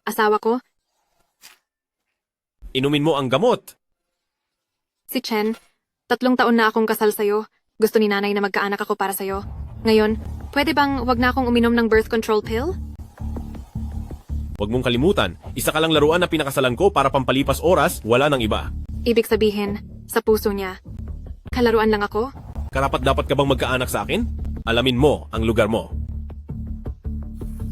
asawa ko, Inumin mo ang gamot. si Chen. 3 taon na akong kasal sa'yo. Gusto ni nanay na magkaanak ako para sa'yo. Ngayon, pwede bang wag na akong uminom ng birth control pill? Huwag mong kalimutan, isa ka lang laruan na pinakasalan ko para pampalipas oras, wala nang iba. Ibig sabihin, sa puso niya, kalaruan lang ako? Karapat-dapat ka bang magkaanak sa akin? Alamin mo ang lugar mo.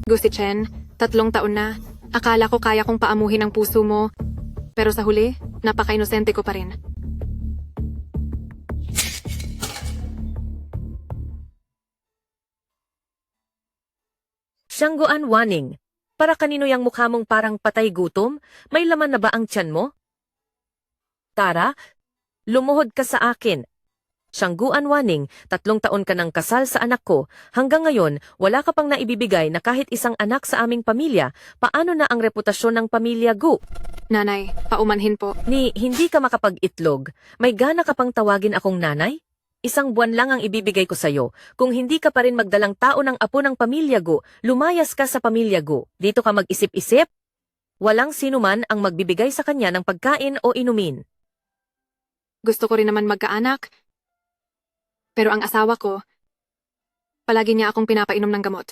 Gusto si Chen, 3 taon na. Akala ko kaya kong paamuhin ang puso mo. Pero sa huli, napaka-inosente ko pa rin. Siyangguan Waning, para kanino yang mukha mong parang patay gutom? May laman na ba ang tiyan mo? Tara, lumuhod ka sa akin. Siyangguan Waning, 3 taon ka ng kasal sa anak ko. Hanggang ngayon, wala ka pang naibibigay na kahit isang anak sa aming pamilya. Paano na ang reputasyon ng pamilya Gu? Nanay, paumanhin po. Ni hindi ka makapag-itlog. May gana ka pang tawagin akong nanay? 1 buwan lang ang ibibigay ko sa'yo. Kung hindi ka pa rin magdalang tao ng apo ng pamilya Gu, lumayas ka sa pamilya Gu. Dito ka mag-isip-isip. Walang sino man ang magbibigay sa kanya ng pagkain o inumin. Gusto ko rin naman magkaanak. Pero ang asawa ko, palagi niya akong pinapainom ng gamot.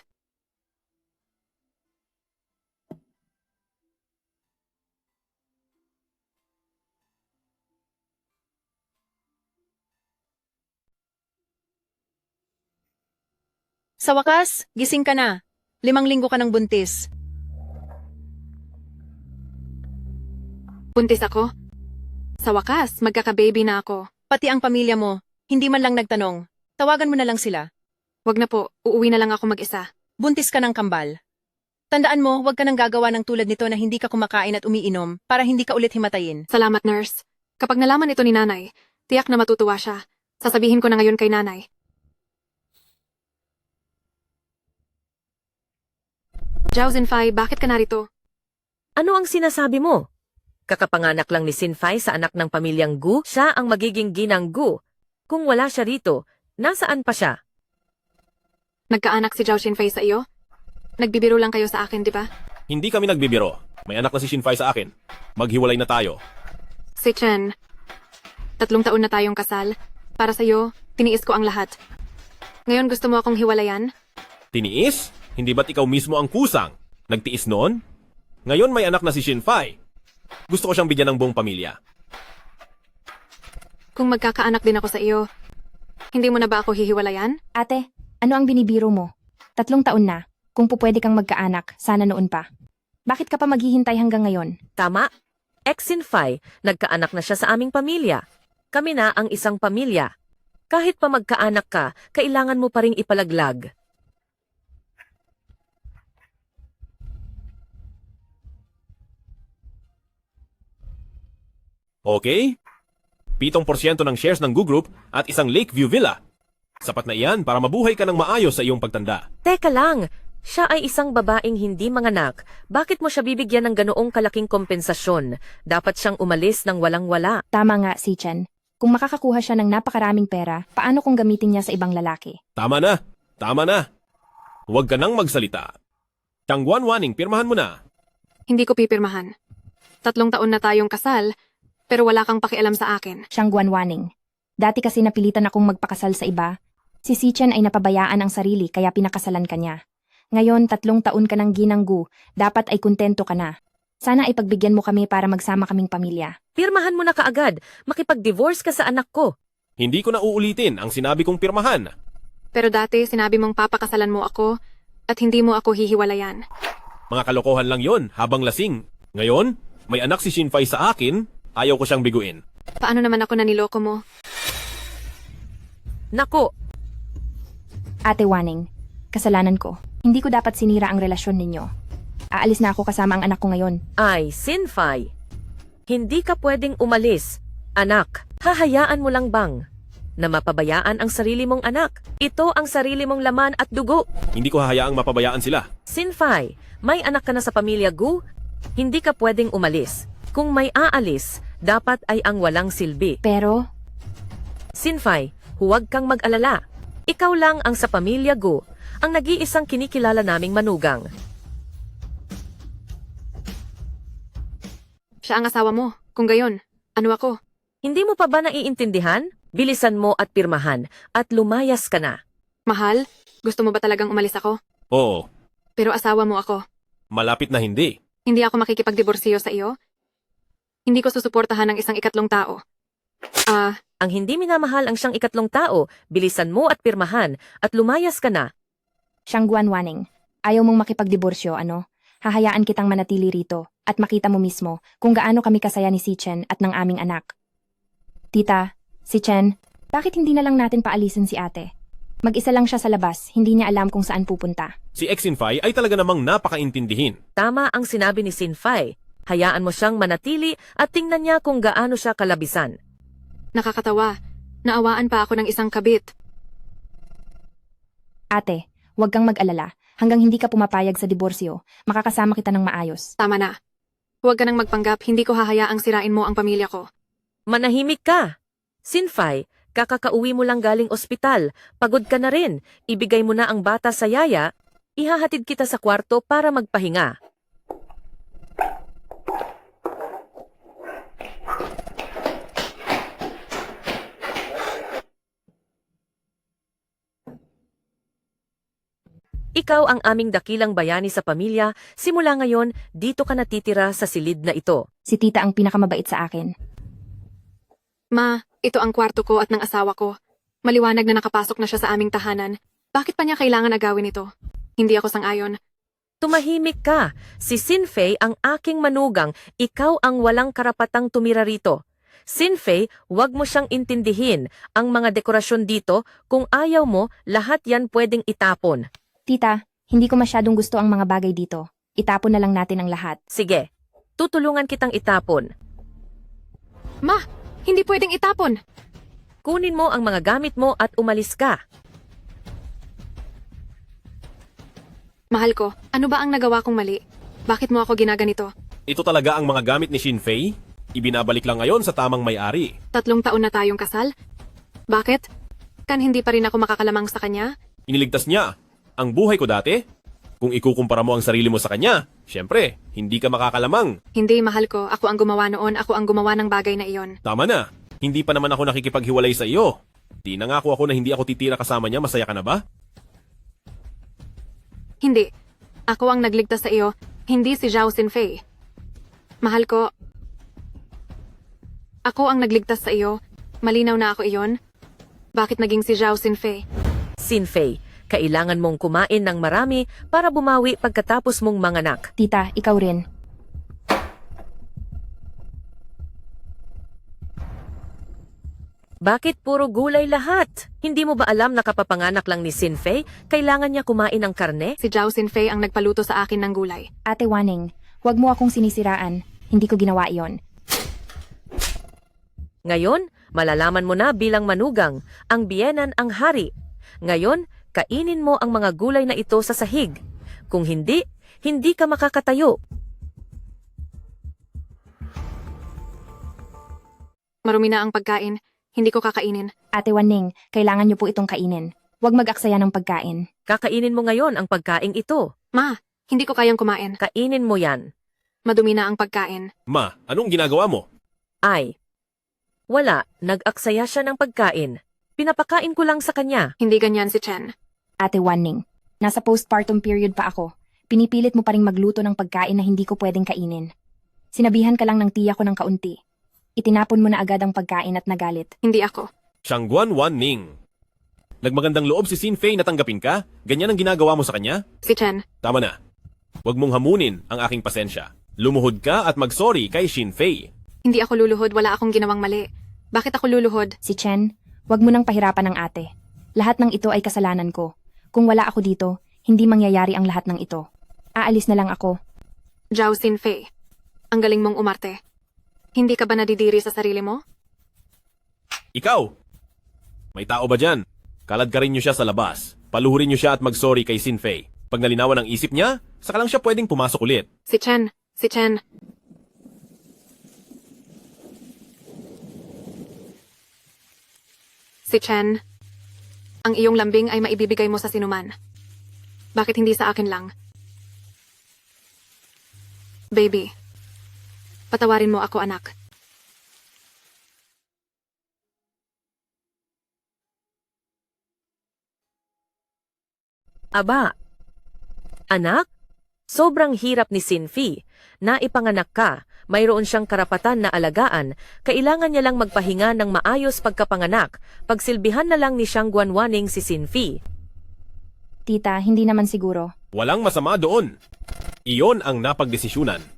Sa wakas, gising ka na. 5 linggo ka ng buntis. Buntis ako. Sa wakas, magkaka-baby na ako. Pati ang pamilya mo, hindi man lang nagtanong. Tawagan mo na lang sila. Wag na po, uuwi na lang ako mag-isa. Buntis ka ng kambal. Tandaan mo, huwag ka nang gagawa ng tulad nito na hindi ka kumakain at umiinom para hindi ka ulit himatayin. Salamat, nurse. Kapag nalaman ito ni nanay, tiyak na matutuwa siya. Sasabihin ko na ngayon kay nanay. Zhao Zinfei, bakit ka narito? Ano ang sinasabi mo? Kakapanganak lang ni Sinfai sa anak ng pamilyang Gu, siya ang magiging ginang Gu. Kung wala siya rito, nasaan pa siya? Nagkaanak si Zhao Zinfei sa iyo? Nagbibiro lang kayo sa akin, di ba? Hindi kami nagbibiro. May anak na si Shinfai sa akin. Maghiwalay na tayo. Si Chen, 3 taon na tayong kasal. Para sa'yo, tiniis ko ang lahat. Ngayon gusto mo akong hiwalayan? Tiniis? Hindi ba't ikaw mismo ang kusang? Nagtiis noon? Ngayon may anak na si Shinfai. Gusto ko siyang bigyan ng buong pamilya. Kung magkakaanak din ako sa iyo, hindi mo na ba ako hihiwalayan? Ate, ano ang binibiro mo? 3 taon na. Kung pupwede kang magkaanak, sana noon pa. Bakit ka pa maghihintay hanggang ngayon? Tama? Ex-Sinfai, nagkaanak na siya sa aming pamilya. Kami na ang isang pamilya. Kahit pa magkaanak ka, kailangan mo pa ring ipalaglag. Okay? 7% ng shares ng Gu Group at isang Lakeview Villa. Sapat na iyan para mabuhay ka ng maayos sa iyong pagtanda. Teka lang, siya ay isang babaeng hindi manganak. Bakit mo siya bibigyan ng ganoong kalaking kompensasyon? Dapat siyang umalis ng walang-wala. Tama nga, si Chen. Kung makakakuha siya ng napakaraming pera, paano kung gamitin niya sa ibang lalaki? Tama na! Tama na! Huwag ka nang magsalita. Siyangguan Waning, pirmahan mo na. Hindi ko pipirmahan. 3 taon na tayong kasal, pero wala kang pakialam sa akin. Siyang Guanwaning. Dati kasi napilitan akong magpakasal sa iba. Si Chen ay napabayaan ang sarili kaya pinakasalan ka niya. Ngayon 3 taon ka ng ginang Gu, dapat ay kontento ka na. Sana ay pagbigyan mo kami para magsama kaming pamilya. Pirmahan mo na kaagad. Makipag-divorce ka sa anak ko. Hindi ko na uulitin ang sinabi kong pirmahan. Pero dati sinabi mong papakasalan mo ako at hindi mo ako hihiwalayan. Mga kalokohan lang yon habang lasing. Ngayon, may anak si Shinfai sa akin, ayaw ko siyang biguin. Paano naman ako naniloko mo? Nako, Ate Waning, kasalanan ko. Hindi ko dapat sinira ang relasyon ninyo. Aalis na ako kasama ang anak ko ngayon. ay Sinfai. Hindi ka pwedeng umalis. Anak, hahayaan mo lang bang na mapabayaan ang sarili mong anak? Ito ang sarili mong laman at dugo. Hindi ko hahayaang mapabayaan sila. Sinfai, may anak ka na sa pamilya Gu? Hindi ka pwedeng umalis. Kung may aalis, dapat ay ang walang silbi. Pero, Sinfai, huwag kang mag-alala. Ikaw lang ang sa pamilya Gu, ang nag-iisang kinikilala naming manugang. Siya ang asawa mo. Kung gayon, ano ako? Hindi mo pa ba naiintindihan? Bilisan mo at pirmahan at lumayas ka na. Mahal, gusto mo ba talagang umalis ako? Oo, Pero asawa mo ako. malapit na hindi. Hindi ako makikipagdiborsiyo sa iyo. Hindi ko susuportahan ng isang ikatlong tao. Ang hindi minamahal ang siyang ikatlong tao, bilisan mo at pirmahan at lumayas ka na. Shangguan Waning, ayaw mong makipagdiborsyo, ano? Hahayaan kitang manatili rito at makita mo mismo kung gaano kami kasaya ni si Chen at ng aming anak. Tita, si Chen, bakit hindi na lang natin paalisin si ate? Mag-isa lang siya sa labas, hindi niya alam kung saan pupunta. Si Exinfy ay talaga namang napakaintindihin. Tama ang sinabi ni Sinfai. Hayaan mo siyang manatili at tingnan niya kung gaano siya kalabisan. Nakakatawa. Naawaan pa ako ng isang kabit. Ate, huwag kang mag-alala. Hanggang hindi ka pumapayag sa diborsyo, makakasama kita ng maayos. Tama na. Huwag ka nang magpanggap, hindi ko hahayaang sirain mo ang pamilya ko. Manahimik ka! Sinfai, kakakauwi mo lang galing ospital. Pagod ka na rin. Ibigay mo na ang bata sa yaya. Ihahatid kita sa kwarto para magpahinga. Ikaw ang aming dakilang bayani sa pamilya. Simula ngayon, dito ka natitira sa silid na ito. Si tita ang pinakamabait sa akin. Ma, ito ang kwarto ko at ng asawa ko. Maliwanag na nakapasok na siya sa aming tahanan. Bakit pa niya kailangan agawin ito? Hindi ako sang-ayon. Tumahimik ka. Si Sinfei ang aking manugang. Ikaw ang walang karapatang tumira rito. Sinfei, huwag mo siyang intindihin. Ang mga dekorasyon dito, kung ayaw mo, lahat yan pwedeng itapon. Tita, hindi ko masyadong gusto ang mga bagay dito. Itapon na lang natin ang lahat. Sige, tutulungan kitang itapon. Ma, hindi pwedeng itapon. Kunin mo ang mga gamit mo at umalis ka. Mahal ko, ano ba ang nagawa kong mali? Bakit mo ako ginaganito? Ito talaga ang mga gamit ni Shinfei? Ibinabalik lang ngayon sa tamang may-ari. 3 taon na tayong kasal? Bakit? Kan hindi pa rin ako makakalamang sa kanya? Iniligtas niya ang buhay ko dati. Kung ikukumpara mo ang sarili mo sa kanya, syempre, hindi ka makakalamang. Hindi, mahal ko. Ako ang gumawa noon. Ako ang gumawa ng bagay na iyon. Tama na, hindi pa naman ako nakikipaghiwalay sa iyo. Di nangako ako na hindi ako titira kasama niya, masaya ka na ba? Hindi. Ako ang nagligtas sa iyo, hindi si Zhao Sinfei. Mahal ko, ako ang nagligtas sa iyo. Malinaw na ako iyon. Bakit naging si Zhao Sinfei? Sinfei, kailangan mong kumain ng marami para bumawi pagkatapos mong manganak. Tita, ikaw rin. Bakit puro gulay lahat? Hindi mo ba alam na kapapanganak lang ni Sinfei, kailangan niya kumain ng karne? Si Zhao Sinfei ang nagpaluto sa akin ng gulay. Ate Waning, huwag mo akong sinisiraan. Hindi ko ginawa iyon. Ngayon, malalaman mo na bilang manugang, ang biyenan ang hari. Ngayon, kainin mo ang mga gulay na ito sa sahig. Kung hindi, hindi ka makakatayo. Marumi na ang pagkain. Hindi ko kakainin. Ate Waning, kailangan niyo po itong kainin. Huwag mag-aksaya ng pagkain. Kakainin mo ngayon ang pagkaing ito. Ma, hindi ko kayang kumain. Kainin mo yan. Madumi na ang pagkain. Ma, anong ginagawa mo? Ay. Wala, nag-aksaya siya ng pagkain. Pinapakain ko lang sa kanya. Hindi ganyan si Chen. Ate Waning, nasa postpartum period pa ako. Pinipilit mo pa ring magluto ng pagkain na hindi ko pwedeng kainin. Sinabihan ka lang ng tiya ko ng kaunti. Itinapon mo na agad ang pagkain at nagalit. Hindi ako. Shangguan Wanning. Nagmagandang loob si Sinfei na tanggapin ka? Ganyan ang ginagawa mo sa kanya? Si Chen. Tama na. Huwag mong hamunin ang aking pasensya. Lumuhod ka at mag-sorry kay Shinfei. Hindi ako luluhod. Wala akong ginawang mali. Bakit ako luluhod? Si Chen, huwag mo nang pahirapan ng ate. Lahat ng ito ay kasalanan ko. Kung wala ako dito, hindi mangyayari ang lahat ng ito. Aalis na lang ako. Zhao Sinfei. Ang galing mong umarte. Hindi ka ba nadidiri sa sarili mo? Ikaw! May tao ba dyan? Kalad ka rin niyo siya sa labas. Paluhurin niyo siya at mag-sorry kay Sinfei. Pag nalinawan ang isip niya, saka lang siya pwedeng pumasok ulit. Si Chen. Si Chen. Si Chen. Ang iyong lambing ay maibibigay mo sa sinuman. Bakit hindi sa akin lang? Baby. Patawarin mo ako, anak. Aba, anak, sobrang hirap ni Sinfi. Naipanganak ka, mayroon siyang karapatan na alagaan, kailangan niya lang magpahinga ng maayos pagkapanganak, pagsilbihan na lang ni Siyang Guanwaning si Sinfi. Tita, hindi naman siguro. Walang masama doon. Iyon ang napagdesisyunan.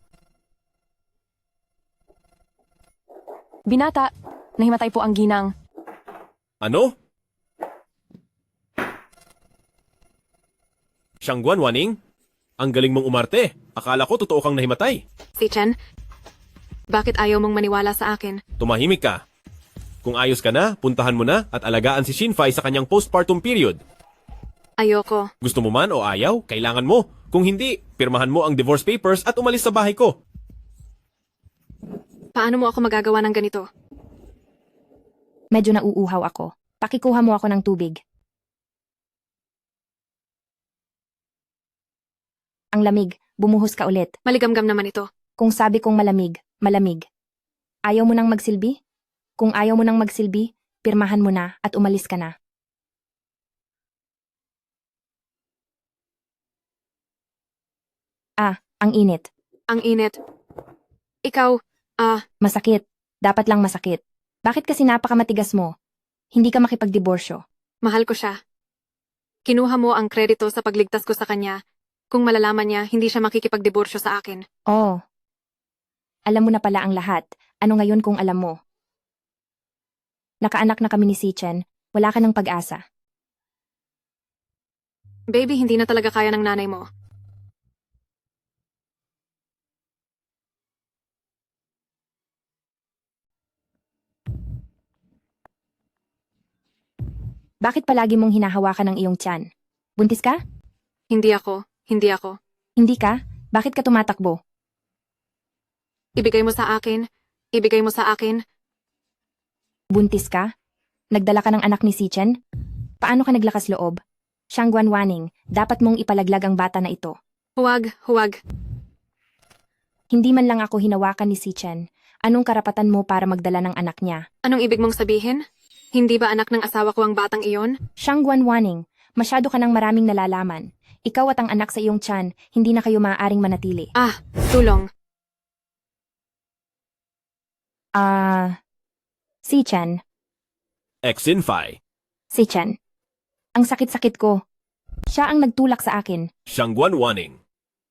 Binata, nahimatay po ang ginang. Ano? Shangguan Waning? Ang galing mong umarte. Akala ko totoo kang nahimatay. Si Chen, bakit ayaw mong maniwala sa akin? Tumahimik ka. Kung ayos ka na, puntahan mo na at alagaan si Shinfai sa kanyang postpartum period. Ayoko. Gusto mo man o ayaw, kailangan mo. Kung hindi, pirmahan mo ang divorce papers at umalis sa bahay ko. Paano mo ako magagawa ng ganito? Medyo nauuhaw ako. Pakikuha mo ako ng tubig. Ang lamig, bumuhos ka ulit. Maligamgam naman ito. Kung sabi kong malamig, malamig. Ayaw mo nang magsilbi? Kung ayaw mo nang magsilbi, pirmahan mo na at umalis ka na. Ang init. Ang init. Ikaw, Masakit. Dapat lang masakit. Bakit kasi napakamatigas mo? Hindi ka makipagdiborsyo. mahal ko siya. Kinuha mo ang kredito sa pagligtas ko sa kanya. Kung malalaman niya, hindi siya makikipagdiborsyo sa akin. Oh. Alam mo na pala ang lahat. Ano ngayon kung alam mo? Nakaanak na kami ni Sichen. Wala ka ng pag-asa. Baby, hindi na talaga kaya ng nanay mo. Bakit palagi mong hinahawakan ang iyong tiyan? Buntis ka? Hindi ako. Hindi ako. Hindi ka? Bakit ka tumatakbo? Ibigay mo sa akin. Ibigay mo sa akin. Buntis ka? Nagdala ka ng anak ni Sichen? Paano ka naglakas loob? Siyang Guanwaning, dapat mong ipalaglag ang bata na ito. Huwag, huwag. Hindi man lang ako hinawakan ni Sichen. Anong karapatan mo para magdala ng anak niya? Anong ibig mong sabihin? Hindi ba anak ng asawa ko ang batang iyon? Siyang Guanwaning, masyado ka ng maraming nalalaman. Ikaw at ang anak sa iyong tiyan, hindi na kayo maaaring manatili. Tulong. Sichen, Ex-Sinfai. Sichen. Ang sakit-sakit ko. Siya ang nagtulak sa akin. Shangguan Waning.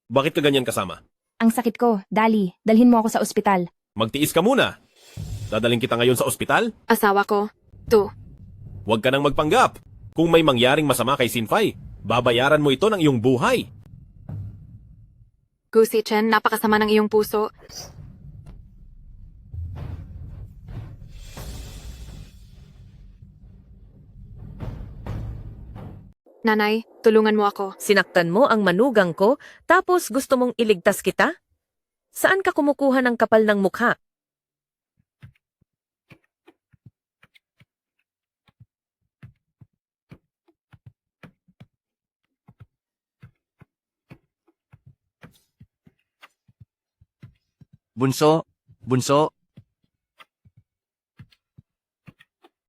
Bakit ka ganyan kasama? Ang sakit ko, Dali, dalhin mo ako sa ospital. Magtiis ka muna. Dadaling kita ngayon sa ospital? Asawa ko. Huwag ka nang magpanggap. Kung may mangyaring masama kay Sinfai, babayaran mo ito ng iyong buhay. Gusi Chen, napakasama ng iyong puso. Nanay, tulungan mo ako. Sinaktan mo ang manugang ko, tapos gusto mong iligtas kita? Saan ka kumukuha ng kapal ng mukha? Bunso, bunso.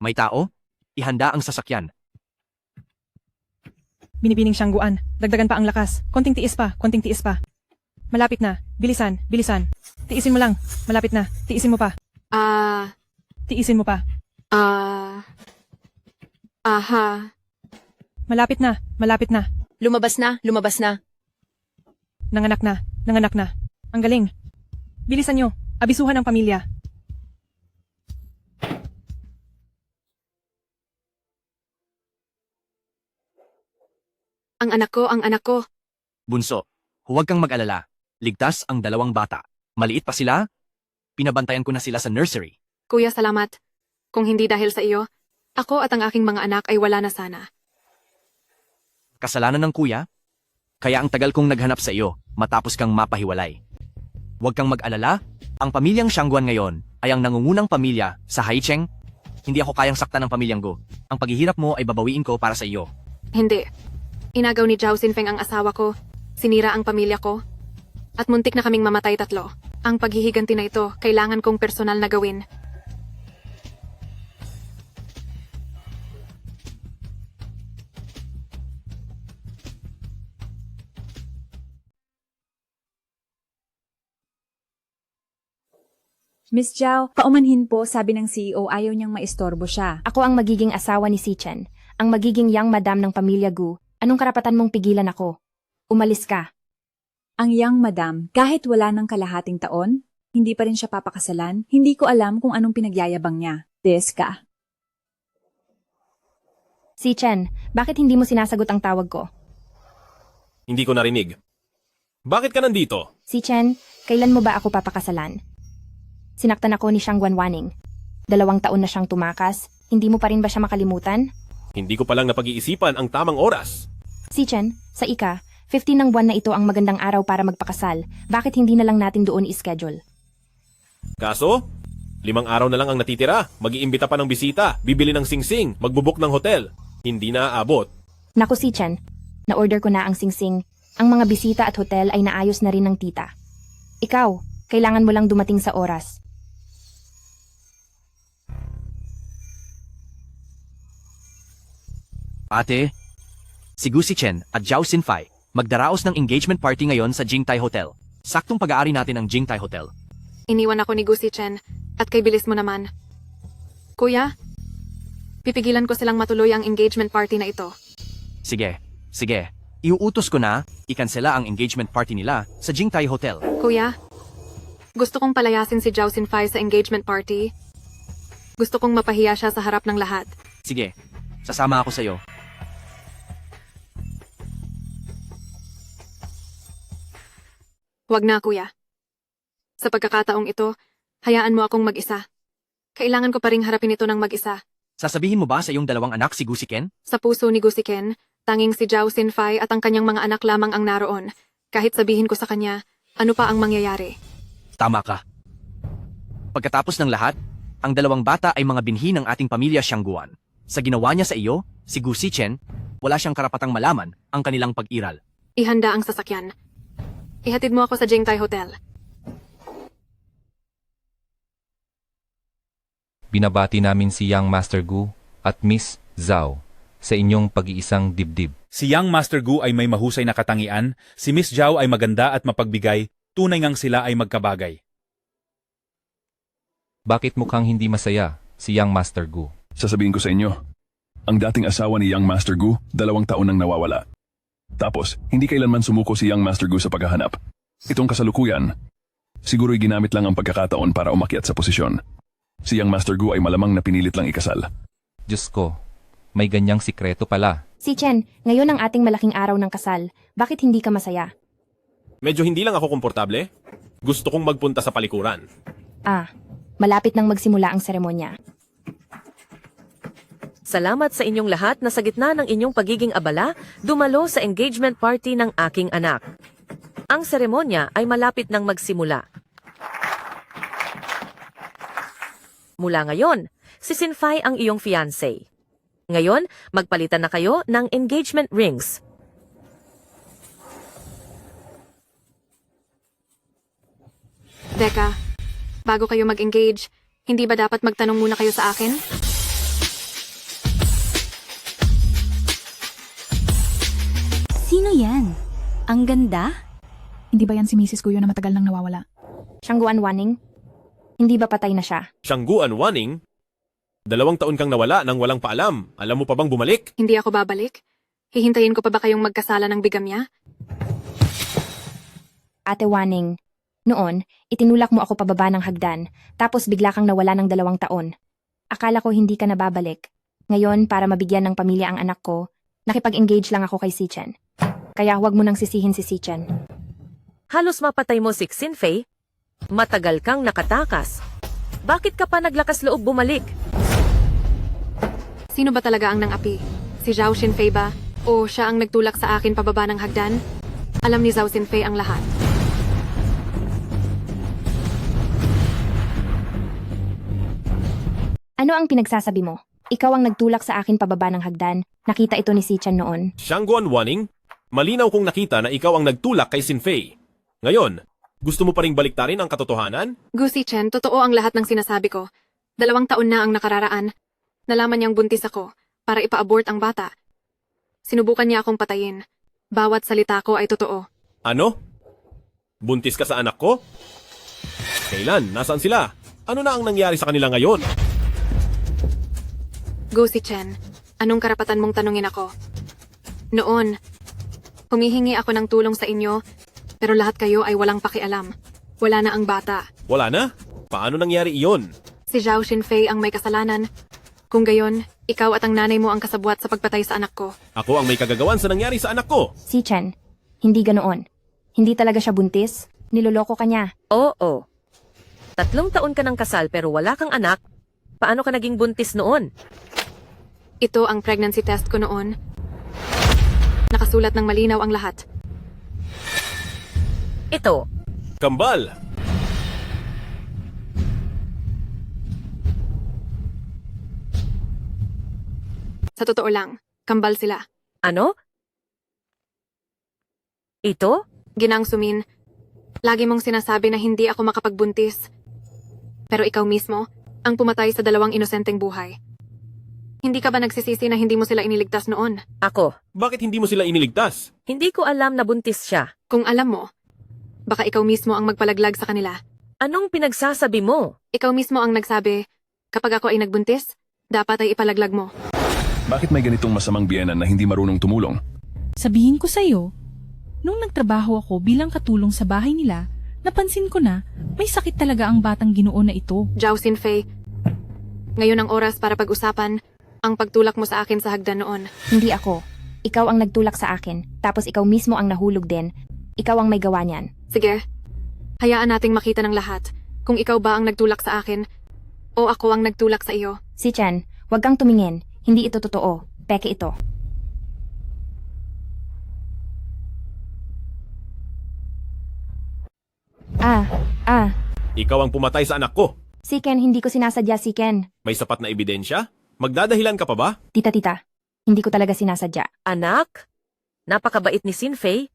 May tao? Ihanda ang sasakyan. Binibining Shangguan. Dagdagan pa ang lakas. Konting tiis pa, konting tiis pa. Malapit na. Bilisan, bilisan. Tiisin mo lang. Malapit na. Tiisin mo pa. Tiisin mo pa. Aha. Malapit na, malapit na. Lumabas na, lumabas na. Nanganak na, nanganak na. Ang galing. Bilisan nyo. Abisuhan ang pamilya. Ang anak ko, ang anak ko. Bunso, huwag kang mag-alala. Ligtas ang dalawang bata. Maliit pa sila? Pinabantayan ko na sila sa nursery. Kuya, salamat. Kung hindi dahil sa iyo, ako at ang aking mga anak ay wala na sana. Kasalanan ng kuya? Kaya ang tagal kong naghanap sa iyo matapos kang mapahiwalay. Huwag kang mag-alala. Ang pamilyang Shangguan ngayon ay ang nangungunang pamilya sa Haicheng. Hindi ako kayang saktan ng pamilyang Go. Ang paghihirap mo ay babawiin ko para sa iyo. Hindi. Inagaw ni Zhao Xinfeng ang asawa ko, sinira ang pamilya ko, at muntik na kaming mamatay tatlo. Ang paghihiganti na ito, kailangan kong personal na gawin. Miss Zhao, paumanhin po, sabi ng CEO ayaw niyang maistorbo siya. Ako ang magiging asawa ni Si Chen, ang magiging young madam ng pamilya Gu. Anong karapatan mong pigilan ako? Umalis ka. Ang young madam, kahit wala ng kalahating taon, hindi pa rin siya papakasalan. Hindi ko alam kung anong pinagyayabang niya. Des ka. Si Chen, bakit hindi mo sinasagot ang tawag ko? Hindi ko narinig. Bakit ka nandito? Si Chen, kailan mo ba ako papakasalan? Sinaktan ako ni Xiang Guanwaning. 2 taon na siyang tumakas, hindi mo pa rin ba siya makalimutan? Hindi ko palang napag-iisipan ang tamang oras. Si Chen, sa ika, 15 ng buwan na ito ang magandang araw para magpakasal. Bakit hindi na lang natin doon i-schedule? Kaso, 5 araw na lang ang natitira. Mag-iimbita pa ng bisita, bibili ng singsing, magbubuk ng hotel. Hindi na aabot. Naku si Chen, na-order ko na ang singsing. Ang mga bisita at hotel ay naayos na rin ng tita. Ikaw, kailangan mo lang dumating sa oras. Ate, si Gu Chen at Zhao Xinfei magdaraos ng engagement party ngayon sa Jingtai Hotel. Saktong pag-aari natin ang Jingtai Hotel. Iniwan ako ni Gu Chen at kay bilis mo naman. Kuya, pipigilan ko silang matuloy ang engagement party na ito. Sige. Iuutos ko na, ikansela ang engagement party nila sa Jingtai Hotel. Kuya, gusto kong palayasin si Zhao Xinfei sa engagement party. Gusto kong mapahiya siya sa harap ng lahat. Sige, sasama ako sa'yo. Wag na, kuya. Sa pagkakataong ito, hayaan mo akong mag-isa. Kailangan ko pa ring harapin ito ng mag-isa. Sasabihin mo ba sa iyong 2 anak si Gu Ken? Sa puso ni Gu Ken, tanging si Zhao Xinfei at ang kanyang mga anak lamang ang naroon. Kahit sabihin ko sa kanya, ano pa ang mangyayari? Tama ka. Pagkatapos ng lahat, ang 2 bata ay mga binhi ng ating pamilya Xiangguan. Sa ginawa niya sa iyo, si Gu Chen, wala siyang karapatang malaman ang kanilang pag-iral. Ihanda ang sasakyan. Ihatid mo ako sa Jingtai Hotel. Binabati namin si Young Master Gu at Miss Zhao sa inyong pag-iisang dibdib. Si Young Master Gu ay may mahusay na katangian, si Miss Zhao ay maganda at mapagbigay, tunay ngang sila ay magkabagay. Bakit mukhang hindi masaya si Young Master Gu? Sasabihin ko sa inyo, ang dating asawa ni Young Master Gu, 2 taon nang nawawala. Tapos, hindi kailanman sumuko si Young Master Gu sa paghahanap. Itong kasalukuyan, siguro'y ginamit lang ang pagkakataon para umakyat sa posisyon. Si Young Master Gu ay malamang na pinilit lang ikasal. Diyos ko, may ganyang sikreto pala. Si Chen, ngayon ang ating malaking araw ng kasal. Bakit hindi ka masaya? Medyo hindi lang ako komportable. Gusto kong magpunta sa palikuran. Malapit nang magsimula ang seremonya. Salamat sa inyong lahat na sa gitna ng inyong pagiging abala, dumalo sa engagement party ng aking anak. Ang seremonya ay malapit nang magsimula. Mula ngayon, si Xinfei ang iyong fiancé. Ngayon, magpalitan na kayo ng engagement rings. Teka, bago kayo mag-engage, hindi ba dapat magtanong muna kayo sa akin? Sino yan? Ang ganda? Hindi ba yan si Mrs. Kuyo na matagal nang nawawala? Xiang Guanwaning? Hindi ba patay na siya? Xiangguan Waning? 2 taon kang nawala nang walang paalam. Alam mo pa bang bumalik? Hindi ako babalik? Hihintayin ko pa ba kayong magkasala ng bigamya? Ate Waning, noon, itinulak mo ako pababa ng hagdan, tapos bigla kang nawala ng 2 taon. Akala ko hindi ka nababalik. Ngayon, para mabigyan ng pamilya ang anak ko, nakipag-engage lang ako kay Si Chen. Kaya huwag mo nang sisihin si Si Chen. Halos mapatay mo si Xinfei. Matagal kang nakatakas. Bakit ka pa naglakas loob bumalik? Sino ba talaga ang nang-api? Si Zhao Xinfei ba? O siya ang nagtulak sa akin pababa ng hagdan? Alam ni Zhao Xinfei ang lahat. Ano ang pinagsasabi mo? Ikaw ang nagtulak sa akin pababa ng hagdan. Nakita ito ni Si Chen noon. Xiangguan Waning? Malinaw kong nakita na ikaw ang nagtulak kay Xinfei. Ngayon, Gusto mo pa ring baliktarin ang katotohanan? Gu Sichen, totoo ang lahat ng sinasabi ko. 2 taon na ang nakararaan. Nalaman niyang buntis ako para ipa-abort ang bata. Sinubukan niya akong patayin. Bawat salita ko ay totoo. Ano? Buntis ka sa anak ko? Kailan? Nasaan sila? Ano na ang nangyari sa kanila ngayon? Gu Sichen, anong karapatan mong tanungin ako? Noon, humihingi ako ng tulong sa inyo, pero lahat kayo ay walang pakialam. Wala na ang bata. Wala na? Paano nangyari iyon? Si Zhao Xinfei ang may kasalanan. Kung gayon, ikaw at ang nanay mo ang kasabwat sa pagpatay sa anak ko. Ako ang may kagagawan sa nangyari sa anak ko. Sichen, hindi ganoon. Hindi talaga siya buntis. Niloloko ka niya. Oo. 3 taon ka ng kasal pero wala kang anak. Paano ka naging buntis noon? Ito ang pregnancy test ko noon. Nakasulat ng malinaw ang lahat. Ito. Kambal! Sa totoo lang, kambal sila. Ano? Ito? Ginang Sumin, lagi mong sinasabi na hindi ako makapagbuntis. Pero ikaw mismo, ang pumatay sa 2 inosenteng buhay. Hindi ka ba nagsisisi na hindi mo sila iniligtas noon? Ako. Bakit hindi mo sila iniligtas? Hindi ko alam na buntis siya. Kung alam mo, baka ikaw mismo ang magpalaglag sa kanila. Anong pinagsasabi mo? Ikaw mismo ang nagsabi, kapag ako ay nagbuntis, dapat ay ipalaglag mo. Bakit may ganitong masamang biyenan na hindi marunong tumulong? Sabihin ko sa'yo, nung nagtrabaho ako bilang katulong sa bahay nila, napansin ko na may sakit talaga ang batang Ginoo na ito. Zhao Xinfei, ngayon ang oras para pag-usapan ang pagtulak mo sa akin sa hagdan noon. Hindi ako. Ikaw ang nagtulak sa akin, tapos ikaw mismo ang nahulog din. Ikaw ang may gawa niyan. Sige, hayaan nating makita ng lahat kung ikaw ba ang nagtulak sa akin o ako ang nagtulak sa iyo. Sichen, huwag kang tumingin. Hindi ito totoo. Peke ito. Ikaw ang pumatay sa anak ko. Siken, hindi ko sinasadya, Siken. May sapat na ebidensya? Magdadahilan ka pa ba? Tita, hindi ko talaga sinasadya. Anak? Napakabait ni Xinfei.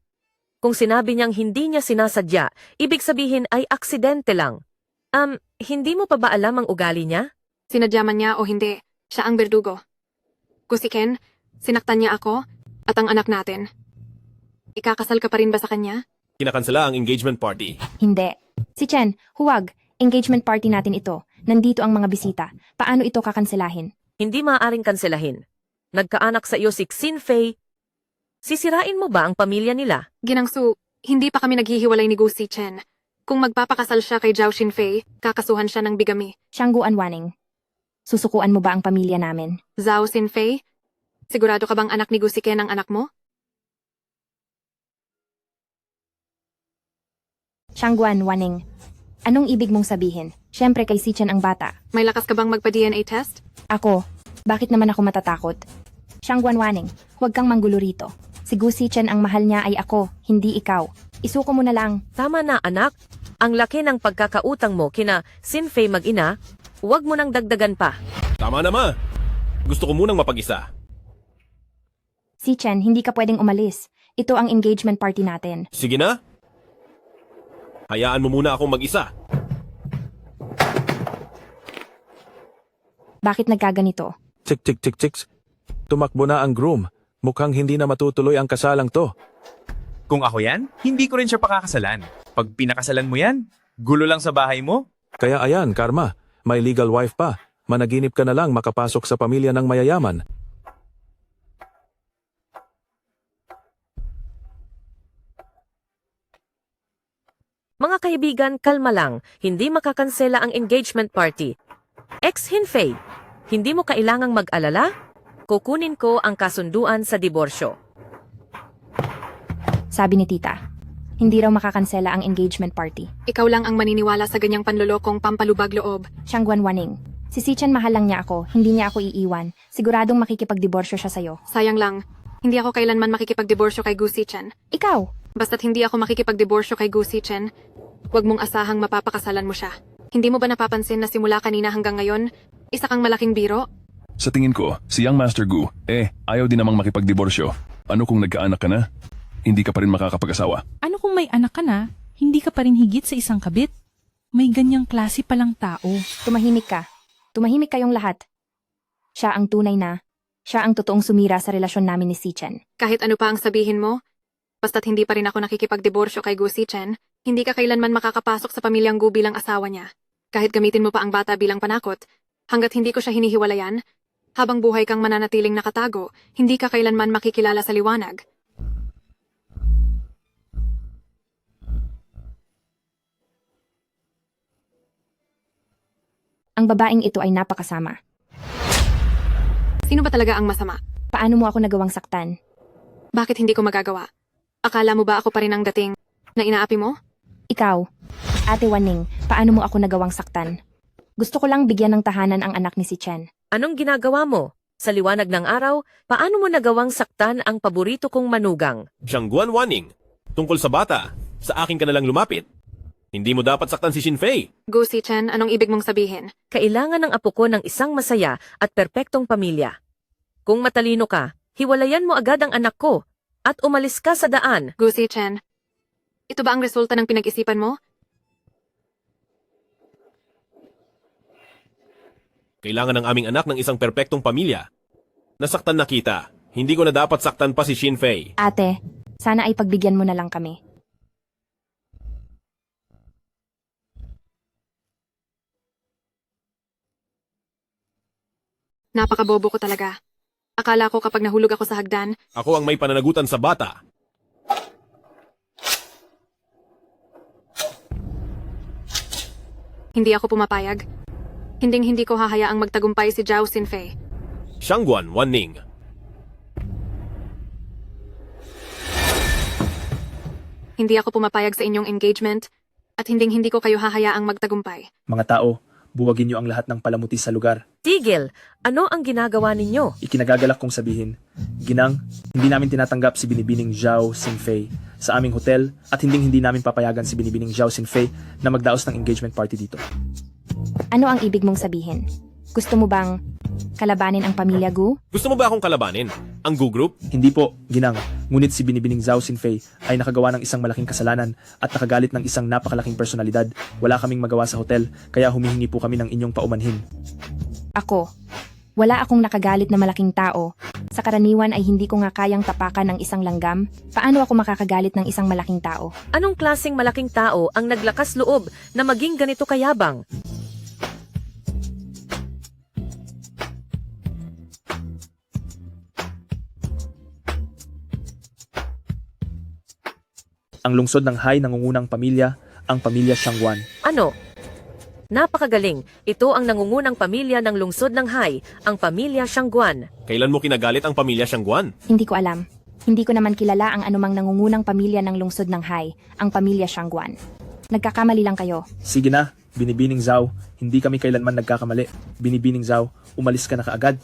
Kung sinabi niyang hindi niya sinasadya, ibig sabihin ay aksidente lang. Hindi mo pa ba alam ang ugali niya? Sinadya man niya o hindi, siya ang berdugo. Kusiken, sinaktan niya ako at ang anak natin. Ikakasal ka pa rin ba sa kanya? Kinakansela ang engagement party. Hindi. Sichen, huwag. Engagement party natin ito. Nandito ang mga bisita. Paano ito kakanselahin? Hindi maaaring kanselahin. Nagkaanak sa iyo si Xinfei. Sisirain mo ba ang pamilya nila? Ginangsu, hindi pa kami naghihiwalay ni Gu Sichen. Kung magpapakasal siya kay Zhao Xinfei, kakasuhan siya ng bigami. Shangguan Wanning, susukuan mo ba ang pamilya namin? Zhao Xinfei, sigurado ka bang anak ni Gu Siken ang anak mo? Shangguan Wanning, anong ibig mong sabihin? Siyempre kay Sichen ang bata. May lakas ka bang magpa-DNA test? Ako, bakit naman ako matatakot? Shangguan Wanning, huwag kang manggulo rito. Si Gu Sichen ang mahal niya ay ako, hindi ikaw. Isuko mo na lang. Tama na anak. Ang laki ng pagkakautang mo kina Xinfei mag-ina, huwag mo nang dagdagan pa. Tama na ma. Gusto ko munang mapag-isa. Sichen, hindi ka pwedeng umalis. Ito ang engagement party natin. Sige na. Hayaan mo muna akong mag-isa. Bakit nagkaganito? Tik. Tumakbo na ang groom. Mukhang hindi na matutuloy ang kasalang to. Kung ako yan, hindi ko rin siya pakakasalan. Pag pinakasalan mo yan, gulo lang sa bahay mo. Kaya ayan, Karma, may legal wife pa. Managinip ka na lang makapasok sa pamilya ng mayayaman. Mga kaibigan, kalma lang. Hindi makakansela ang engagement party. Ex-Xinfei, hindi mo kailangang mag-alala. Kukunin ko ang kasunduan sa diborsyo. Sabi ni tita, hindi raw makakansela ang engagement party. Ikaw lang ang maniniwala sa ganyang panlolokong pampalubag loob. Shangguan Wanning, si Sichen mahal lang niya ako, hindi niya ako iiwan. Siguradong makikipagdiborsyo siya sa'yo. Sayang lang, hindi ako kailanman makikipagdiborsyo kay Gu Sichen. Ikaw? Basta't hindi ako makikipagdiborsyo kay Gu Sichen, huwag mong asahang mapapakasalan mo siya. Hindi mo ba napapansin na simula kanina hanggang ngayon, isa kang malaking biro? Sa tingin ko, si Young Master Gu, ayaw din namang makipagdiborsyo. Ano kung nagkaanak ka na? Hindi ka pa rin makakapag-asawa. Ano kung may anak ka na? hindi ka pa rin higit sa isang kabit. May ganyang klase palang tao. Tumahimik ka. Tumahimik kayong lahat. Siya ang tunay na. Siya ang totoong sumira sa relasyon namin ni Sichen. Kahit ano pa ang sabihin mo, basta't hindi pa rin ako nakikipagdiborsyo kay Gu Sichen, hindi ka kailanman makakapasok sa pamilyang Gu bilang asawa niya. Kahit gamitin mo pa ang bata bilang panakot, hanggat hindi ko siya hinihiwalayan, habang buhay kang mananatiling nakatago, hindi ka kailanman makikilala sa liwanag. Ang babaeng ito ay napakasama. Sino ba talaga ang masama? Paano mo ako nagawang saktan? Bakit hindi ko magagawa? Akala mo ba ako pa rin ang dating na inaapi mo? Ikaw, Ate Waning, paano mo ako nagawang saktan? Gusto ko lang bigyan ng tahanan ang anak ni si Chen. Anong ginagawa mo? Sa liwanag ng araw, paano mo nagawang saktan ang paborito kong manugang? Shangguan Wanning, tungkol sa bata, sa akin ka na lang lumapit. Hindi mo dapat saktan si Shinfei. Gu Sichen, anong ibig mong sabihin? Kailangan ng apo ko ng isang masaya at perpektong pamilya. Kung matalino ka, hiwalayan mo agad ang anak ko at umalis ka sa daan. Gu Sichen, ito ba ang resulta ng pinag-isipan mo? Kailangan ng aming anak ng isang perpektong pamilya. Nasaktan na kita. Hindi ko na dapat saktan pa si Shinfei. Ate, sana ay pagbigyan mo na lang kami. Napakabobo ko talaga. Akala ko kapag nahulog ako sa hagdan, Ako ang may pananagutan sa bata. hindi ako pumapayag. Hinding-hindi ko hahayaang magtagumpay si Zhao Xinfei. Shangguan Wanning. Hindi ako pumapayag sa inyong engagement at hinding-hindi ko kayo hahayaang magtagumpay. Mga tao, buwagin niyo ang lahat ng palamuti sa lugar. Tigil, ano ang ginagawa ninyo? Ikinagagalak kong sabihin, Ginang, hindi namin tinatanggap si Binibining Zhao Xinfei sa aming hotel at hindi namin papayagan si Binibining Zhao Xinfei na magdaos ng engagement party dito. Ano ang ibig mong sabihin? Gusto mo bang kalabanin ang pamilya Gu? Gusto mo ba akong kalabanin? Ang Gu Group? Hindi po, Ginang. Ngunit si Binibining Zhao Xinfei ay nakagawa ng isang malaking kasalanan at nakagalit ng isang napakalaking personalidad. Wala kaming magawa sa hotel, kaya humihingi po kami ng inyong paumanhin. Ako. Wala akong nakagalit na malaking tao. Sa karaniwan ay hindi ko nga kayang tapakan ng isang langgam. Paano ako makakagalit ng isang malaking tao? Anong klaseng malaking tao ang naglakas loob na maging ganito kayabang? Ang lungsod ng Hai nangungunang pamilya, ang pamilya Shangguan. Ano? Napakagaling. Ito ang nangungunang pamilya ng lungsod ng Hai, ang pamilya Shangguan. Kailan mo kinagalit ang pamilya Shangguan? Hindi ko alam. Hindi ko naman kilala ang anumang nangungunang pamilya ng lungsod ng Hai, ang pamilya Shangguan. Nagkakamali lang kayo. Sige na, Binibining Zhao, hindi kami kailanman nagkakamali. Binibining Zhao, umalis ka na kaagad.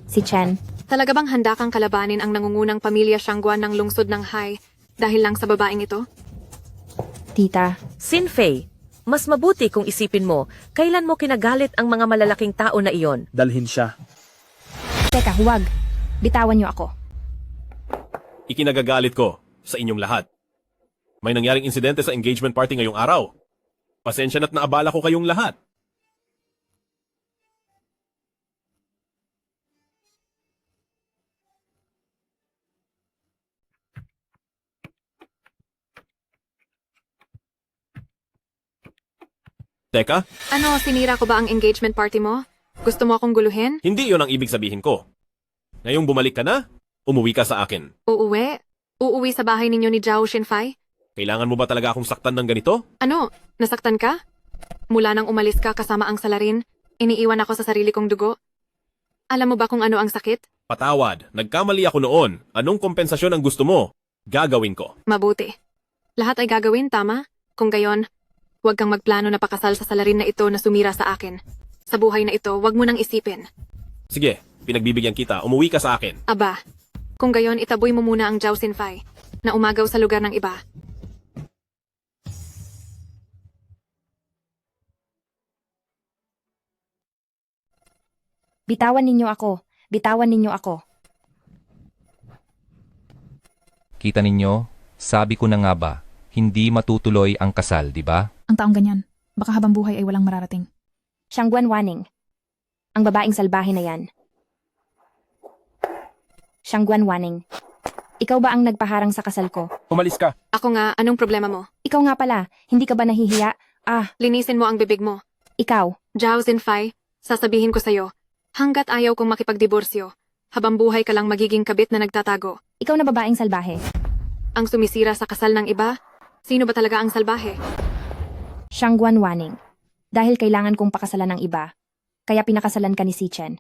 Si Chen. Talaga bang handa kang kalabanin ang nangungunang pamilya Shangguan ng lungsod ng Hai dahil lang sa babaeng ito? Tita. Xinfei, mas mabuti kung isipin mo, kailan mo kinagalit ang mga malalaking tao na iyon? Dalhin siya. Teka, huwag. Bitawan niyo ako. Ikinagagalit ko sa inyong lahat. May nangyaring insidente sa engagement party ngayong araw. Pasensya na't naabala ko kayong lahat. Teka, Ano, sinira ko ba ang engagement party mo? Gusto mo akong guluhin? hindi yon ang ibig sabihin ko. Ngayong bumalik ka na, umuwi ka sa akin. Uuwi? Uuwi sa bahay ninyo ni Zhao Xinfei? Kailangan mo ba talaga akong saktan ng ganito? Ano, nasaktan ka? Mula nang umalis ka kasama ang salarin, iniiwan ako sa sarili kong dugo. Alam mo ba kung ano ang sakit? Patawad, nagkamali ako noon. Anong kompensasyon ang gusto mo? Gagawin ko. Mabuti. Lahat ay gagawin, tama? Kung gayon, huwag kang magplano na pakasal sa salarin na ito na sumira sa akin. Sa buhay na ito, huwag mo nang isipin. Sige, pinagbibigyan kita. Umuwi ka sa akin. Aba, kung gayon itaboy mo muna ang Zhao Xinfei na umagaw sa lugar ng iba. Bitawan ninyo ako. Bitawan ninyo ako. Kita ninyo, sabi ko na nga ba, hindi matutuloy ang kasal, di ba? Ang taong ganyan, baka habang buhay ay walang mararating. Shangguan Waning. Ang babaeng salbahe na yan. Shangguan Waning. Ikaw ba ang nagpaharang sa kasal ko? Umalis ka. Ako nga, anong problema mo? Ikaw nga pala, hindi ka ba nahihiya? Linisin mo ang bibig mo. Ikaw. Zhao Xinfei, sasabihin ko sa'yo, hanggat ayaw kong makipagdiborsyo, habang buhay ka lang magiging kabit na nagtatago. Ikaw na babaeng salbahe. Ang sumisira sa kasal ng iba? Sino ba talaga ang salbahe? Shangguan Waning. Dahil kailangan kong pakasalan ng iba, kaya pinakasalan ka ni Si Chen.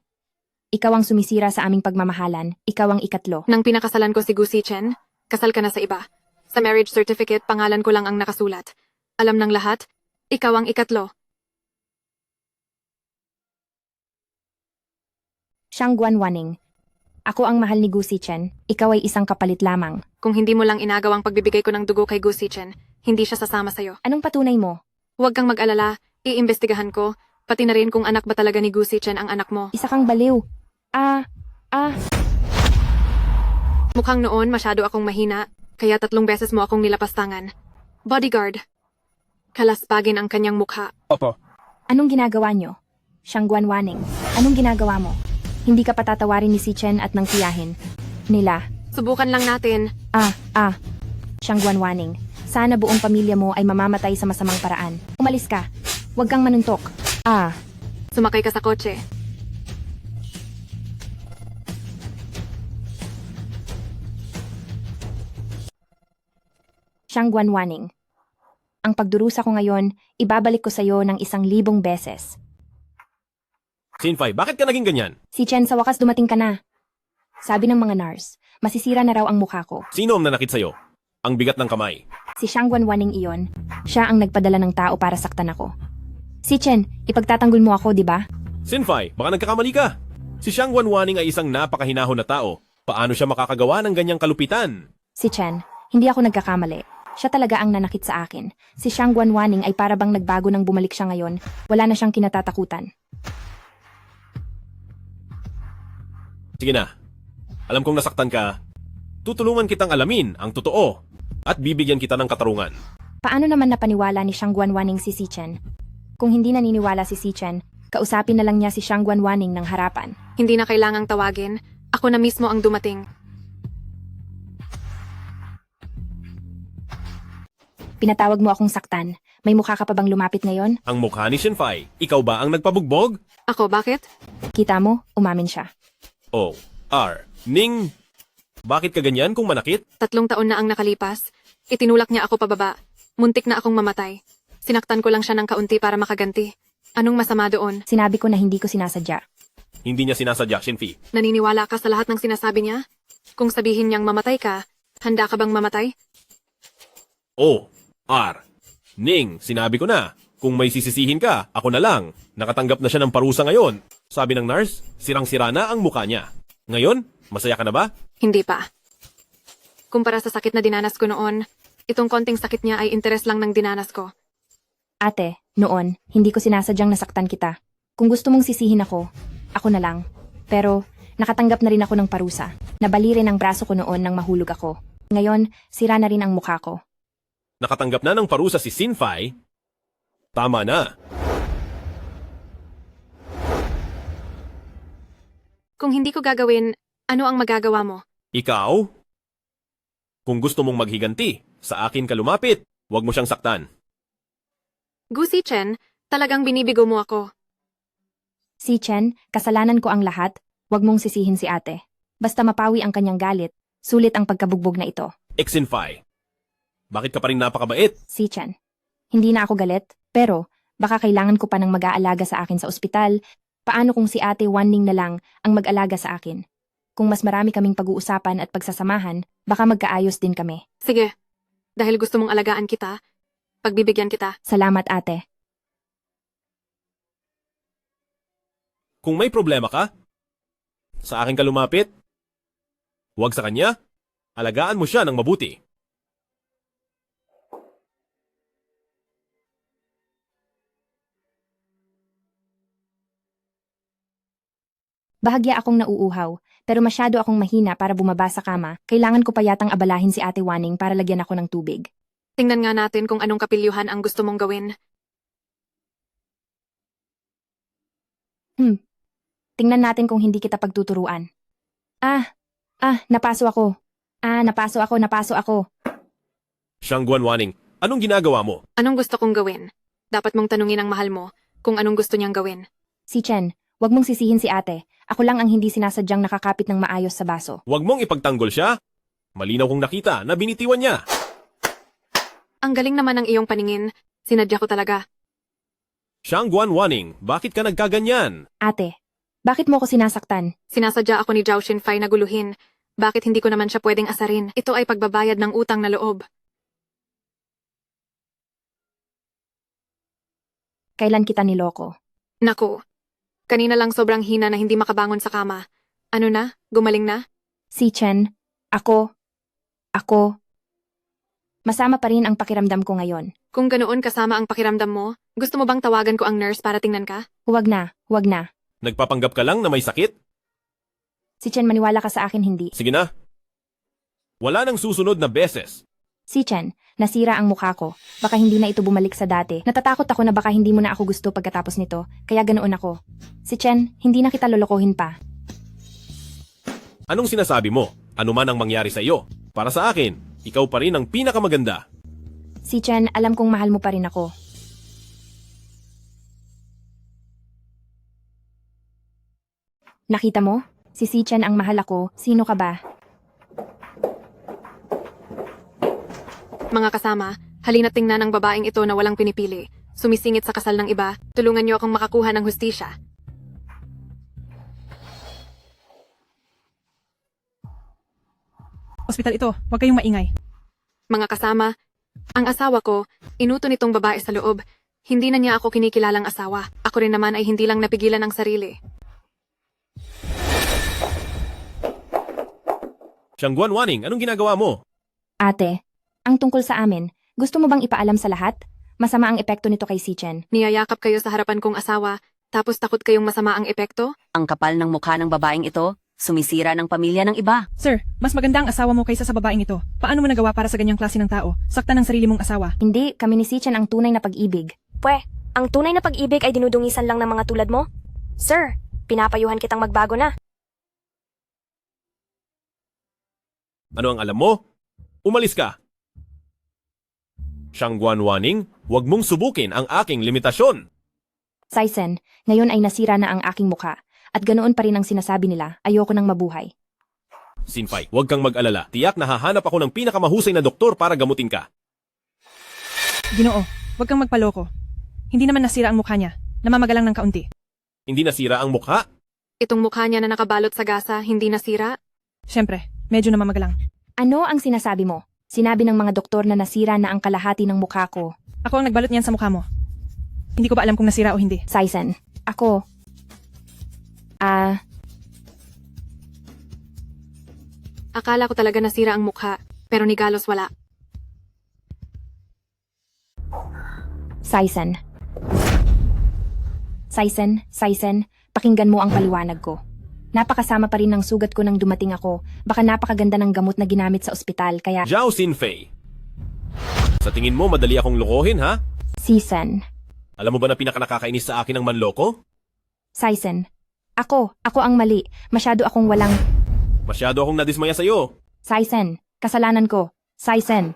Ikaw ang sumisira sa aming pagmamahalan, ikaw ang ikatlo. Nang pinakasalan ko si Gu Xichen, kasal ka na sa iba. Sa marriage certificate, pangalan ko lang ang nakasulat. Alam ng lahat, ikaw ang ikatlo. Shangguan Waning. Ako ang mahal ni Gu Xichen, ikaw ay isang kapalit lamang. Kung hindi mo lang inagawang pagbibigay ko ng dugo kay Gu Xichen, hindi siya sasama sa'yo. Anong patunay mo? Huwag kang mag-alala, iimbestigahan ko, pati na rin kung anak ba talaga ni Gu Xichen ang anak mo. Isa kang baliw. Mukhang noon masyado akong mahina, kaya 3 beses mo akong nilapastangan. Bodyguard. Kalaspagin ang kanyang mukha. Opo. Anong ginagawa nyo? Shangguan Waning, anong ginagawa mo? Hindi ka patatawarin ni Si Chen at nang tiyahin nila. Subukan lang natin. Shangguan Waning, sana buong pamilya mo ay mamamatay sa masamang paraan. Umalis ka. Huwag kang manuntok. Sumakay ka sa kotse. Shangguan Waning. Ang pagdurusa ko ngayon, ibabalik ko sa iyo ng 1,000 beses. Xinfei, bakit ka naging ganyan? Si Chen, sa wakas dumating ka na. Sabi ng mga nurse, masisira na raw ang mukha ko. Sino ang nanakit sa'yo? Ang bigat ng kamay. Si Shangguan Waning iyon, siya ang nagpadala ng tao para saktan ako. Si Chen, ipagtatanggol mo ako, di ba? Xinfei, baka nagkakamali ka. Si Shangguan Waning ay isang napakahinahon na tao. Paano siya makakagawa ng ganyang kalupitan? Si Chen, hindi ako nagkakamali. Siya talaga ang nanakit sa akin. Si Shangguan Waning ay para bang nagbago nang bumalik siya ngayon. Wala na siyang kinatatakutan. Sige na. Alam kong nasaktan ka. Tutulungan kitang alamin ang totoo at bibigyan kita ng katarungan. Paano naman napaniwala ni Shangguan Waning si Si Chen? Kung hindi naniniwala si Si Chen, kausapin na lang niya si Shangguan Waning ng harapan. Hindi na kailangang tawagin. Ako na mismo ang dumating. Pinatawag mo akong saktan. May mukha ka pa bang lumapit ngayon? Ang mukha ni Xinfei, ikaw ba ang nagpabugbog? Ako, bakit? Kita mo, umamin siya. Ning, bakit ka ganyan kung manakit? 3 taon na ang nakalipas. Itinulak niya ako pababa. Muntik na akong mamatay. Sinaktan ko lang siya ng kaunti para makaganti. Anong masama doon? Sinabi ko na hindi ko sinasadya. Hindi niya sinasadya, Xinfei. Naniniwala ka sa lahat ng sinasabi niya? Kung sabihin niyang mamatay ka, handa ka bang mamatay? Ning, sinabi ko na. Kung may sisisihin ka, ako na lang. Nakatanggap na siya ng parusa ngayon. Sabi ng nurse, sirang-sira na ang mukha niya. Ngayon, masaya ka na ba? Hindi pa. Kumpara sa sakit na dinanas ko noon, itong konting sakit niya ay interes lang ng dinanas ko. Ate, noon, hindi ko sinasadyang nasaktan kita. Kung gusto mong sisihin ako na lang. Pero, nakatanggap na rin ako ng parusa. Nabali rin ang braso ko noon nang mahulog ako. Ngayon, sira na rin ang mukha ko. Nakatanggap na ng parusa si Xinfei? Tama na. Kung hindi ko gagawin, ano ang magagawa mo? Ikaw? Kung gusto mong maghiganti, sa akin ka lumapit. Huwag mo siyang saktan. Gu Xichen, talagang binibigo mo ako. Si Chen, kasalanan ko ang lahat. Huwag mong sisihin si ate. Basta mapawi ang kanyang galit, sulit ang pagkabugbog na ito. Xinfei, bakit ka pa rin napakabait? Si Chen, hindi na ako galit, pero baka kailangan ko pa ng mag-aalaga sa akin sa ospital. Paano kung si Ate Waning na lang ang mag-alaga sa akin? Kung mas marami kaming pag-uusapan at pagsasamahan, baka magkaayos din kami. Sige, dahil gusto mong alagaan kita, pagbibigyan kita. Salamat, ate. Kung may problema ka, sa akin ka lumapit. Huwag sa kanya, alagaan mo siya ng mabuti. Bahagya akong nauuhaw, pero masyado akong mahina para bumaba sa kama. Kailangan ko pa yatang abalahin si Ate Waning para lagyan ako ng tubig. Tingnan nga natin kung anong kapilyuhan ang gusto mong gawin. Tingnan natin kung hindi kita pagtuturuan. Napaso ako. Napaso ako. Shangguan Waning, anong ginagawa mo? Anong gusto kong gawin? Dapat mong tanungin ang mahal mo kung anong gusto niyang gawin. Si Chen, wag mong sisihin si ate. Ako lang ang hindi sinasadyang nakakapit ng maayos sa baso. Huwag mong ipagtanggol siya. Malinaw kong nakita na binitiwan niya. Ang galing naman ng iyong paningin. Sinadya ko talaga. Shangguan Waning, bakit ka nagkaganyan? Ate, bakit mo ako sinasaktan? Sinasadya ako ni Zhao Xinfei na guluhin. Bakit hindi ko naman siya pwedeng asarin? Ito ay pagbabayad ng utang na loob. Kailan kita niloko? Naku, kanina lang sobrang hina na hindi makabangon sa kama. Ano na? Gumaling na? Si Chen, ako. Masama pa rin ang pakiramdam ko ngayon. Kung ganoon kasama ang pakiramdam mo, gusto mo bang tawagan ko ang nurse para tingnan ka? Huwag na. Nagpapanggap ka lang na may sakit? Si Chen, maniwala ka sa akin hindi. Sige na. Wala nang susunod na beses. Si Chen, nasira ang mukha ko. Baka hindi na ito bumalik sa dati. Natatakot ako na baka hindi mo na ako gusto pagkatapos nito, kaya ganoon ako. Si Chen, hindi na kita lolokohin pa. Anong sinasabi mo? Ano man ang mangyari sa iyo? Para sa akin, ikaw pa rin ang pinakamaganda. Si Chen, alam kong mahal mo pa rin ako. Nakita mo? Si Chen ang mahal ako. Sino ka ba? Mga kasama, halina't tingnan ang babaeng ito na walang pinipili. Sumisingit sa kasal ng iba. Tulungan niyo akong makakuha ng hustisya. Ospital ito, huwag kayong maingay. Mga kasama, ang asawa ko, inuto nitong babae sa loob. Hindi na niya ako kinikilalang asawa. Ako rin naman ay hindi lang napigilan ang sarili. Shangguan Waning, anong ginagawa mo? Ate, ang tungkol sa amin, gusto mo bang ipaalam sa lahat? Masama ang epekto nito kay si Chen. Niyayakap kayo sa harapan kong asawa, tapos takot kayong masama ang epekto? Ang kapal ng mukha ng babaeng ito, sumisira ng pamilya ng iba. Sir, mas maganda ang asawa mo kaysa sa babaeng ito. Paano mo nagawa para sa ganyang klase ng tao? Saktan ng sarili mong asawa. Hindi, kami ni si Chen ang tunay na pag-ibig. Ang tunay na pag-ibig ay dinudungisan lang ng mga tulad mo? Sir, pinapayuhan kitang magbago na. Ano ang alam mo? Umalis ka. Shangguan Waning, huwag mong subukin ang aking limitasyon. Saisen, ngayon ay nasira na ang aking mukha. At ganoon pa rin ang sinasabi nila, ayoko nang mabuhay. Sinfai, huwag kang mag-alala. Tiyak na hahanap ako ng pinakamahusay na doktor para gamutin ka. Ginoo, huwag kang magpaloko. Hindi naman nasira ang mukha niya. Namamagalang ng kaunti. Hindi nasira ang mukha? Itong mukha niya na nakabalot sa gasa, hindi nasira? Siyempre, medyo namamagalang. Ano ang sinasabi mo? Sinabi ng mga doktor na nasira na ang kalahati ng mukha ko. Ako ang nagbalot niyan sa mukha mo. Hindi ko ba alam kung nasira o hindi? Saisen, ako. Akala ko talaga nasira ang mukha, pero ni Galos wala. Saisen, pakinggan mo ang paliwanag ko. Napakasama pa rin ng sugat ko nang dumating ako. Baka napakaganda ng gamot na ginamit sa ospital, kaya... Zhao Xinfei. Sa tingin mo, madali akong lokohin, ha? Saisen. Alam mo ba na pinakanakakainis sa akin ang manloko? Saisen. Ako ang mali. Masyado akong walang... Masyado akong nadismaya sa'yo. Saisen, kasalanan ko. Saisen.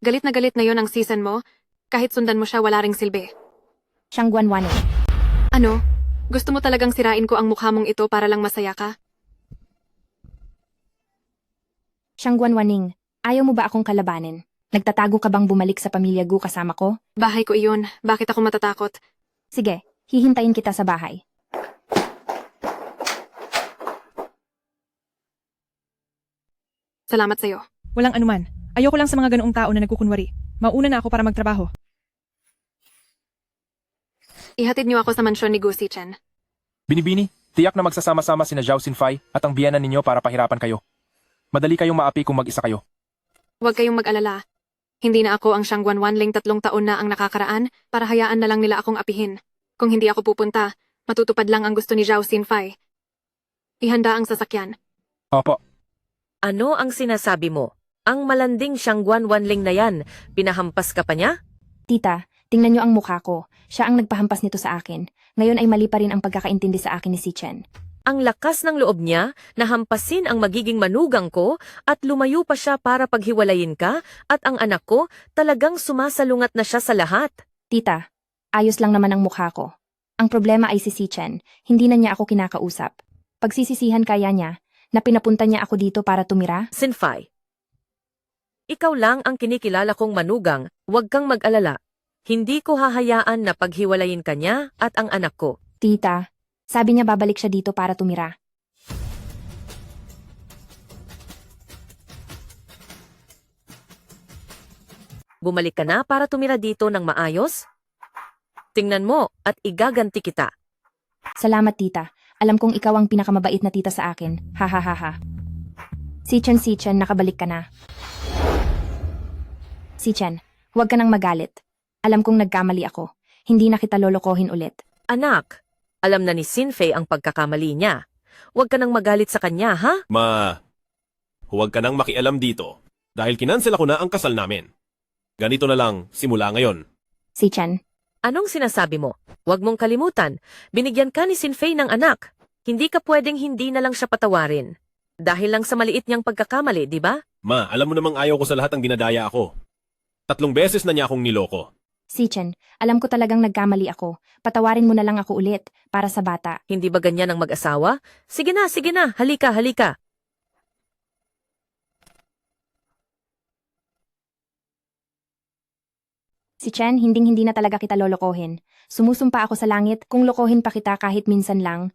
Galit na yon ang season mo. Kahit sundan mo siya, wala ring silbi. Shangguan Waning. Ano? Gusto mo talagang sirain ko ang mukha mong ito para lang masaya ka? Shangguan Waning, ayaw mo ba akong kalabanin? Nagtatago ka bang bumalik sa pamilya Gu kasama ko? Bahay ko iyon. Bakit ako matatakot? Sige, hihintayin kita sa bahay. Salamat sa'yo. Walang anuman. Ayoko lang sa mga ganoong tao na nagkukunwari. Mauna na ako para magtrabaho. Ihatid niyo ako sa mansyon ni Gu Chen. Binibini, tiyak na magsasama-sama sina Zhao Xinfei at ang biyanan ninyo para pahirapan kayo. Madali kayong maapi kung mag-isa kayo. Huwag kayong mag-alala. Hindi na ako ang Shangguan Wanling 3 taon na ang nakakaraan para hayaan na lang nila akong apihin. Kung hindi ako pupunta, matutupad lang ang gusto ni Zhao Xinfei. Ihanda ang sasakyan. Opo. Ano ang sinasabi mo? Ang malanding Shangguan Wanling na yan, pinahampas ka pa niya? Tita, tingnan niyo ang mukha ko. Siya ang nagpahampas nito sa akin. Ngayon ay mali pa rin ang pagkakaintindi sa akin ni si Chen. Ang lakas ng loob niya na hampasin ang magiging manugang ko at lumayo pa siya para paghiwalayin ka at ang anak ko talagang sumasalungat na siya sa lahat. Tita, ayos lang naman ang mukha ko. Ang problema ay si Chen, hindi na niya ako kinakausap. Pagsisisihan kaya niya na pinapunta niya ako dito para tumira? Sinfai, ikaw lang ang kinikilala kong manugang, huwag kang mag-alala. Hindi ko hahayaan na paghiwalayin ka niya at ang anak ko. Tita, sabi niya babalik siya dito para tumira. Bumalik ka na para tumira dito ng maayos? Tingnan mo at igaganti kita. Salamat tita, alam kong ikaw ang pinakamabait na tita sa akin. Ha ha ha ha. Si Chen, nakabalik ka na. Si Chen, huwag ka nang magalit. Alam kong nagkamali ako. Hindi na kita lolokohin ulit. Anak, alam na ni Sinfei ang pagkakamali niya. Huwag ka nang magalit sa kanya, ha? Ma, huwag ka nang makialam dito dahil kinansel ko na ang kasal namin. Ganito na lang simula ngayon. Si Chen, Anong sinasabi mo? Huwag mong kalimutan, binigyan ka ni Sinfei ng anak. Hindi ka pwedeng hindi na lang siya patawarin. Dahil lang sa maliit niyang pagkakamali, di ba? Ma, alam mo namang ayaw ko sa lahat ang dinadaya ako. 3 beses na niya akong niloko. si Chen, alam ko talagang nagkamali ako. Patawarin mo na lang ako ulit, para sa bata. Hindi ba ganyan ang mag-asawa? Sige na, halika, halika. Si Chen, hindi na talaga kita lolokohin. Sumusumpa ako sa langit kung lokohin pa kita kahit minsan lang.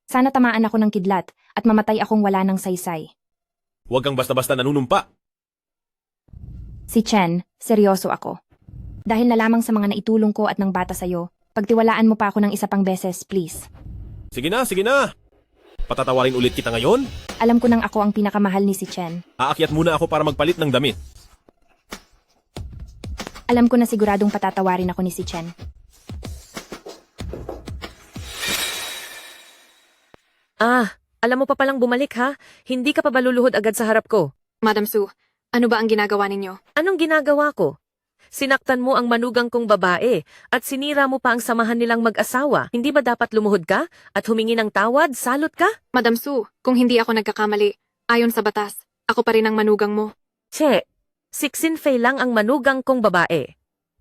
Sana tamaan ako ng kidlat at mamatay akong wala ng saysay. Huwag kang basta-basta nanunumpa. Si Chen, seryoso ako. Dahil na lamang sa mga naitulong ko at ng bata sa'yo, pagtiwalaan mo pa ako ng isa pang beses, please. Sige na. Patatawarin ulit kita ngayon? Alam ko nang ako ang pinakamahal ni si Chen. Aakyat muna ako para magpalit ng damit. Alam ko na siguradong patatawarin ako ni si Chen. Alam mo pa palang bumalik ha? Hindi ka pa baluluhod agad sa harap ko. Madam Su, ano ba ang ginagawa ninyo? Anong ginagawa ko? Sinaktan mo ang manugang kong babae at sinira mo pa ang samahan nilang mag-asawa. Hindi ba dapat lumuhod ka at humingi ng tawad? Salot ka? Madam Su, kung hindi ako nagkakamali, ayon sa batas, ako pa rin ang manugang mo. Che, si Sinfei lang ang manugang kong babae.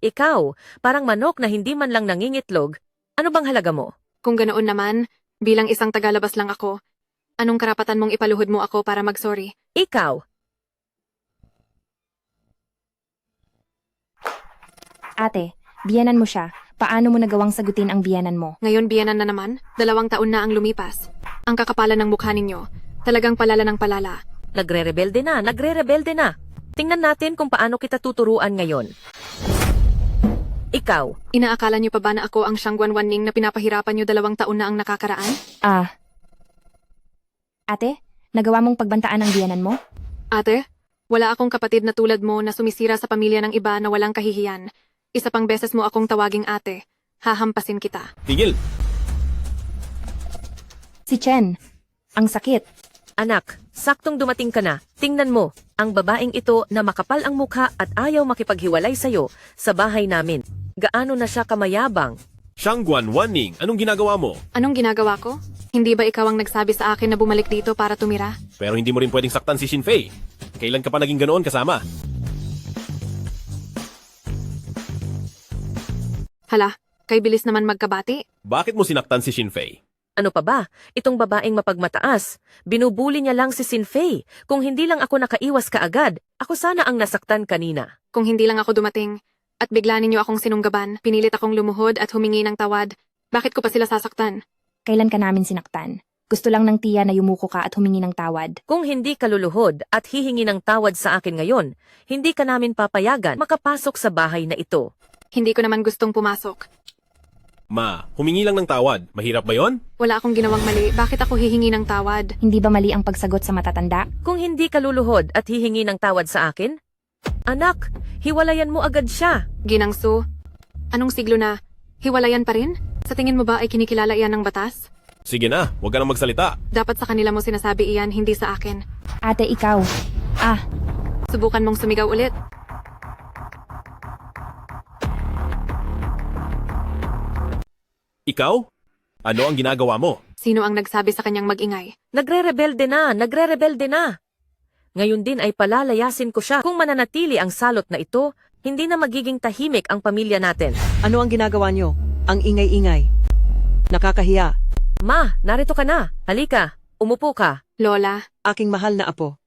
Ikaw, parang manok na hindi man lang nangingitlog. Ano bang halaga mo? Kung ganoon naman, bilang isang tagalabas lang ako, anong karapatan mong ipaluhod mo ako para mag-sorry? Ikaw, Ate, biyanan mo siya. Paano mo nagawang sagutin ang biyanan mo? Ngayon biyanan na naman, 2 taon na ang lumipas. Ang kakapalan ng mukha ninyo, talagang palala ng palala. nagre-rebelde na. Tingnan natin kung paano kita tuturuan ngayon. Ikaw, Inaakala niyo pa ba na ako ang Shangguan Wanning na pinapahirapan niyo 2 taon na ang nakakaraan? Ate, nagawa mong pagbantaan ang biyanan mo? Ate, wala akong kapatid na tulad mo na sumisira sa pamilya ng iba na walang kahihiyan. Isa pang beses mo akong tawaging ate. Hahampasin kita. Tigil! Si Chen, ang sakit. anak, saktong dumating ka na. Tingnan mo, ang babaeng ito na makapal ang mukha at ayaw makipaghiwalay sa'yo sa bahay namin. Gaano na siya kamayabang? Shangguan Wanning, anong ginagawa mo? Anong ginagawa ko? Hindi ba ikaw ang nagsabi sa akin na bumalik dito para tumira? Pero hindi mo rin pwedeng saktan si Sinfei. Kailan ka pa naging ganoon kasama? Hala, kay bilis naman magkabati. Bakit mo sinaktan si Sinfei? Ano pa ba? Itong babaeng mapagmataas. Binubuli niya lang si Sinfei. Kung hindi lang ako nakaiwas kaagad, ako sana ang nasaktan kanina. Kung hindi lang ako dumating, at bigla ninyo akong sinunggaban, pinilit akong lumuhod at humingi ng tawad, bakit ko pa sila sasaktan? Kailan ka namin sinaktan? Gusto lang ng tiya na yumuko ka at humingi ng tawad. Kung hindi ka luluhod at hihingi ng tawad sa akin ngayon, hindi ka namin papayagan makapasok sa bahay na ito. Hindi ko naman gustong pumasok. Ma, humingi lang ng tawad. Mahirap ba yon? Wala akong ginawang mali, bakit ako hihingi ng tawad? Hindi ba mali ang pagsagot sa matatanda? Kung hindi ka luluhod at hihingi ng tawad sa akin, anak, hiwalayan mo agad siya. Ginang Su, anong siglo na? Hiwalayan pa rin? Sa tingin mo ba ay kinikilala iyan ng batas? Sige na, huwag ka nang magsalita. Dapat sa kanila mo sinasabi iyan, hindi sa akin. Ate, ikaw. Subukan mong sumigaw ulit. Ikaw? Ano ang ginagawa mo? Sino ang nagsabi sa kanyang magingay? Nagre-rebelde na. Ngayon din ay palalayasin ko siya. Kung mananatili ang salot na ito, hindi na magiging tahimik ang pamilya natin. Ano ang ginagawa nyo? Ang ingay-ingay. Nakakahiya. Ma, narito ka na. Halika, umupo ka. Lola, Aking mahal na apo.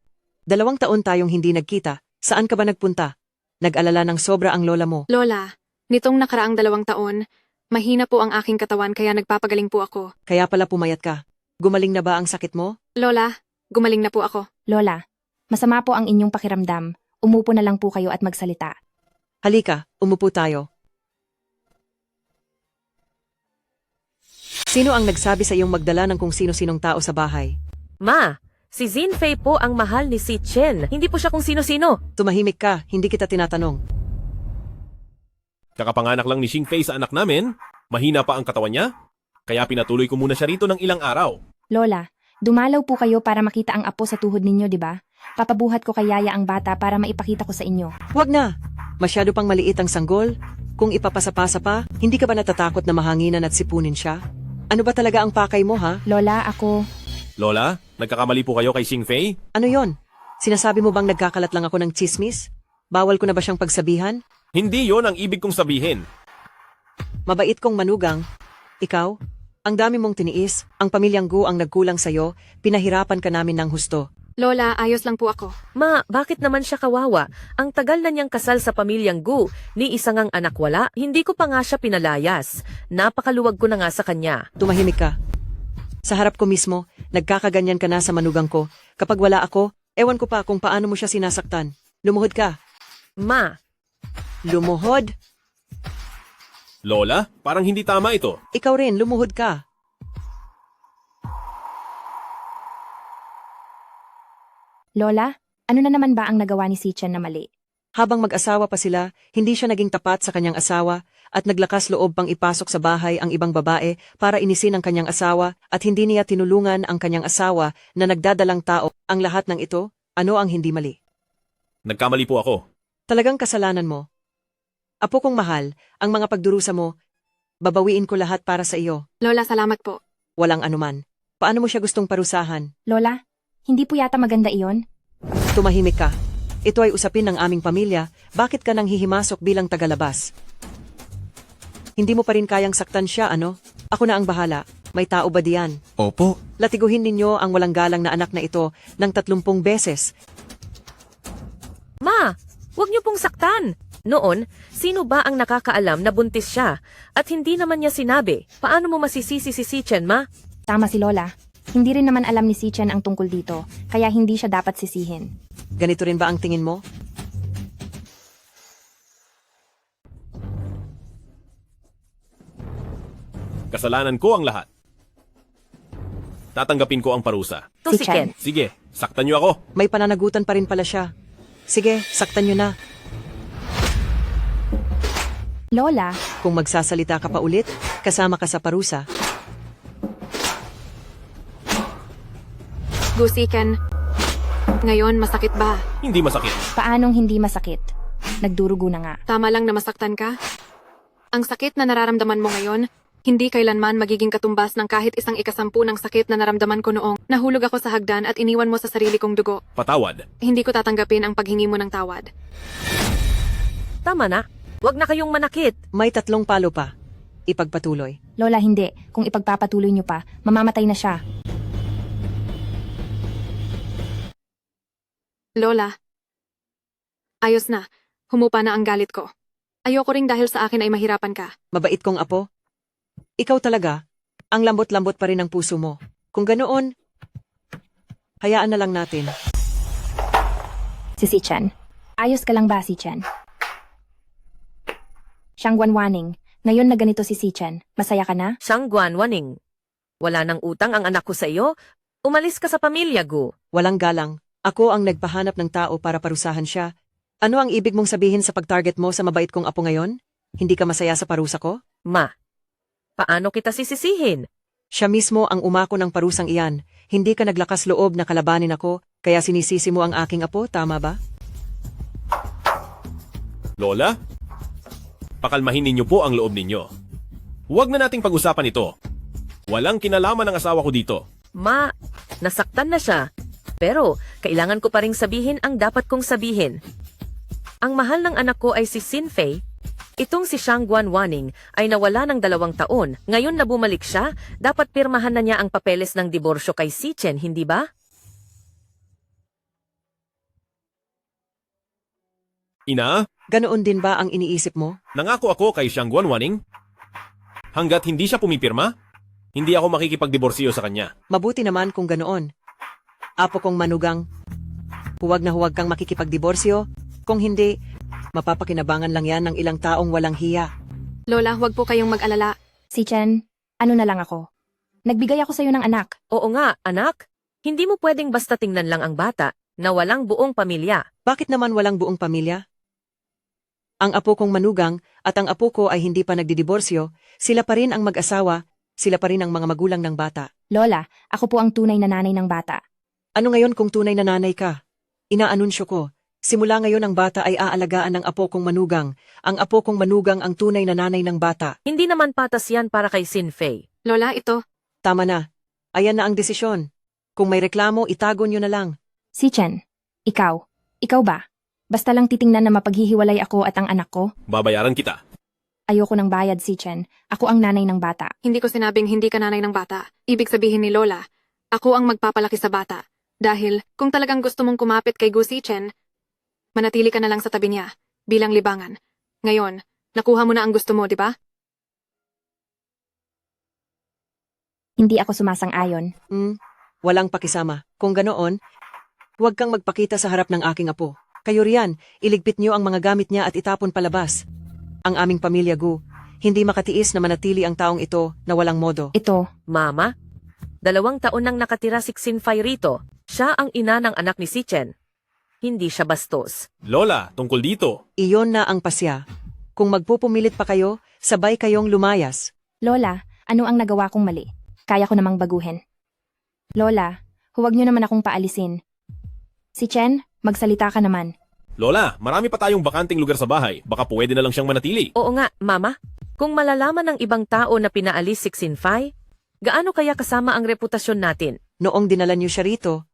2 taon tayong hindi nagkita. Saan ka ba nagpunta? Nag-alala ng sobra ang lola mo. Lola, nitong nakaraang 2 taon, mahina po ang aking katawan kaya nagpapagaling po ako. Kaya pala pumayat ka. Gumaling na ba ang sakit mo? Lola, gumaling na po ako. Lola, masama po ang inyong pakiramdam. Umupo na lang po kayo at magsalita. Halika, umupo tayo. Sino ang nagsabi sa iyong magdala ng kung sino-sinong tao sa bahay? Ma, si Zinfei po ang mahal ni si Chen. Hindi po siya kung sino-sino. Tumahimik ka, hindi kita tinatanong. Kakapanganak lang ni Xingfei sa anak namin. Mahina pa ang katawan niya. Kaya pinatuloy ko muna siya rito ng ilang araw. Lola, dumalaw po kayo para makita ang apo sa tuhod ninyo, di ba? Papabuhat ko kay Yaya ang bata para maipakita ko sa inyo. Huwag na! Masyado pang maliit ang sanggol. Kung ipapasapasa pa, hindi ka ba natatakot na mahanginan at sipunin siya? Ano ba talaga ang pakay mo, ha? Lola, ako... Lola, nagkakamali po kayo kay Xingfei? Ano yon? Sinasabi mo bang nagkakalat lang ako ng chismis? Bawal ko na ba siyang pagsabihan? Hindi yon ang ibig kong sabihin. Mabait kong manugang. Ikaw? Ang dami mong tiniis, ang pamilyang Gu ang nagkulang sa'yo, pinahirapan ka namin ng husto. Lola, ayos lang po ako. Ma, bakit naman siya kawawa? Ang tagal na niyang kasal sa pamilyang Gu, ni isang ang anak wala, hindi ko pa nga siya pinalayas. Napakaluwag ko na nga sa kanya. Tumahimik ka. Sa harap ko mismo, nagkakaganyan ka na sa manugang ko. Kapag wala ako, ewan ko pa kung paano mo siya sinasaktan. Lumuhod ka. Ma. Lumuhod? Lola, parang hindi tama ito. Ikaw rin, lumuhod ka. Lola, ano na naman ba ang nagawa ni si Chen na mali? Habang mag-asawa pa sila, hindi siya naging tapat sa kanyang asawa at naglakas loob pang ipasok sa bahay ang ibang babae para inisin ang kanyang asawa at hindi niya tinulungan ang kanyang asawa na nagdadalang tao. Ang lahat ng ito, ano ang hindi mali? Nagkamali po ako. Talagang kasalanan mo. Apo kong mahal, ang mga pagdurusa mo, babawiin ko lahat para sa iyo. Lola, salamat po. Walang anuman. Paano mo siya gustong parusahan? Lola, hindi po yata maganda iyon? Tumahimik ka. Ito ay usapin ng aming pamilya, bakit ka nang hihimasok bilang tagalabas? Hindi mo pa rin kayang saktan siya, ano? Ako na ang bahala. May tao ba diyan? Opo. Latiguhin ninyo ang walang galang na anak na ito ng 30 beses. Ma, huwag niyo pong saktan. Noon, sino ba ang nakakaalam na buntis siya? At hindi naman niya sinabi. Paano mo masisisi si Chen, ma? Tama si Lola. Hindi rin naman alam ni si Chen ang tungkol dito, kaya hindi siya dapat sisihin. Ganito rin ba ang tingin mo? Kasalanan ko ang lahat. Tatanggapin ko ang parusa. Si Chen. Sige, saktan niyo ako. May pananagutan pa rin pala siya. Sige, saktan nyo na. Lola, kung magsasalita ka pa ulit, kasama ka sa parusa. Gusiken, ngayon masakit ba? Hindi masakit. paanong hindi masakit? Nagdurugo na nga. Tama lang na masaktan ka? Ang sakit na nararamdaman mo ngayon, hindi kailanman magiging katumbas ng kahit 1/10 ng sakit na naramdaman ko noong nahulog ako sa hagdan at iniwan mo sa sarili kong dugo. Patawad. Hindi ko tatanggapin ang paghingi mo ng tawad. Tama na. Huwag na kayong manakit. May 3 palo pa. Ipagpatuloy. Lola, hindi. Kung ipagpapatuloy niyo pa, mamamatay na siya. Lola, ayos na. Humupa na ang galit ko. Ayoko ring dahil sa akin ay mahirapan ka. Mabait kong apo. Ikaw talaga, ang lambot-lambot pa rin ang puso mo. Kung ganoon, hayaan na lang natin. Si Chen. Ayos ka lang ba, si Chen? Shangguanwaning, ngayon na ganito si Chen. Masaya ka na? Shangguanwaning. Wala nang utang ang anak ko sa iyo. Umalis ka sa pamilya, Gu. Walang galang. Ako ang nagpahanap ng tao para parusahan siya. Ano ang ibig mong sabihin sa pag-target mo sa mabait kong apo ngayon? Hindi ka masaya sa parusa ko? Ma, paano kita sisisihin? Siya mismo ang umako ng parusang iyan. Hindi ka naglakas loob na kalabanin ako, kaya sinisisi mo ang aking apo, tama ba? Lola? Pakalmahin ninyo po ang loob ninyo. Huwag na nating pag-usapan ito. Walang kinalaman ang asawa ko dito. Ma, nasaktan na siya. Pero, kailangan ko pa ring sabihin ang dapat kong sabihin. Ang mahal ng anak ko ay si Sin Fei. Itong si Shangguan Wanning ay nawala ng 2 taon. Ngayon na bumalik siya, dapat pirmahan na niya ang papeles ng diborsyo kay Si Chen, hindi ba? Ina, Ganoon din ba ang iniisip mo? nangako ako kay Shangguan Wanning. Hanggat hindi siya pumipirma, hindi ako makikipagdiborsyo sa kanya. Mabuti naman kung ganoon. Apo kong manugang, huwag na huwag kang makikipagdiborsyo. Kung hindi, mapapakinabangan lang yan ng ilang taong walang hiya. Lola, huwag po kayong mag-alala. Si Chen, ano na lang ako. Nagbigay ako sa'yo ng anak. Oo nga, anak. Hindi mo pwedeng basta tingnan lang ang bata na walang buong pamilya. Bakit naman walang buong pamilya? Ang apo kong manugang at ang apo ko ay hindi pa nagdidiborsyo, sila pa rin ang mag-asawa, sila pa rin ang mga magulang ng bata. Lola, ako po ang tunay na nanay ng bata. Ano ngayon kung tunay na nanay ka? Inaanunsyo ko, simula ngayon ang bata ay aalagaan ng apo kong manugang. Ang apo kong manugang ang tunay na nanay ng bata. Hindi naman patas yan para kay Sin Fei. Lola, ito. Tama na. Ayan na ang desisyon. Kung may reklamo, itago nyo na lang. Si Chen, ikaw ba? Basta lang titingnan na mapaghihiwalay ako at ang anak ko? Babayaran kita. Ayoko ng bayad, si Chen. Ako ang nanay ng bata. Hindi ko sinabing hindi ka nanay ng bata. Ibig sabihin ni Lola, ako ang magpapalaki sa bata. Dahil, kung talagang gusto mong kumapit kay Gu Chen, manatili ka na lang sa tabi niya, bilang libangan. Ngayon, nakuha mo na ang gusto mo, di ba? Hindi ako sumasang-ayon. Walang pakisama. Kung ganoon, huwag kang magpakita sa harap ng aking apo. Kayo riyan, iligpit niyo ang mga gamit niya at itapon palabas. Ang aming pamilya Gu, hindi makatiis na manatili ang taong ito na walang modo. Ito. Mama, 2 taon nang nakatira si Xin Fei rito. Siya ang ina ng anak ni Si Chen. Hindi siya bastos. Lola, tungkol dito. Iyon na ang pasya. Kung magpupumilit pa kayo, sabay kayong lumayas. Lola, ano ang nagawa kong mali? Kaya ko namang baguhin. Lola, huwag niyo naman akong paalisin. Si Chen, magsalita ka naman. Lola, marami pa tayong bakanting lugar sa bahay. Baka pwede na lang siyang manatili. Oo nga, Mama. Kung malalaman ng ibang tao na pinaalis si Xin Fei, gaano kaya kasama ang reputasyon natin? Noong dinala niyo siya rito,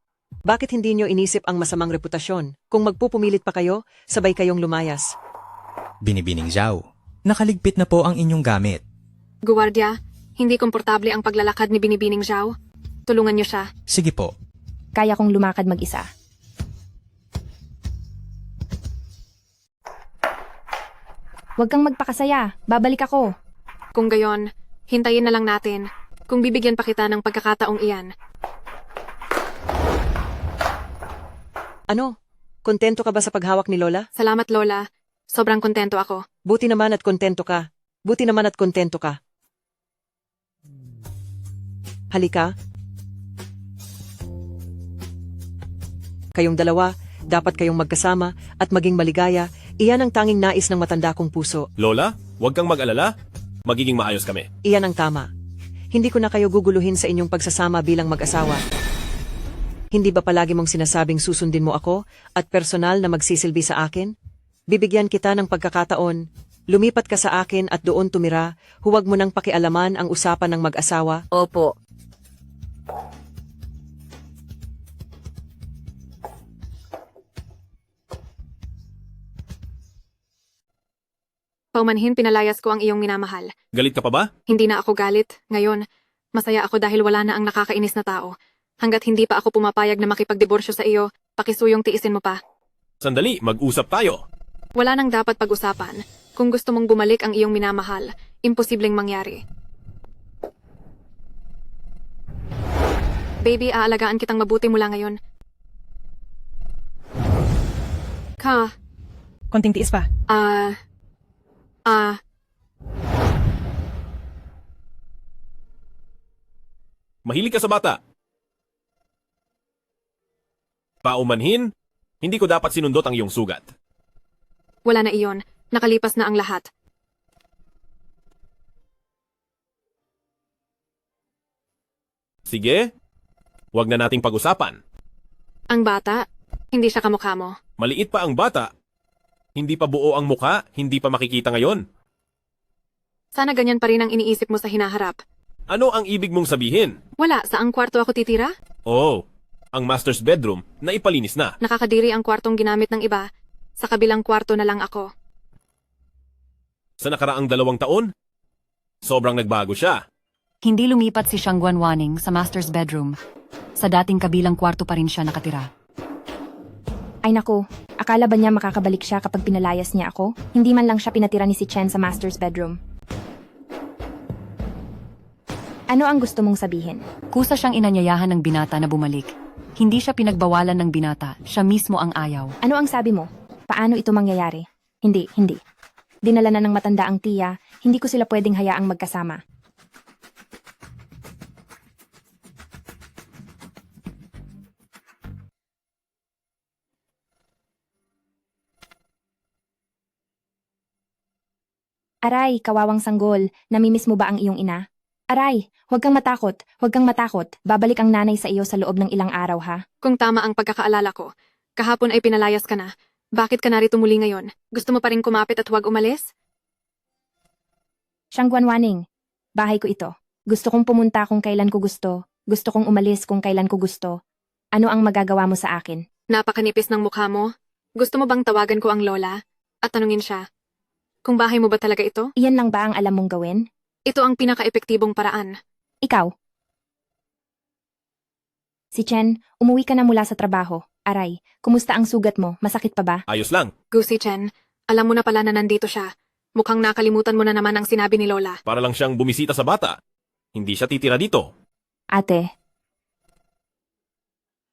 bakit hindi niyo inisip ang masamang reputasyon? Kung magpupumilit pa kayo, sabay kayong lumayas. Binibining Zhao, nakaligpit na po ang inyong gamit. Guwardiya, hindi komportable ang paglalakad ni Binibining Zhao. Tulungan niyo siya. Sige po. Kaya kong lumakad mag-isa. Huwag kang magpakasaya. Babalik ako. Kung gayon, hintayin na lang natin kung bibigyan pa kita ng pagkakataong iyan. Ano? Kontento ka ba sa paghawak ni Lola? Salamat, Lola. Sobrang kontento ako. Buti naman at kontento ka. Buti naman at kontento ka. Halika. Kayong dalawa, dapat kayong magkasama at maging maligaya. Iyan ang tanging nais ng matanda kong puso. Lola, huwag kang mag-alala. Magiging maayos kami. Iyan ang tama. Hindi ko na kayo guguluhin sa inyong pagsasama bilang mag-asawa. Hindi ba palagi mong sinasabing susundin mo ako at personal na magsisilbi sa akin? Bibigyan kita ng pagkakataon. Lumipat ka sa akin at doon tumira. Huwag mo nang pakialaman ang usapan ng mag-asawa. Opo. Paumanhin, pinalayas ko ang iyong minamahal. Galit ka pa ba? Hindi na ako galit. Ngayon, masaya ako dahil wala na ang nakakainis na tao. Hanggat hindi pa ako pumapayag na makipagdiborsyo sa iyo, pakisuyong tiisin mo pa. Sandali, mag-usap tayo. Wala nang dapat pag-usapan. Kung gusto mong bumalik ang iyong minamahal, imposibleng mangyari. Baby, aalagaan kitang mabuti mula ngayon. Ka. Konting tiis pa. Mahilig ka sa bata. Paumanhin, hindi ko dapat sinundot ang iyong sugat. Wala na iyon. Nakalipas na ang lahat. Sige, wag na nating pag-usapan. Ang bata, hindi siya kamukha mo. Maliit pa ang bata. Hindi pa buo ang muka, hindi pa makikita ngayon. Sana ganyan pa rin ang iniisip mo sa hinaharap. Ano ang ibig mong sabihin? Wala, saang kwarto ako titira? Oh, ang master's bedroom na ipalinis na. Nakakadiri ang kwartong ginamit ng iba. Sa kabilang kwarto na lang ako. Sa nakaraang 2 taon, sobrang nagbago siya. Hindi lumipat si Shangguan Waning sa master's bedroom. Sa dating kabilang kwarto pa rin siya nakatira. Ay naku, akala ba niya makakabalik siya kapag pinalayas niya ako? Hindi man lang siya pinatira ni si Chen sa master's bedroom. Ano ang gusto mong sabihin? Kusa siyang inanyayahan ng binata na bumalik. Hindi siya pinagbawalan ng binata, siya mismo ang ayaw. Ano ang sabi mo? Paano ito mangyayari? Hindi. Dinala na ng matanda ang tiya, hindi ko sila pwedeng hayaang magkasama. Aray, kawawang sanggol, namimiss mo ba ang iyong ina? Aray, huwag kang matakot, babalik ang nanay sa iyo sa loob ng ilang araw ha. Kung tama ang pagkakaalala ko, kahapon ay pinalayas ka na. Bakit ka narito muli ngayon? Gusto mo pa rin kumapit at huwag umalis? Shangguan Waning, bahay ko ito. Gusto kong pumunta kung kailan ko gusto. Gusto kong umalis kung kailan ko gusto. Ano ang magagawa mo sa akin? Napakanipis ng mukha mo. Gusto mo bang tawagan ko ang lola? At tanungin siya, kung bahay mo ba talaga ito? Iyan lang ba ang alam mong gawin? Ito ang pinaka-epektibong paraan. Ikaw? Si Chen, umuwi ka na mula sa trabaho. Aray, kumusta ang sugat mo? Masakit pa ba? Ayos lang. Gusi Chen, alam mo na pala na nandito siya. Mukhang nakalimutan mo na naman ang sinabi ni Lola. Para lang siyang bumisita sa bata. Hindi siya titira dito. Ate.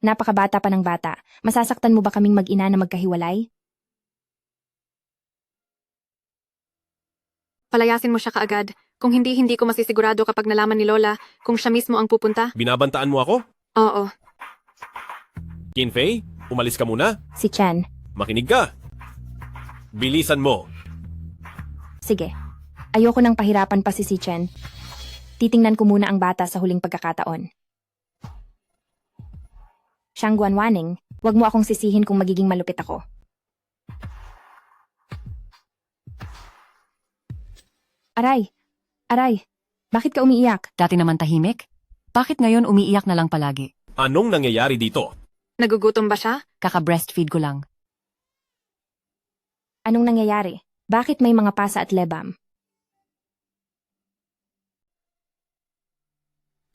Napakabata pa ng bata. Masasaktan mo ba kaming mag-ina na magkahiwalay? Palayasin mo siya kaagad. Kung hindi ko masisigurado kapag nalaman ni Lola kung siya mismo ang pupunta. Binabantaan mo ako? Oo. Qinfei, umalis ka muna. Si Chen. Makinig ka. Bilisan mo. Sige. Ayoko nang pahirapan pa si Chen. Titingnan ko muna ang bata sa huling pagkakataon. Shangguan Waning, wag mo akong sisihin kung magiging malupit ako. Aray, bakit ka umiiyak? Dati naman tahimik? Bakit ngayon umiiyak na lang palagi? Anong nangyayari dito? Nagugutom ba siya? Kaka-breastfeed ko lang. Anong nangyayari? Bakit may mga pasa at lebam?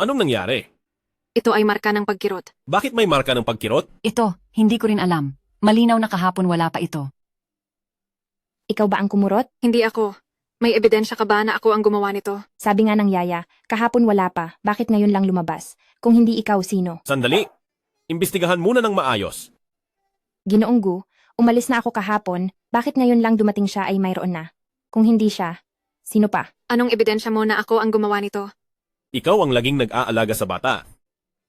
Anong nangyari? Ito ay marka ng pagkirot. Bakit may marka ng pagkirot? Ito, hindi ko rin alam. Malinaw na kahapon wala pa ito. Ikaw ba ang kumurot? Hindi ako. May ebidensya ka ba na ako ang gumawa nito? Sabi nga ng yaya, kahapon wala pa, bakit ngayon lang lumabas? Kung hindi ikaw, sino? Sandali. Imbestigahan muna ng maayos. Ginoong Gu, umalis na ako kahapon, bakit ngayon lang dumating siya ay mayroon na? Kung hindi siya, sino pa? Anong ebidensya mo na ako ang gumawa nito? Ikaw ang laging nag-aalaga sa bata.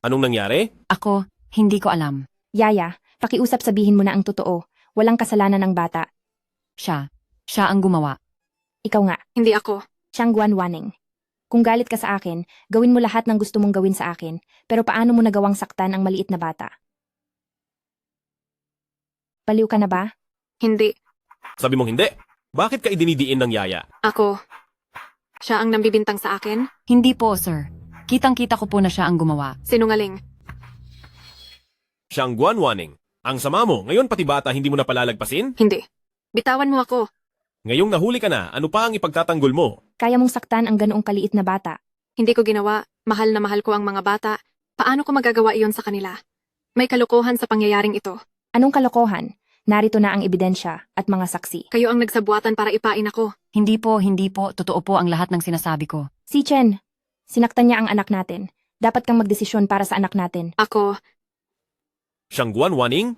Anong nangyari? Ako, hindi ko alam. Yaya, pakiusap sabihin mo na ang totoo, walang kasalanan ng bata. Siya ang gumawa. Ikaw nga. Hindi ako. Shangguan Waning. Kung galit ka sa akin, gawin mo lahat ng gusto mong gawin sa akin, pero paano mo nagawang saktan ang maliit na bata? Baliw ka na ba? Hindi. Sabi mong hindi. Bakit ka idinidiin ng yaya? Ako. Siya ang nambibintang sa akin? Hindi po, sir. Kitang-kita ko po na siya ang gumawa. Sinungaling. Shangguan Waning. Ang sama mo, ngayon pati bata hindi mo na palalagpasin? Hindi. Bitawan mo ako. Ngayong nahuli ka na, ano pa ang ipagtatanggol mo? Kaya mong saktan ang ganoong kaliit na bata. Hindi ko ginawa. Mahal na mahal ko ang mga bata. Paano ko magagawa iyon sa kanila? May kalokohan sa pangyayaring ito. Anong kalokohan? Narito na ang ebidensya at mga saksi. Kayo ang nagsabuatan para ipain ako. Hindi po. Totoo po ang lahat ng sinasabi ko. Si Chen, sinaktan niya ang anak natin. Dapat kang magdesisyon para sa anak natin. Ako. Shangguan Waning?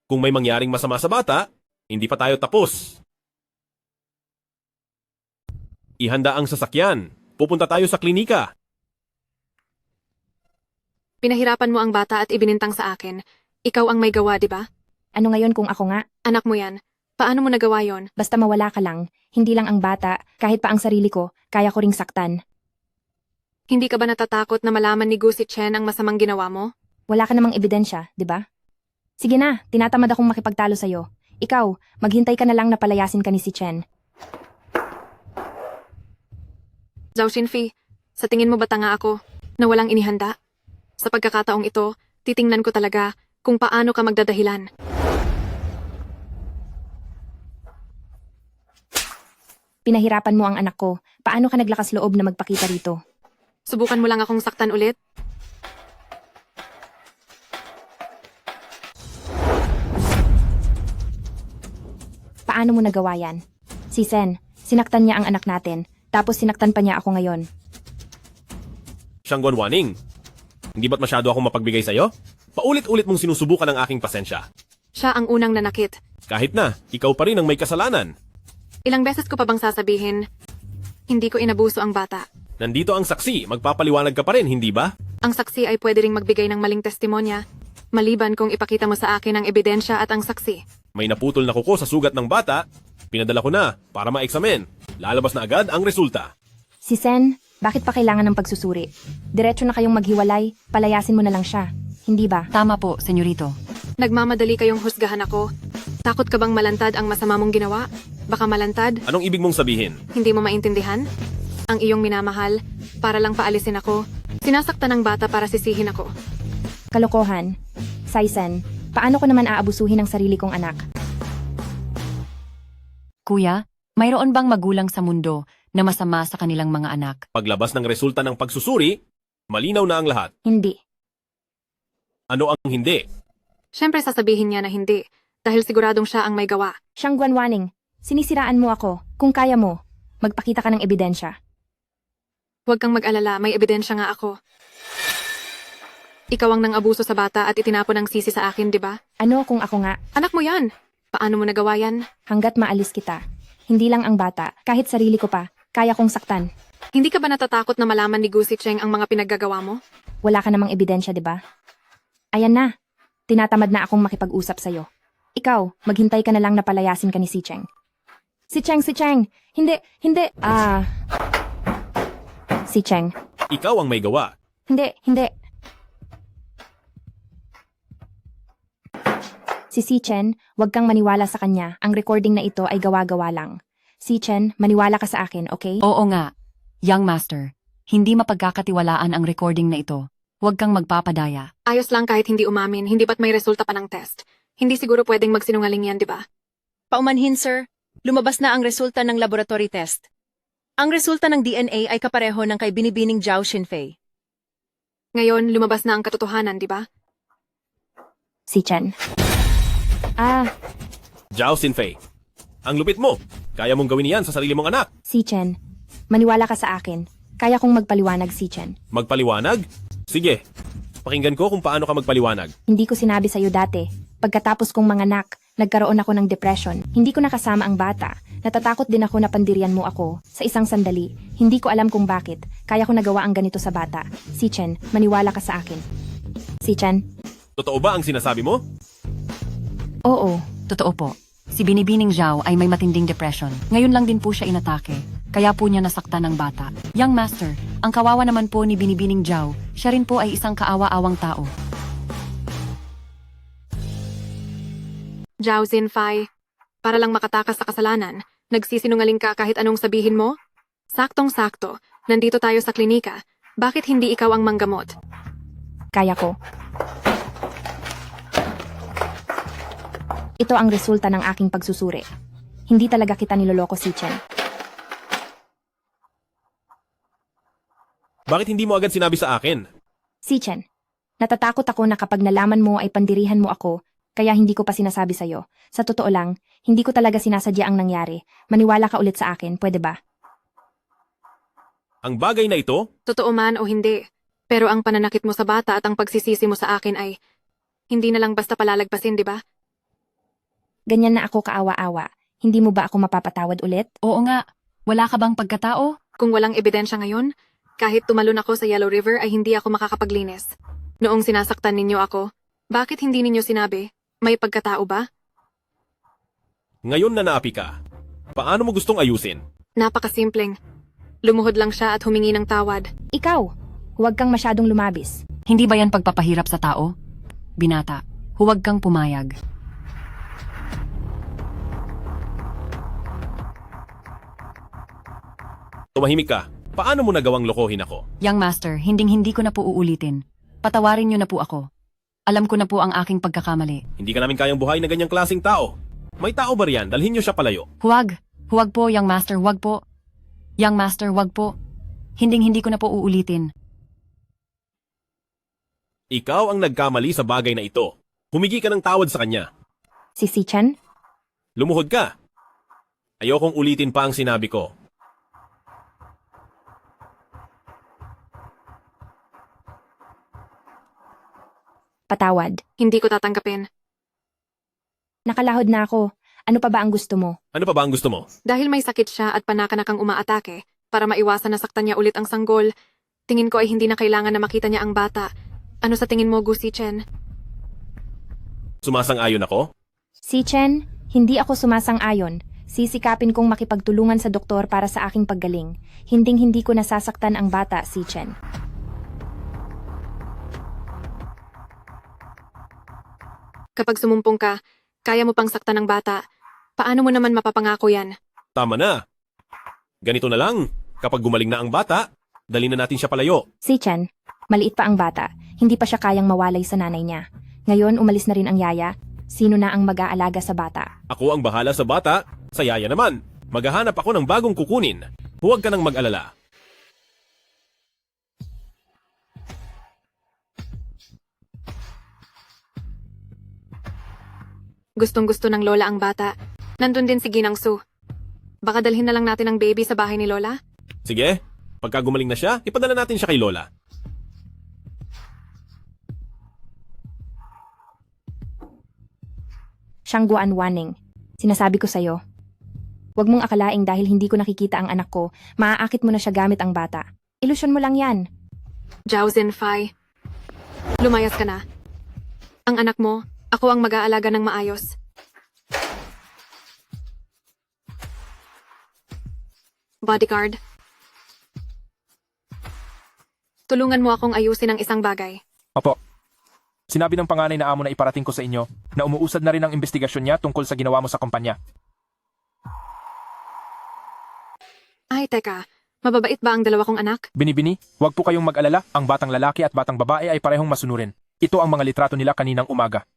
Kung may mangyaring masama sa bata, hindi pa tayo tapos. Ihanda ang sasakyan. Pupunta tayo sa klinika. Pinahirapan mo ang bata at ibinintang sa akin. Ikaw ang may gawa, di ba? Ano ngayon kung ako nga? Anak mo yan. Paano mo nagawa yon? Basta mawala ka lang. Hindi lang ang bata, kahit pa ang sarili ko, kaya ko ring saktan. Hindi ka ba natatakot na malaman ni Gu si Chen ang masamang ginawa mo? Wala ka namang ebidensya, di ba? Sige na, tinatamad akong makipagtalo sa'yo. Ikaw, maghintay ka na lang na palayasin ka ni si Chen. Zhao Xinfei, sa tingin mo ba tanga ako na walang inihanda? Sa pagkakataong ito, titingnan ko talaga kung paano ka magdadahilan. Pinahirapan mo ang anak ko. Paano ka naglakas loob na magpakita rito? Subukan mo lang akong saktan ulit. Paano mo nagawa yan? Si Sen, sinaktan niya ang anak natin, tapos sinaktan pa niya ako ngayon. Shangguan Waning, hindi ba't masyado akong mapagbigay sa'yo? Paulit-ulit mong sinusubukan ang aking pasensya. Siya ang unang nanakit. Kahit na, ikaw pa rin ang may kasalanan. Ilang beses ko pa bang sasabihin, hindi ko inabuso ang bata. Nandito ang saksi, magpapaliwanag ka pa rin, hindi ba? Ang saksi ay pwede ring magbigay ng maling testimonya, maliban kung ipakita mo sa akin ang ebidensya at ang saksi. May naputol na kuko sa sugat ng bata, pinadala ko na para ma-examine. Lalabas na agad ang resulta. Si Sen, bakit pa kailangan ng pagsusuri? Diretso na kayong maghiwalay, palayasin mo na lang siya. Hindi ba? Tama po, senyorito. Nagmamadali kayong husgahan ako. Takot ka bang malantad ang masama mong ginawa? Baka malantad? Anong ibig mong sabihin? Hindi mo maintindihan? Ang iyong minamahal, para lang paalisin ako. Sinasaktan ng bata para sisihin ako. Kalokohan. Saisen, paano ko naman aabusuhin ang sarili kong anak? Kuya, mayroon bang magulang sa mundo na masama sa kanilang mga anak? Paglabas ng resulta ng pagsusuri, malinaw na ang lahat. Hindi. Ano ang hindi? Siyempre sasabihin niya na hindi, dahil siguradong siya ang may gawa. Shangguan Waning, sinisiraan mo ako. Kung kaya mo, magpakita ka ng ebidensya. Huwag kang mag-alala, may ebidensya nga ako. Ikaw ang nang-abuso sa bata at itinapon ang sisi sa akin, di ba? Ano kung ako nga? Anak mo yan! Paano mo nagawa yan? Hanggat maalis kita. Hindi lang ang bata, kahit sarili ko pa, kaya kong saktan. Hindi ka ba natatakot na malaman ni Gu Sicheng ang mga pinaggagawa mo? Wala ka namang ebidensya, di ba? Ayan na. Tinatamad na akong makipag-usap sa'yo. Ikaw, maghintay ka na lang na palayasin ka ni Si Cheng. Si Cheng! Hindi! Si Cheng. Ikaw ang may gawa. Hindi. Si Chen, huwag kang maniwala sa kanya. Ang recording na ito ay gawa-gawa lang. Si Chen, maniwala ka sa akin, okay? Oo nga. Young Master, hindi mapagkakatiwalaan ang recording na ito. Huwag kang magpapadaya. Ayos lang kahit hindi umamin, hindi ba't may resulta pa ng test? Hindi siguro pwedeng magsinungaling yan, di ba? Paumanhin, sir. Lumabas na ang resulta ng laboratory test. Ang resulta ng DNA ay kapareho ng kay Binibining Zhao Xinfei. Ngayon, lumabas na ang katotohanan, di ba? Si Chen. Zhao Xinfei, ang lupit mo. Kaya mong gawin yan sa sarili mong anak. Si Chen, maniwala ka sa akin. Kaya kong magpaliwanag, Si Chen. Magpaliwanag? Sige, pakinggan ko kung paano ka magpaliwanag. Hindi ko sinabi sa'yo dati. Pagkatapos kong manganak, nagkaroon ako ng depression. Hindi ko nakasama ang bata. Natatakot din ako na pandirian mo ako. Sa isang sandali, hindi ko alam kung bakit. Kaya ko nagawa ang ganito sa bata. Si Chen, maniwala ka sa akin. Si Chen? Totoo ba ang sinasabi mo? Oo. Totoo po. Si Binibining Zhao ay may matinding depression. Ngayon lang din po siya inatake. Kaya po niya nasaktan ng bata. Young Master, ang kawawa naman po ni Binibining Zhao, siya rin po ay isang kaawa-awang tao. Zhao Xinfei, para lang makatakas sa kasalanan, nagsisinungaling ka kahit anong sabihin mo? Saktong-sakto, nandito tayo sa klinika. Bakit hindi ikaw ang manggamot? Kaya ko. Ito ang resulta ng aking pagsusuri. Hindi talaga kita niloloko, Si Chen. Bakit hindi mo agad sinabi sa akin? Si Chen, natatakot ako na kapag nalaman mo ay pandirihan mo ako, kaya hindi ko pa sinasabi sa'yo. Sa totoo lang, hindi ko talaga sinasadya ang nangyari. Maniwala ka ulit sa akin, pwede ba? Ang bagay na ito? Totoo man o hindi. Pero ang pananakit mo sa bata at ang pagsisisi mo sa akin ay hindi na lang basta palalagpasin, di ba? Ganyan na ako kaawa-awa. Hindi mo ba ako mapapatawad ulit? Oo nga. Wala ka bang pagkatao? Kung walang ebidensya ngayon, kahit tumalon ako sa Yellow River ay hindi ako makakapaglinis. Noong sinasaktan ninyo ako, bakit hindi ninyo sinabi? May pagkatao ba? Ngayon na naapi ka. Paano mo gustong ayusin? Napakasimpleng. Lumuhod lang siya at humingi ng tawad. Ikaw, huwag kang masyadong lumabis. Hindi ba yan pagpapahirap sa tao? Binata, huwag kang pumayag. Tumahimik ka. Paano mo nagawang lokohin ako? Young Master, hinding-hindi ko na po uulitin. Patawarin niyo na po ako. Alam ko na po ang aking pagkakamali. Hindi ka namin kayang buhay na ganyang klaseng tao. May tao ba riyan? Dalhin niyo siya palayo. Huwag. Huwag po, Young Master. Huwag po. Young Master, huwag po. Hinding-hindi ko na po uulitin. Ikaw ang nagkamali sa bagay na ito. Humigi ka ng tawad sa kanya. Si Sichan? Lumuhod ka. Ayokong ulitin pa ang sinabi ko. Patawad. Hindi ko tatanggapin. Nakalahod na ako. Ano pa ba ang gusto mo? Ano pa ba ang gusto mo? Dahil may sakit siya at panakanakang umaatake, para maiwasan na saktan niya ulit ang sanggol, tingin ko ay hindi na kailangan na makita niya ang bata. Ano sa tingin mo, Gu Sichen? Sumasang-ayon ako? Sichan, hindi ako sumasang-ayon. Sisikapin kong makipagtulungan sa doktor para sa aking paggaling. Hinding-hindi ko nasasaktan ang bata, Sichan. Kapag sumumpong ka, kaya mo pang saktan ng bata. Paano mo naman mapapangako yan? Tama na. Ganito na lang. Kapag gumaling na ang bata, dali na natin siya palayo. Sichan, maliit pa ang bata. Hindi pa siya kayang mawalay sa nanay niya. Ngayon, umalis na rin ang yaya. Sino na ang mag-aalaga sa bata? Ako ang bahala sa bata, sa yaya naman. Maghahanap ako ng bagong kukunin. Huwag ka nang mag-alala. Gustong-gusto ng Lola ang bata. Nandun din si Ginang Su. Baka dalhin na lang natin ang baby sa bahay ni Lola? Sige, pagka gumaling na siya, ipadala natin siya kay Lola. Shangguan Waning, sinasabi ko sa'yo. Huwag mong akalaing dahil hindi ko nakikita ang anak ko, maaakit mo na siya gamit ang bata. Ilusyon mo lang yan. Zhao Zinfei, lumayas ka na. Ang anak mo, ako ang mag-aalaga ng maayos. Bodyguard. Tulungan mo akong ayusin ang isang bagay. Opo. Sinabi ng panganay na amo na iparating ko sa inyo na umuusad na rin ang investigasyon niya tungkol sa ginawa mo sa kumpanya. Ay, teka. Mababait ba ang dalawa kong anak? Binibini, huwag po kayong mag-alala, ang batang lalaki at batang babae ay parehong masunurin. Ito ang mga litrato nila kaninang umaga.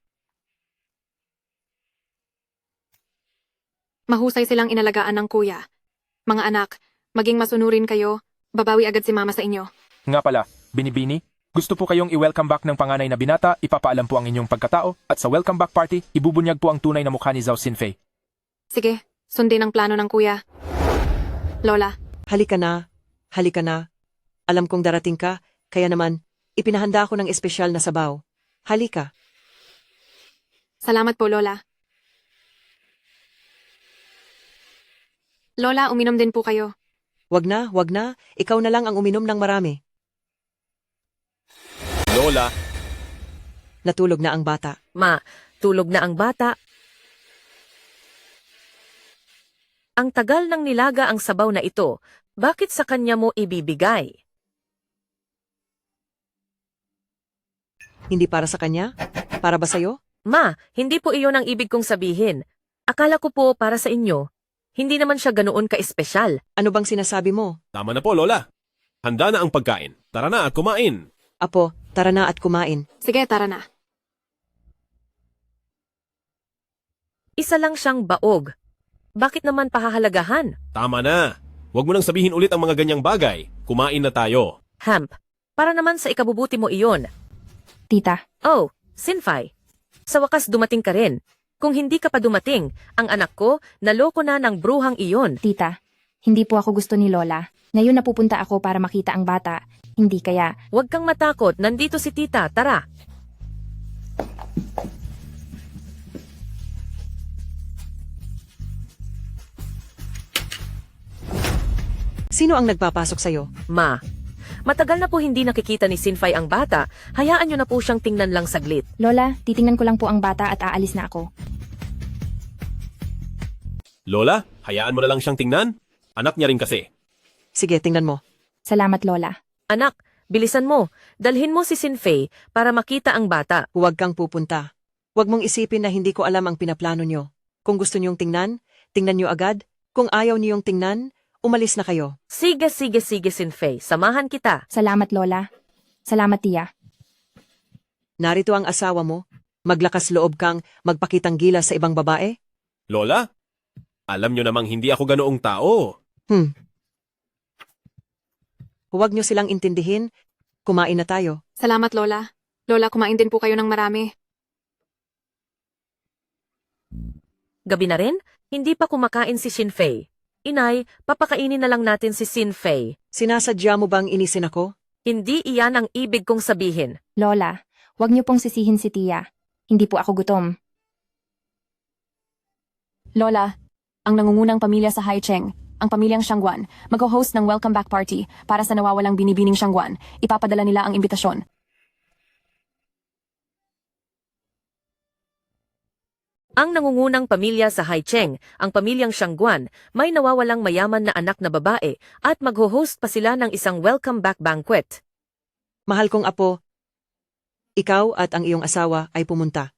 Mahusay silang inalagaan ng kuya. Mga anak, maging masunurin kayo, babawi agad si mama sa inyo. Nga pala, Binibini, gusto po kayong i-welcome back ng panganay na binata, ipapaalam po ang inyong pagkatao, at sa welcome back party, ibubunyag po ang tunay na mukha ni Zhao Xinfei. Sige, sundin ang plano ng kuya. Lola. Halika na. Halika na. Alam kong darating ka, kaya naman, ipinahanda ko ng espesyal na sabaw. Halika. Salamat po, Lola. Lola, uminom din po kayo. Wag na, wag na. Ikaw na lang ang uminom ng marami. Lola. Natulog na ang bata. Ma, tulog na ang bata. Ang tagal ng nilaga ang sabaw na ito, bakit sa kanya mo ibibigay? Hindi para sa kanya? Para ba sa'yo? Ma, hindi po iyon ang ibig kong sabihin. Akala ko po para sa inyo. Hindi naman siya ganoon ka-espesyal. Ano bang sinasabi mo? Tama na po, Lola. Handa na ang pagkain. Tara na at kumain. Apo, tara na at kumain. Sige, tara na. Isa lang siyang baog. Bakit naman pahahalagahan? Tama na. Huwag mo nang sabihin ulit ang mga ganyang bagay. Kumain na tayo. Hamp, para naman sa ikabubuti mo iyon. Tita. Oh, Xinfei. Sa wakas dumating ka rin. Kung hindi ka pa dumating, ang anak ko naloko na ng bruhang iyon. Tita, hindi po ako gusto ni Lola. Ngayon napupunta ako para makita ang bata. Hindi kaya. Huwag kang matakot, nandito si tita, tara. Sino ang nagpapasok sa'yo? Ma, matagal na po hindi nakikita ni Xinfei ang bata. Hayaan niyo na po siyang tingnan lang saglit. Lola, titingnan ko lang po ang bata at aalis na ako. Lola, hayaan mo na lang siyang tingnan. Anak niya rin kasi. Sige, tingnan mo. Salamat, Lola. Anak, bilisan mo. Dalhin mo si Xinfei para makita ang bata. Huwag kang pupunta. Huwag mong isipin na hindi ko alam ang pinaplano nyo. Kung gusto niyong tingnan, tingnan niyo agad. Kung ayaw niyong tingnan, umalis na kayo. Sige, Sinfei. Samahan kita. Salamat, Lola. Salamat, Tia. Narito ang asawa mo. Maglakas loob kang magpakitang gilas sa ibang babae? Lola, alam nyo namang hindi ako ganoong tao. Huwag nyo silang intindihin. Kumain na tayo. Salamat, Lola. Lola, kumain din po kayo ng marami. Gabi na rin, hindi pa kumakain si Sinfei. Inay, papakainin na lang natin si Sinfei. Sinasadya mo bang inisin ako? Hindi iyan ang ibig kong sabihin. Lola, huwag niyo pong sisihin si Tia. Hindi po ako gutom. Lola, ang nangungunang pamilya sa Haicheng, ang pamilyang Shangguan, mag-host ng welcome back party para sa nawawalang binibining Shangguan. Ipapadala nila ang imbitasyon. Ang nangungunang pamilya sa Haicheng, ang pamilyang Shangguan, may nawawalang mayaman na anak na babae at magho-host pa sila ng isang welcome back banquet. Mahal kong apo, ikaw at ang iyong asawa ay pumunta.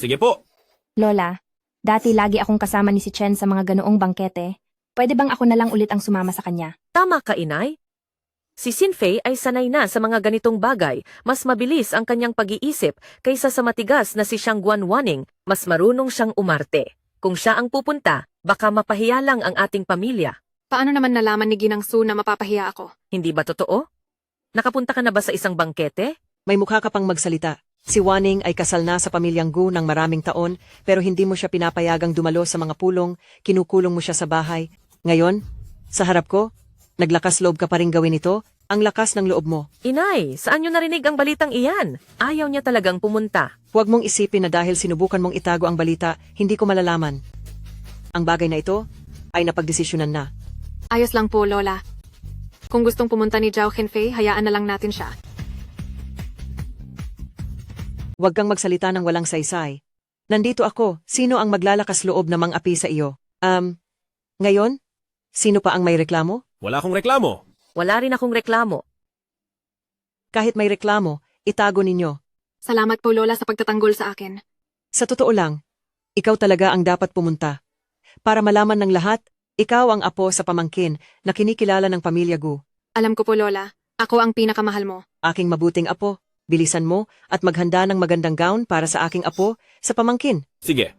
Sige po. Lola, dati lagi akong kasama ni si Chen sa mga ganoong bangkete. Pwede bang ako na lang ulit ang sumama sa kanya? Tama ka, Inay. Si Sinfei ay sanay na sa mga ganitong bagay, mas mabilis ang kanyang pag-iisip kaysa sa matigas na si Shangguan Wanning, mas marunong siyang umarte. Kung siya ang pupunta, baka mapahiya lang ang ating pamilya. Paano naman nalaman ni Ginang Su na mapapahiya ako? Hindi ba totoo? Nakapunta ka na ba sa isang bangkete? May mukha ka pang magsalita. Si Wanning ay kasal na sa pamilyang Gu ng maraming taon, pero hindi mo siya pinapayagang dumalo sa mga pulong, kinukulong mo siya sa bahay. Ngayon, sa harap ko, naglakas loob ka pa rin gawin ito, ang lakas ng loob mo. Inay, saan nyo narinig ang balitang iyan? Ayaw niya talagang pumunta. Huwag mong isipin na dahil sinubukan mong itago ang balita, hindi ko malalaman. Ang bagay na ito ay napagdesisyonan na. Ayos lang po, Lola. Kung gustong pumunta ni Zhao Qinfei, hayaan na lang natin siya. Huwag kang magsalita ng walang saysay. Nandito ako, sino ang maglalakas loob na mang-api sa iyo? Ngayon? Sino pa ang may reklamo? Wala akong reklamo. Wala rin akong reklamo. Kahit may reklamo, itago ninyo. Salamat po, Lola, sa pagtatanggol sa akin. Sa totoo lang, ikaw talaga ang dapat pumunta. Para malaman ng lahat, ikaw ang apo sa pamangkin na kinikilala ng pamilya Gu. Alam ko po, Lola. Ako ang pinakamahal mo. Aking mabuting apo, bilisan mo at maghanda ng magandang gown para sa aking apo sa pamangkin. Sige.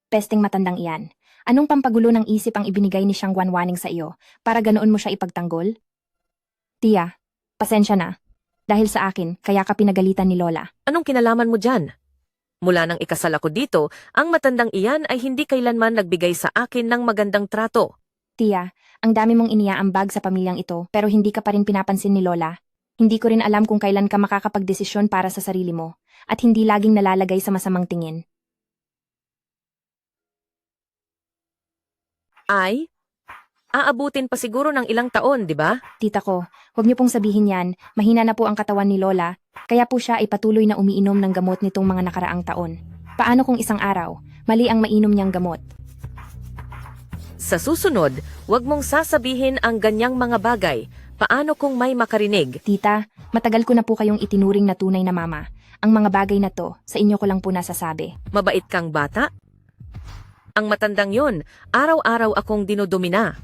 Pesting matandang iyan. Anong pampagulo ng isip ang ibinigay ni Shangguan Wanning sa iyo para ganoon mo siya ipagtanggol? Tia, pasensya na. Dahil sa akin, kaya ka pinagalitan ni Lola. Anong kinalaman mo dyan? Mula nang ikasal ako dito, ang matandang iyan ay hindi kailanman nagbigay sa akin ng magandang trato. Tia, ang dami mong iniaambag sa pamilyang ito pero hindi ka pa rin pinapansin ni Lola. Hindi ko rin alam kung kailan ka makakapagdesisyon para sa sarili mo at hindi laging nalalagay sa masamang tingin. Ay, aabutin pa siguro ng ilang taon, di ba? Tita ko, huwag niyo pong sabihin yan, mahina na po ang katawan ni Lola, kaya po siya ay patuloy na umiinom ng gamot nitong mga nakaraang taon. Paano kung isang araw, mali ang mainom niyang gamot? Sa susunod, huwag mong sasabihin ang ganyang mga bagay. Paano kung may makarinig? Tita, matagal ko na po kayong itinuring na tunay na mama. Ang mga bagay na to, sa inyo ko lang po nasasabi. Mabait kang bata? Ang matandang yon, araw-araw akong dinodumina.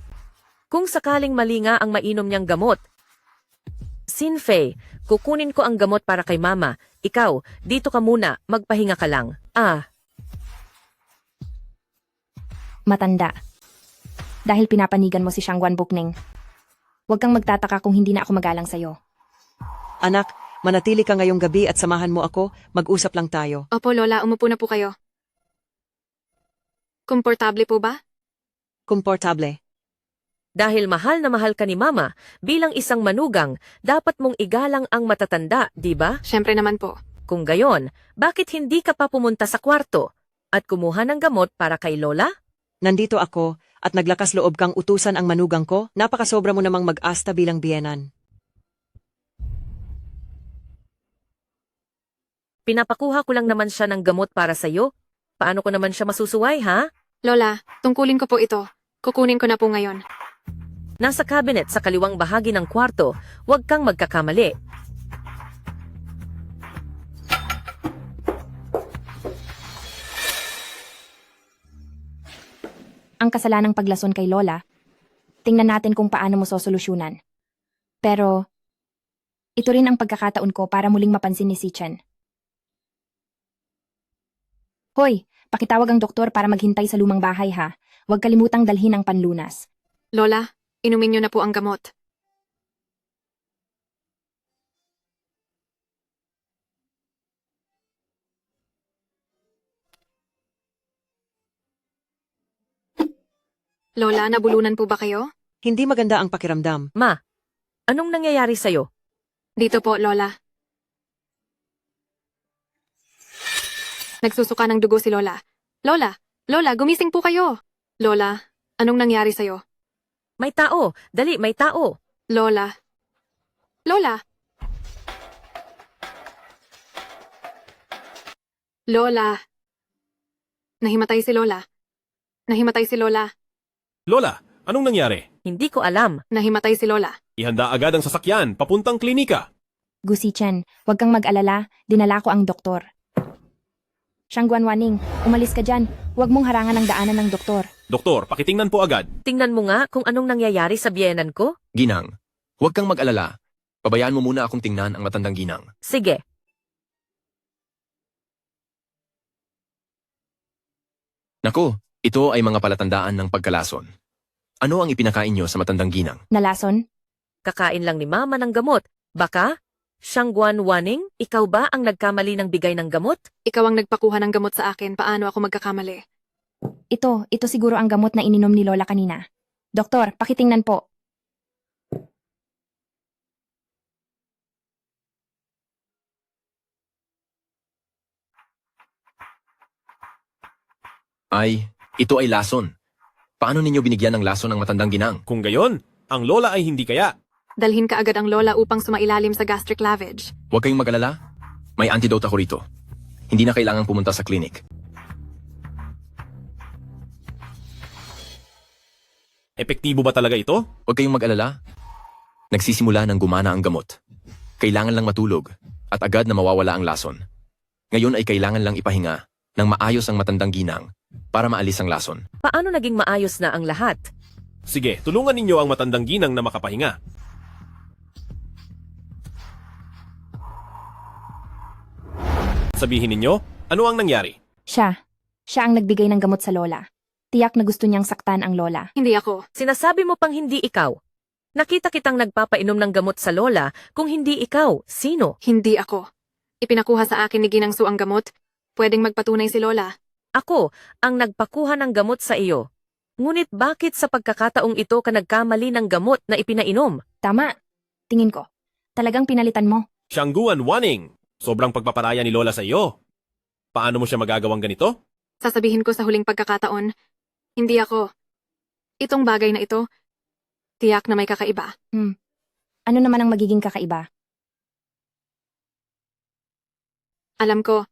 Kung sakaling mali nga ang mainom niyang gamot. Sinfei, kukunin ko ang gamot para kay mama. Ikaw, dito ka muna, magpahinga ka lang. Matanda. Dahil pinapanigan mo si Shangguan Bukning. Huwag kang magtataka kung hindi na ako magalang sa'yo. Anak, manatili ka ngayong gabi at samahan mo ako, mag-usap lang tayo. Opo, Lola, umupo na po kayo. Komportable po ba? Komportable. Dahil mahal na mahal ka ni mama, bilang isang manugang, dapat mong igalang ang matatanda, di ba? Siyempre naman po. Kung gayon, bakit hindi ka pa pumunta sa kwarto at kumuha ng gamot para kay Lola? Nandito ako at naglakas loob kang utusan ang manugang ko, napakasobra mo namang mag-asta bilang biyenan. Pinapakuha ko lang naman siya ng gamot para sa'yo. Paano ko naman siya masusuway, ha? Lola, tungkulin ko po ito. Kukunin ko na po ngayon. Nasa cabinet sa kaliwang bahagi ng kwarto, huwag kang magkakamali. ang kasalanang paglason kay Lola. Tingnan natin kung paano mo sosolusyunan. Pero, ito rin ang pagkakataon ko para muling mapansin ni si Chen. Hoy, pakitawag ang doktor para maghintay sa lumang bahay ha. Huwag kalimutang dalhin ang panlunas. Lola, inumin niyo na po ang gamot. Lola, nabulunan po ba kayo? Hindi maganda ang pakiramdam. Ma, anong nangyayari sa'yo? Dito po, Lola. Nagsusuka ng dugo si Lola. Lola! Lola, gumising po kayo! Lola, anong nangyari sa'yo? May tao! Dali, may tao! Lola. Lola! Lola! Nahimatay si Lola. Nahimatay si Lola. Lola, anong nangyari? Hindi ko alam. Nahimatay si Lola. Ihanda agad ang sasakyan, papuntang klinika. Gu si Chen, huwag kang mag-alala, dinala ko ang doktor. Shangguan Waning, umalis ka dyan. Huwag mong harangan ang daanan ng doktor. Doktor, pakitingnan po agad. Tingnan mo nga kung anong nangyayari sa biyenan ko. Ginang, huwag kang mag-alala. Pabayaan mo muna akong tingnan ang matandang ginang. Sige. Nako, ito ay mga palatandaan ng pagkalason. Ano ang ipinakain niyo sa matandang ginang? Nalason? Kakain lang ni Mama ng gamot. Baka? Shangguan Waning, ikaw ba ang nagkamali ng bigay ng gamot? Ikaw ang nagpakuha ng gamot sa akin. Paano ako magkakamali? Ito siguro ang gamot na ininom ni Lola kanina. Doktor, pakitingnan po. Ay, ito ay lason. Paano ninyo binigyan ng lason ang matandang ginang? Kung gayon, ang Lola ay hindi kaya. Dalhin ka agad ang Lola upang sumailalim sa gastric lavage. Huwag kayong mag-alala. May antidote ako rito. Hindi na kailangang pumunta sa klinik. Epektibo ba talaga ito? Huwag kayong mag-alala. Nagsisimula ng gumana ang gamot. Kailangan lang matulog at agad na mawawala ang lason. Ngayon ay kailangan lang ipahinga ng maayos ang matandang ginang para maalis ang lason. Paano naging maayos na ang lahat? Sige, tulungan ninyo ang matandang ginang na makapahinga. Sabihin ninyo, ano ang nangyari? Siya ang nagbigay ng gamot sa Lola. Tiyak na gusto niyang saktan ang Lola. Hindi ako. Sinasabi mo pang hindi ikaw. Nakita kitang nagpapainom ng gamot sa Lola. Kung hindi ikaw, sino? Hindi ako. Ipinakuha sa akin ni Ginang Su ang gamot. Pwedeng magpatunay si Lola. Ako ang nagpakuha ng gamot sa iyo. Ngunit bakit sa pagkakataong ito ka nagkamali ng gamot na ipinainom? Tama. Tingin ko. Talagang pinalitan mo. Shangguan Waning, sobrang pagpaparaya ni Lola sa iyo. Paano mo siya magagawang ganito? Sasabihin ko sa huling pagkakataon, hindi ako. Itong bagay na ito, tiyak na may kakaiba. Ano naman ang magiging kakaiba? Alam ko,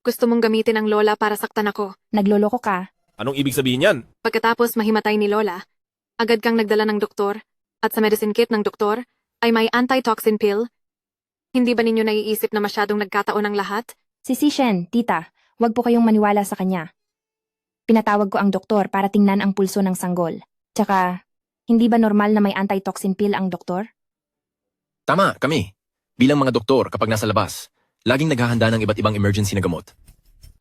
gusto mong gamitin ang Lola para saktan ako. Nagloloko ka. Anong ibig sabihin yan? Pagkatapos mahimatay ni Lola, agad kang nagdala ng doktor, at sa medicine kit ng doktor ay may antitoxin pill. Hindi ba ninyo naiisip na masyadong nagkataon ang lahat? Si Shen, tita, wag po kayong maniwala sa kanya. Pinatawag ko ang doktor para tingnan ang pulso ng sanggol. Tsaka, hindi ba normal na may antitoxin pill ang doktor? Tama, kami. Bilang mga doktor kapag nasa labas, laging naghahanda ng iba't ibang emergency na gamot.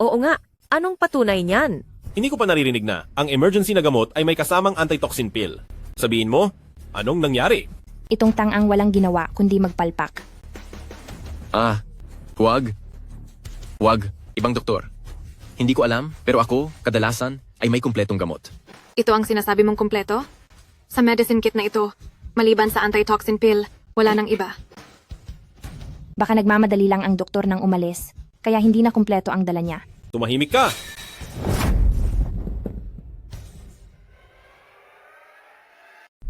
Oo nga, anong patunay niyan? Hindi ko pa naririnig na ang emergency na gamot ay may kasamang antitoxin pill. Sabihin mo, anong nangyari? Itong tangang walang ginawa kundi magpalpak. Huwag. Ibang doktor. Hindi ko alam, pero ako, kadalasan, ay may kumpletong gamot. Ito ang sinasabi mong kumpleto? Sa medicine kit na ito, maliban sa antitoxin pill, wala nang iba. Baka nagmamadali lang ang doktor nang umalis, kaya hindi na kumpleto ang dala niya. Tumahimik ka!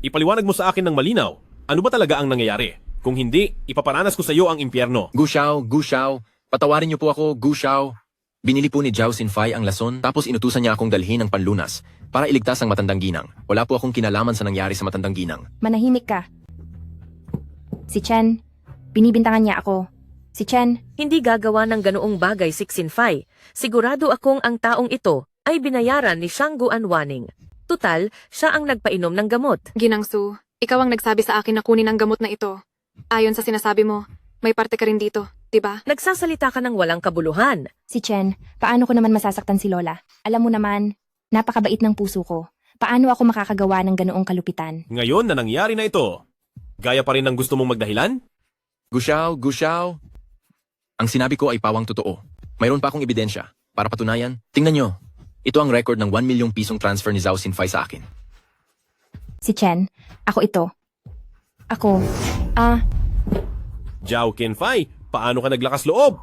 Ipaliwanag mo sa akin ng malinaw. Ano ba talaga ang nangyayari? Kung hindi, ipaparanas ko sa iyo ang impyerno. Gu Xiao, patawarin niyo po ako, Gu Xiao. Binili po ni Zhao Xinfei ang lason tapos inutusan niya akong dalhin ng panlunas para iligtas ang matandang ginang. Wala po akong kinalaman sa nangyari sa matandang ginang. Manahimik ka. Si Chen, binibintangan niya ako. Si Chen, Hindi gagawa ng ganoong bagay si Xinfei. Sigurado akong ang taong ito ay binayaran ni Shangguan Waning. Tutal, siya ang nagpainom ng gamot. Ginangsu, ikaw ang nagsabi sa akin na kunin ang gamot na ito. Ayon sa sinasabi mo, may parte ka rin dito, diba? Nagsasalita ka ng walang kabuluhan. Si Chen, paano ko naman masasaktan si Lola? Alam mo naman, napakabait ng puso ko. Paano ako makakagawa ng ganoong kalupitan? Ngayon na nangyari na ito, gaya pa rin ng gusto mong magdahilan? Gusyaw. Ang sinabi ko ay pawang totoo. Mayroon pa akong ebidensya para patunayan. Tingnan nyo. Ito ang record ng 1 milyong pisong transfer ni Zhao Xinfei sa akin. Si Chen, ako ito. Ako, Zhao Qinfei, paano ka naglakas loob?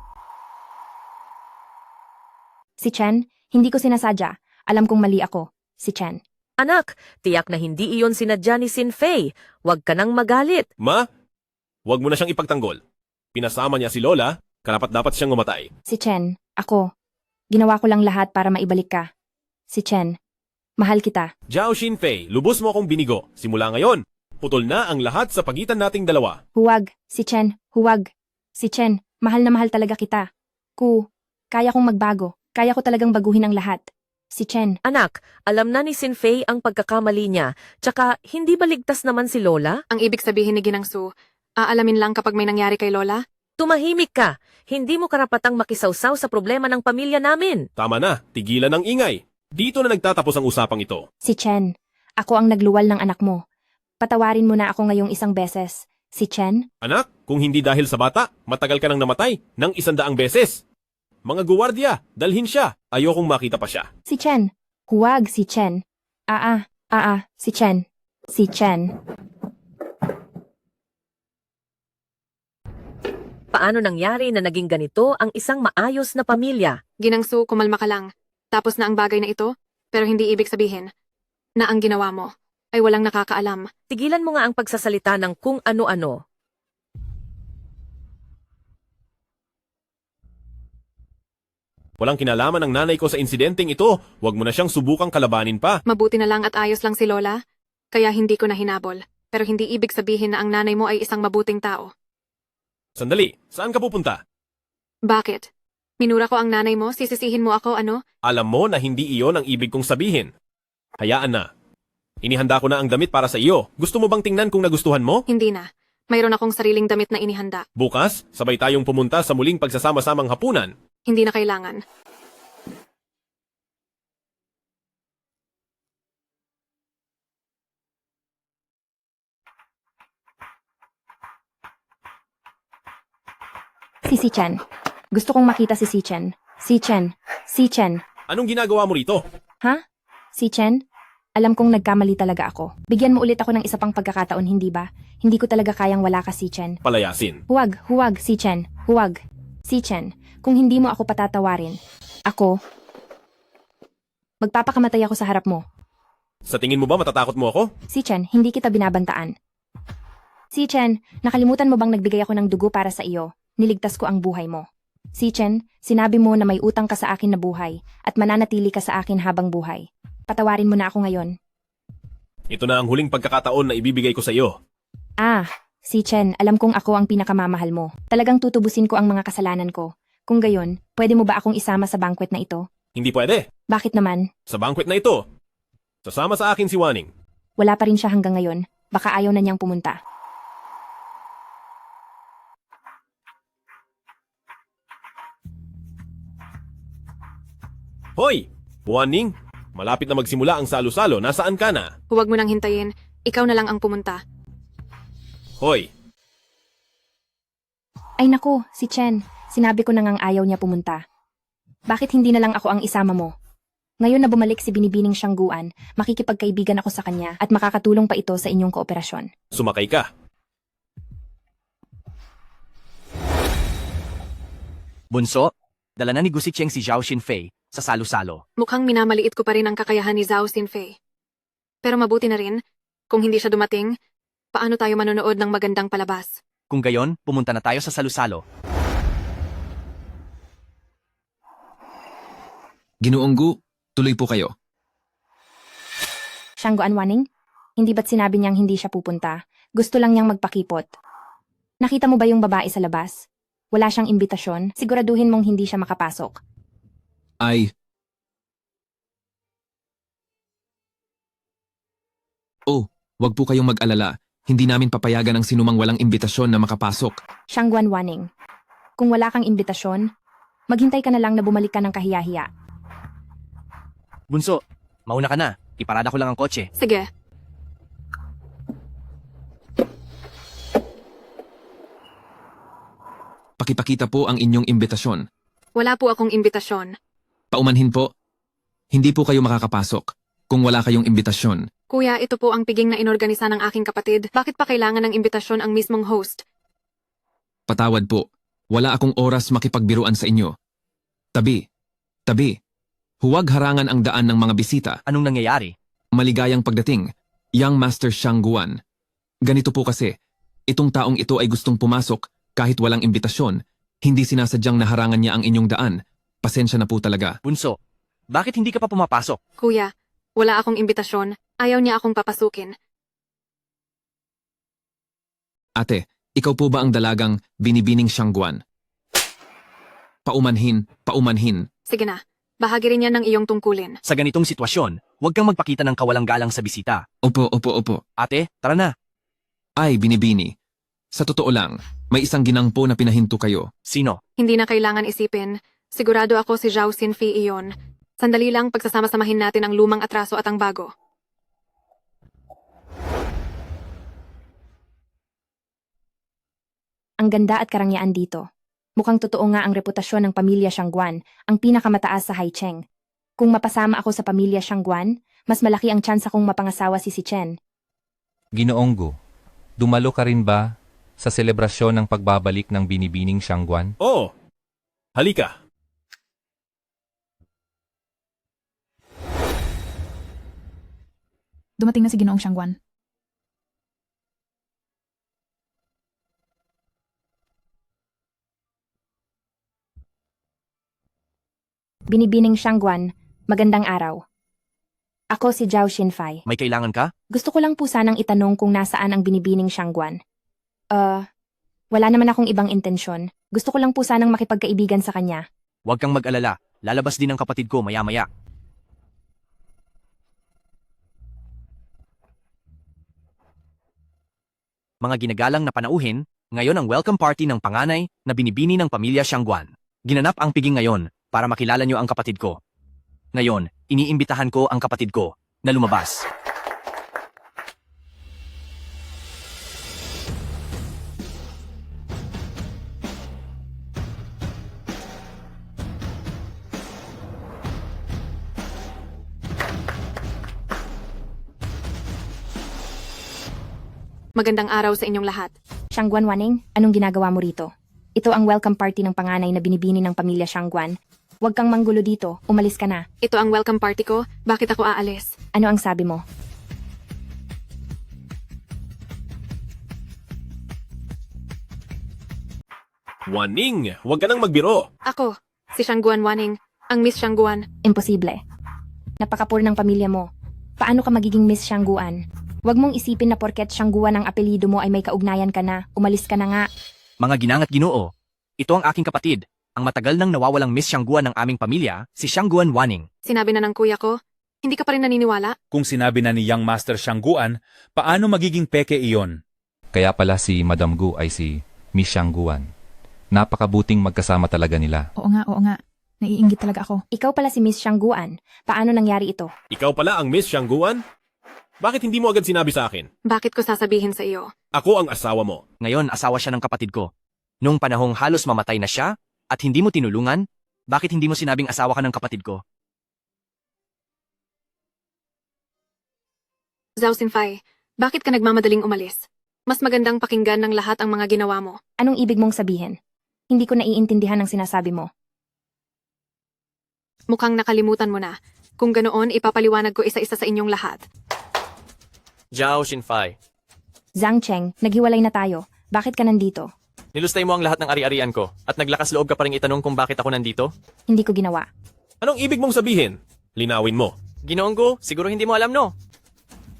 si Chen, hindi ko sinasadya. Alam kong mali ako. Si Chen. Anak, tiyak na hindi iyon sinadya ni Xinfei. Huwag ka nang magalit. Ma, huwag mo na siyang ipagtanggol. Pinasama niya si Lola, karapat-dapat siyang umatay. Si Chen, ako. Ginawa ko lang lahat para maibalik ka. Si Chen, mahal kita. Zhao Xinfei, lubos mo akong binigo. Simula ngayon, putol na ang lahat sa pagitan nating dalawa. Huwag, si Chen, huwag. Si Chen, mahal na mahal talaga kita. Kaya kong magbago. Kaya ko talagang baguhin ang lahat. Si Chen. Anak, alam na ni Xinfei ang pagkakamali niya. Tsaka, hindi ba ligtas naman si Lola? Ang ibig sabihin ni Ginangsu, aalamin lang kapag may nangyari kay Lola? Tumahimik ka. Hindi mo karapatang makisawsaw sa problema ng pamilya namin. Tama na, tigilan ang ingay. Dito na nagtatapos ang usapang ito. Si Chen, ako ang nagluwal ng anak mo. Patawarin mo na ako ngayong isang beses. Si Chen? Anak, kung hindi dahil sa bata, matagal ka nang namatay ng 100 beses. Mga guwardiya, dalhin siya. Ayokong makita pa siya. Si Chen. Huwag si Chen. Si Chen. Si Chen. Paano nangyari na naging ganito ang isang maayos na pamilya? Ginangsu, kumalma ka lang. Tapos na ang bagay na ito, pero hindi ibig sabihin na ang ginawa mo ay walang nakakaalam. Tigilan mo nga ang pagsasalita ng kung ano-ano. Walang kinalaman ang nanay ko sa insidenteng ito. Huwag mo na siyang subukang kalabanin pa. Mabuti na lang at ayos lang si Lola, kaya hindi ko na hinabol. Pero hindi ibig sabihin na ang nanay mo ay isang mabuting tao. Sandali, saan ka pupunta? Bakit? Minura ko ang nanay mo, sisisihin mo ako, ano? Alam mo na hindi iyon ang ibig kong sabihin. Hayaan na. Inihanda ko na ang damit para sa iyo. Gusto mo bang tingnan kung nagustuhan mo? Hindi na. Mayroon akong sariling damit na inihanda. Bukas, sabay tayong pumunta sa muling pagsasama-samang hapunan. Hindi na kailangan. Si Chen. Gusto kong makita si Chen. Si Chen. Anong ginagawa mo rito? Ha? Si Chen? Alam kong nagkamali talaga ako. Bigyan mo ulit ako ng isa pang pagkakataon, hindi ba? Hindi ko talaga kayang wala ka, si Chen. Palayasin. Huwag, si Chen. Huwag. Si Chen, kung hindi mo ako patatawarin, ako, magpapakamatay ako sa harap mo. Sa tingin mo ba matatakot mo ako? Si Chen, hindi kita binabantaan. Si Chen, nakalimutan mo bang nagbigay ako ng dugo para sa iyo? Niligtas ko ang buhay mo. Si Chen, sinabi mo na may utang ka sa akin na buhay at mananatili ka sa akin habang buhay. Patawarin mo na ako ngayon. Ito na ang huling pagkakataon na ibibigay ko sa iyo. Si Chen, alam kong ako ang pinakamamahal mo. Talagang tutubusin ko ang mga kasalanan ko. Kung gayon, pwede mo ba akong isama sa banquet na ito? Hindi pwede. Bakit naman? Sa banquet na ito. Sasama sa akin si Waning. Wala pa rin siya hanggang ngayon. Baka ayaw na niyang pumunta. Hoy! Waning! Malapit na magsimula ang salo-salo. Nasaan ka na? Huwag mo nang hintayin. Ikaw na lang ang pumunta. Hoy! Ay naku, si Chen. Sinabi ko na ngang ayaw niya pumunta. Bakit hindi na lang ako ang isama mo? Ngayon na bumalik si Binibining Shangguan, makikipagkaibigan ako sa kanya at makakatulong pa ito sa inyong kooperasyon. Sumakay ka. Bunso, dala na ni Gusicheng si Zhao Xinfei sa salo-salo. Mukhang minamaliit ko pa rin ang kakayahan ni Zhao Xinfei. Pero mabuti na rin, kung hindi siya dumating, paano tayo manonood ng magandang palabas? Kung gayon, pumunta na tayo sa salo-salo. Ginoong Gu, tuloy po kayo. Shangguan Waning, hindi ba't sinabi niyang hindi siya pupunta? Gusto lang niyang magpakipot. Nakita mo ba yung babae sa labas? Wala siyang imbitasyon, siguraduhin mong hindi siya makapasok. Ay, Oh, wag po kayong mag-alala. Hindi namin papayagan ang sinumang walang imbitasyon na makapasok. Shangguan Waning, kung wala kang imbitasyon, maghintay ka na lang na bumalik ka ng kahiya-hiya. Bunso, mauna ka na. Iparada ko lang ang kotse. Sige. Pakipakita po ang inyong imbitasyon. Wala po akong imbitasyon. Paumanhin po. Hindi po kayo makakapasok kung wala kayong imbitasyon. Kuya, ito po ang piging na inorganisa ng aking kapatid. Bakit pa kailangan ng imbitasyon ang mismong host? Patawad po. Wala akong oras makipagbiruan sa inyo. Tabi. Tabi. Huwag harangan ang daan ng mga bisita. Anong nangyayari? Maligayang pagdating. Young Master Shangguan. Ganito po kasi. Itong taong ito ay gustong pumasok kahit walang imbitasyon. Hindi sinasadyang naharangan niya ang inyong daan. Pasensya na po talaga. Bunso, bakit hindi ka pa pumapasok? Kuya, wala akong imbitasyon. Ayaw niya akong papasukin. Ate, ikaw po ba ang dalagang binibining Shangguan? Paumanhin, paumanhin. Sige na. Bahagi rin yan ng iyong tungkulin. Sa ganitong sitwasyon, huwag kang magpakita ng kawalang galang sa bisita. Opo, opo, opo. Ate, tara na. Ay, binibini. Sa totoo lang, may isang ginangpo na pinahinto kayo. Sino? Hindi na kailangan isipin. Sigurado ako si Zhao Xinfei iyon. Sandali lang pagsasama-samahin natin ang lumang atraso at ang bago. Ang ganda at karangyaan dito. Mukhang totoo nga ang reputasyon ng pamilya Shangguan, ang pinakamataas sa Haicheng. Kung mapasama ako sa pamilya Shangguan, mas malaki ang tsansa kong mapangasawa si Chen. Ginoong Gu, dumalo ka rin ba sa selebrasyon ng pagbabalik ng binibining Shangguan? Oo. Halika. Dumating na si Ginoong Shangguan. Binibining Shangguan, magandang araw. Ako si Zhao Xinfei. May kailangan ka? Gusto ko lang po sanang itanong kung nasaan ang binibining Shangguan. Wala naman akong ibang intensyon. Gusto ko lang po sanang makipagkaibigan sa kanya. Huwag kang mag-alala. Lalabas din ang kapatid ko maya-maya. Mga ginagalang na panauhin, ngayon ang welcome party ng panganay na binibini ng pamilya Shangguan. Ginanap ang piging ngayon para makilala nyo ang kapatid ko. Ngayon, iniimbitahan ko ang kapatid ko na lumabas. Magandang araw sa inyong lahat. Shangguan Waning, anong ginagawa mo rito? Ito ang welcome party ng panganay na binibini ng pamilya Shangguan. Huwag kang manggulo dito, umalis ka na. Ito ang welcome party ko. Bakit ako aalis? Ano ang sabi mo? Waning, huwag ka nang magbiro. Ako, si Shangguan Waning, ang Miss Shangguan. Imposible. Napakapur ng pamilya mo. Paano ka magiging Miss Shangguan? Huwag mong isipin na porket Shangguan ang apelido mo ay may kaugnayan ka na. Umalis ka na nga. Mga ginangat Ginoo, ito ang aking kapatid, ang matagal nang nawawalang Miss Shangguan ng aming pamilya, si Shangguan Waning. Sinabi na ng kuya ko, hindi ka pa rin naniniwala? Kung sinabi na ni Young Master Shangguan, paano magiging peke iyon? Kaya pala si Madam Gu ay si Miss Shangguan. Napakabuting magkasama talaga nila. Oo nga. Naiinggit talaga ako. Ikaw pala si Miss Shangguan. Paano nangyari ito? Ikaw pala ang Miss Shangguan? Bakit hindi mo agad sinabi sa akin? Bakit ko sasabihin sa iyo? Ako ang asawa mo. Ngayon, asawa siya ng kapatid ko. Nung panahong halos mamatay na siya, at hindi mo tinulungan, bakit hindi mo sinabing asawa ka ng kapatid ko? Zhao Xinfei, bakit ka nagmamadaling umalis? Mas magandang pakinggan ng lahat ang mga ginawa mo. Anong ibig mong sabihin? Hindi ko naiintindihan ang sinasabi mo. Mukhang nakalimutan mo na. Kung ganoon, ipapaliwanag ko isa-isa sa inyong lahat. Zhao Xinfei, Zhang Cheng, naghiwalay na tayo. Bakit ka nandito? nilustay mo ang lahat ng ari-arian ko, at naglakas loob ka pa rin itanong kung bakit ako nandito? Hindi ko ginawa. Anong ibig mong sabihin? Linawin mo. Ginoong Gu, siguro hindi mo alam no?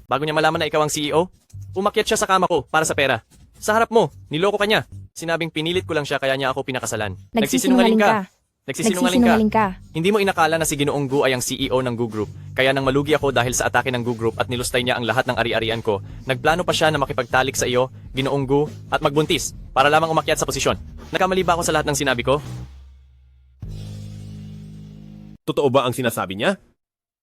Bago niya malaman na ikaw ang CEO, umakyat siya sa kama ko para sa pera. Sa harap mo, niloko ka niya. Sinabing pinilit ko lang siya kaya niya ako pinakasalan. Nagsisinungaling ka. Nagsisinungaling ka. Hindi mo inakala na si Ginoong Gu ay ang CEO ng Gu Group. Kaya nang malugi ako dahil sa atake ng Gu Group at nilustay niya ang lahat ng ari-arian ko, nagplano pa siya na makipagtalik sa iyo, Ginoong Gu, at magbuntis para lamang umakyat sa posisyon. Nagkamali ba ako sa lahat ng sinabi ko? Totoo ba ang sinasabi niya?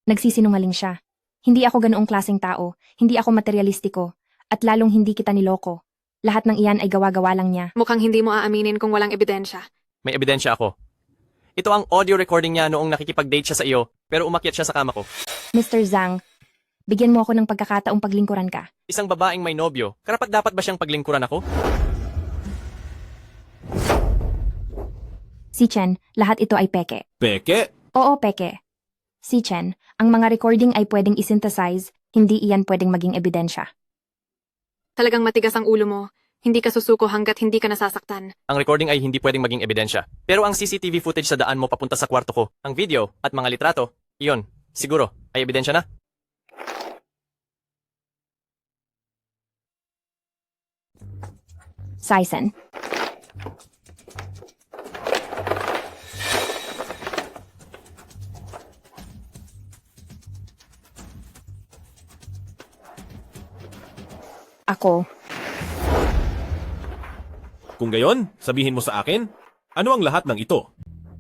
Nagsisinungaling siya. Hindi ako ganoong klaseng tao, hindi ako materialistiko, at lalong hindi kita niloko. Lahat ng iyan ay gawa-gawa lang niya. Mukhang hindi mo aaminin kung walang ebidensya. May ebidensya ako. Ito ang audio recording niya noong nakikipag-date siya sa iyo, pero umakyat siya sa kama ko. Mr. Zhang, bigyan mo ako ng pagkakataong paglingkuran ka. Isang babaeng may nobyo, karapat-dapat ba siyang paglingkuran ako? Si Chen, lahat ito ay peke. Peke? Oo, peke. Si Chen, ang mga recording ay pwedeng isynthesize, hindi iyan pwedeng maging ebidensya. Talagang matigas ang ulo mo. Hindi ka susuko hanggat hindi ka nasasaktan. Ang recording ay hindi pwedeng maging ebidensya. Pero ang CCTV footage sa daan mo papunta sa kwarto ko, ang video at mga litrato, iyon, siguro, ay ebidensya na. Saisen. Ako. Kung gayon, sabihin mo sa akin, ano ang lahat ng ito?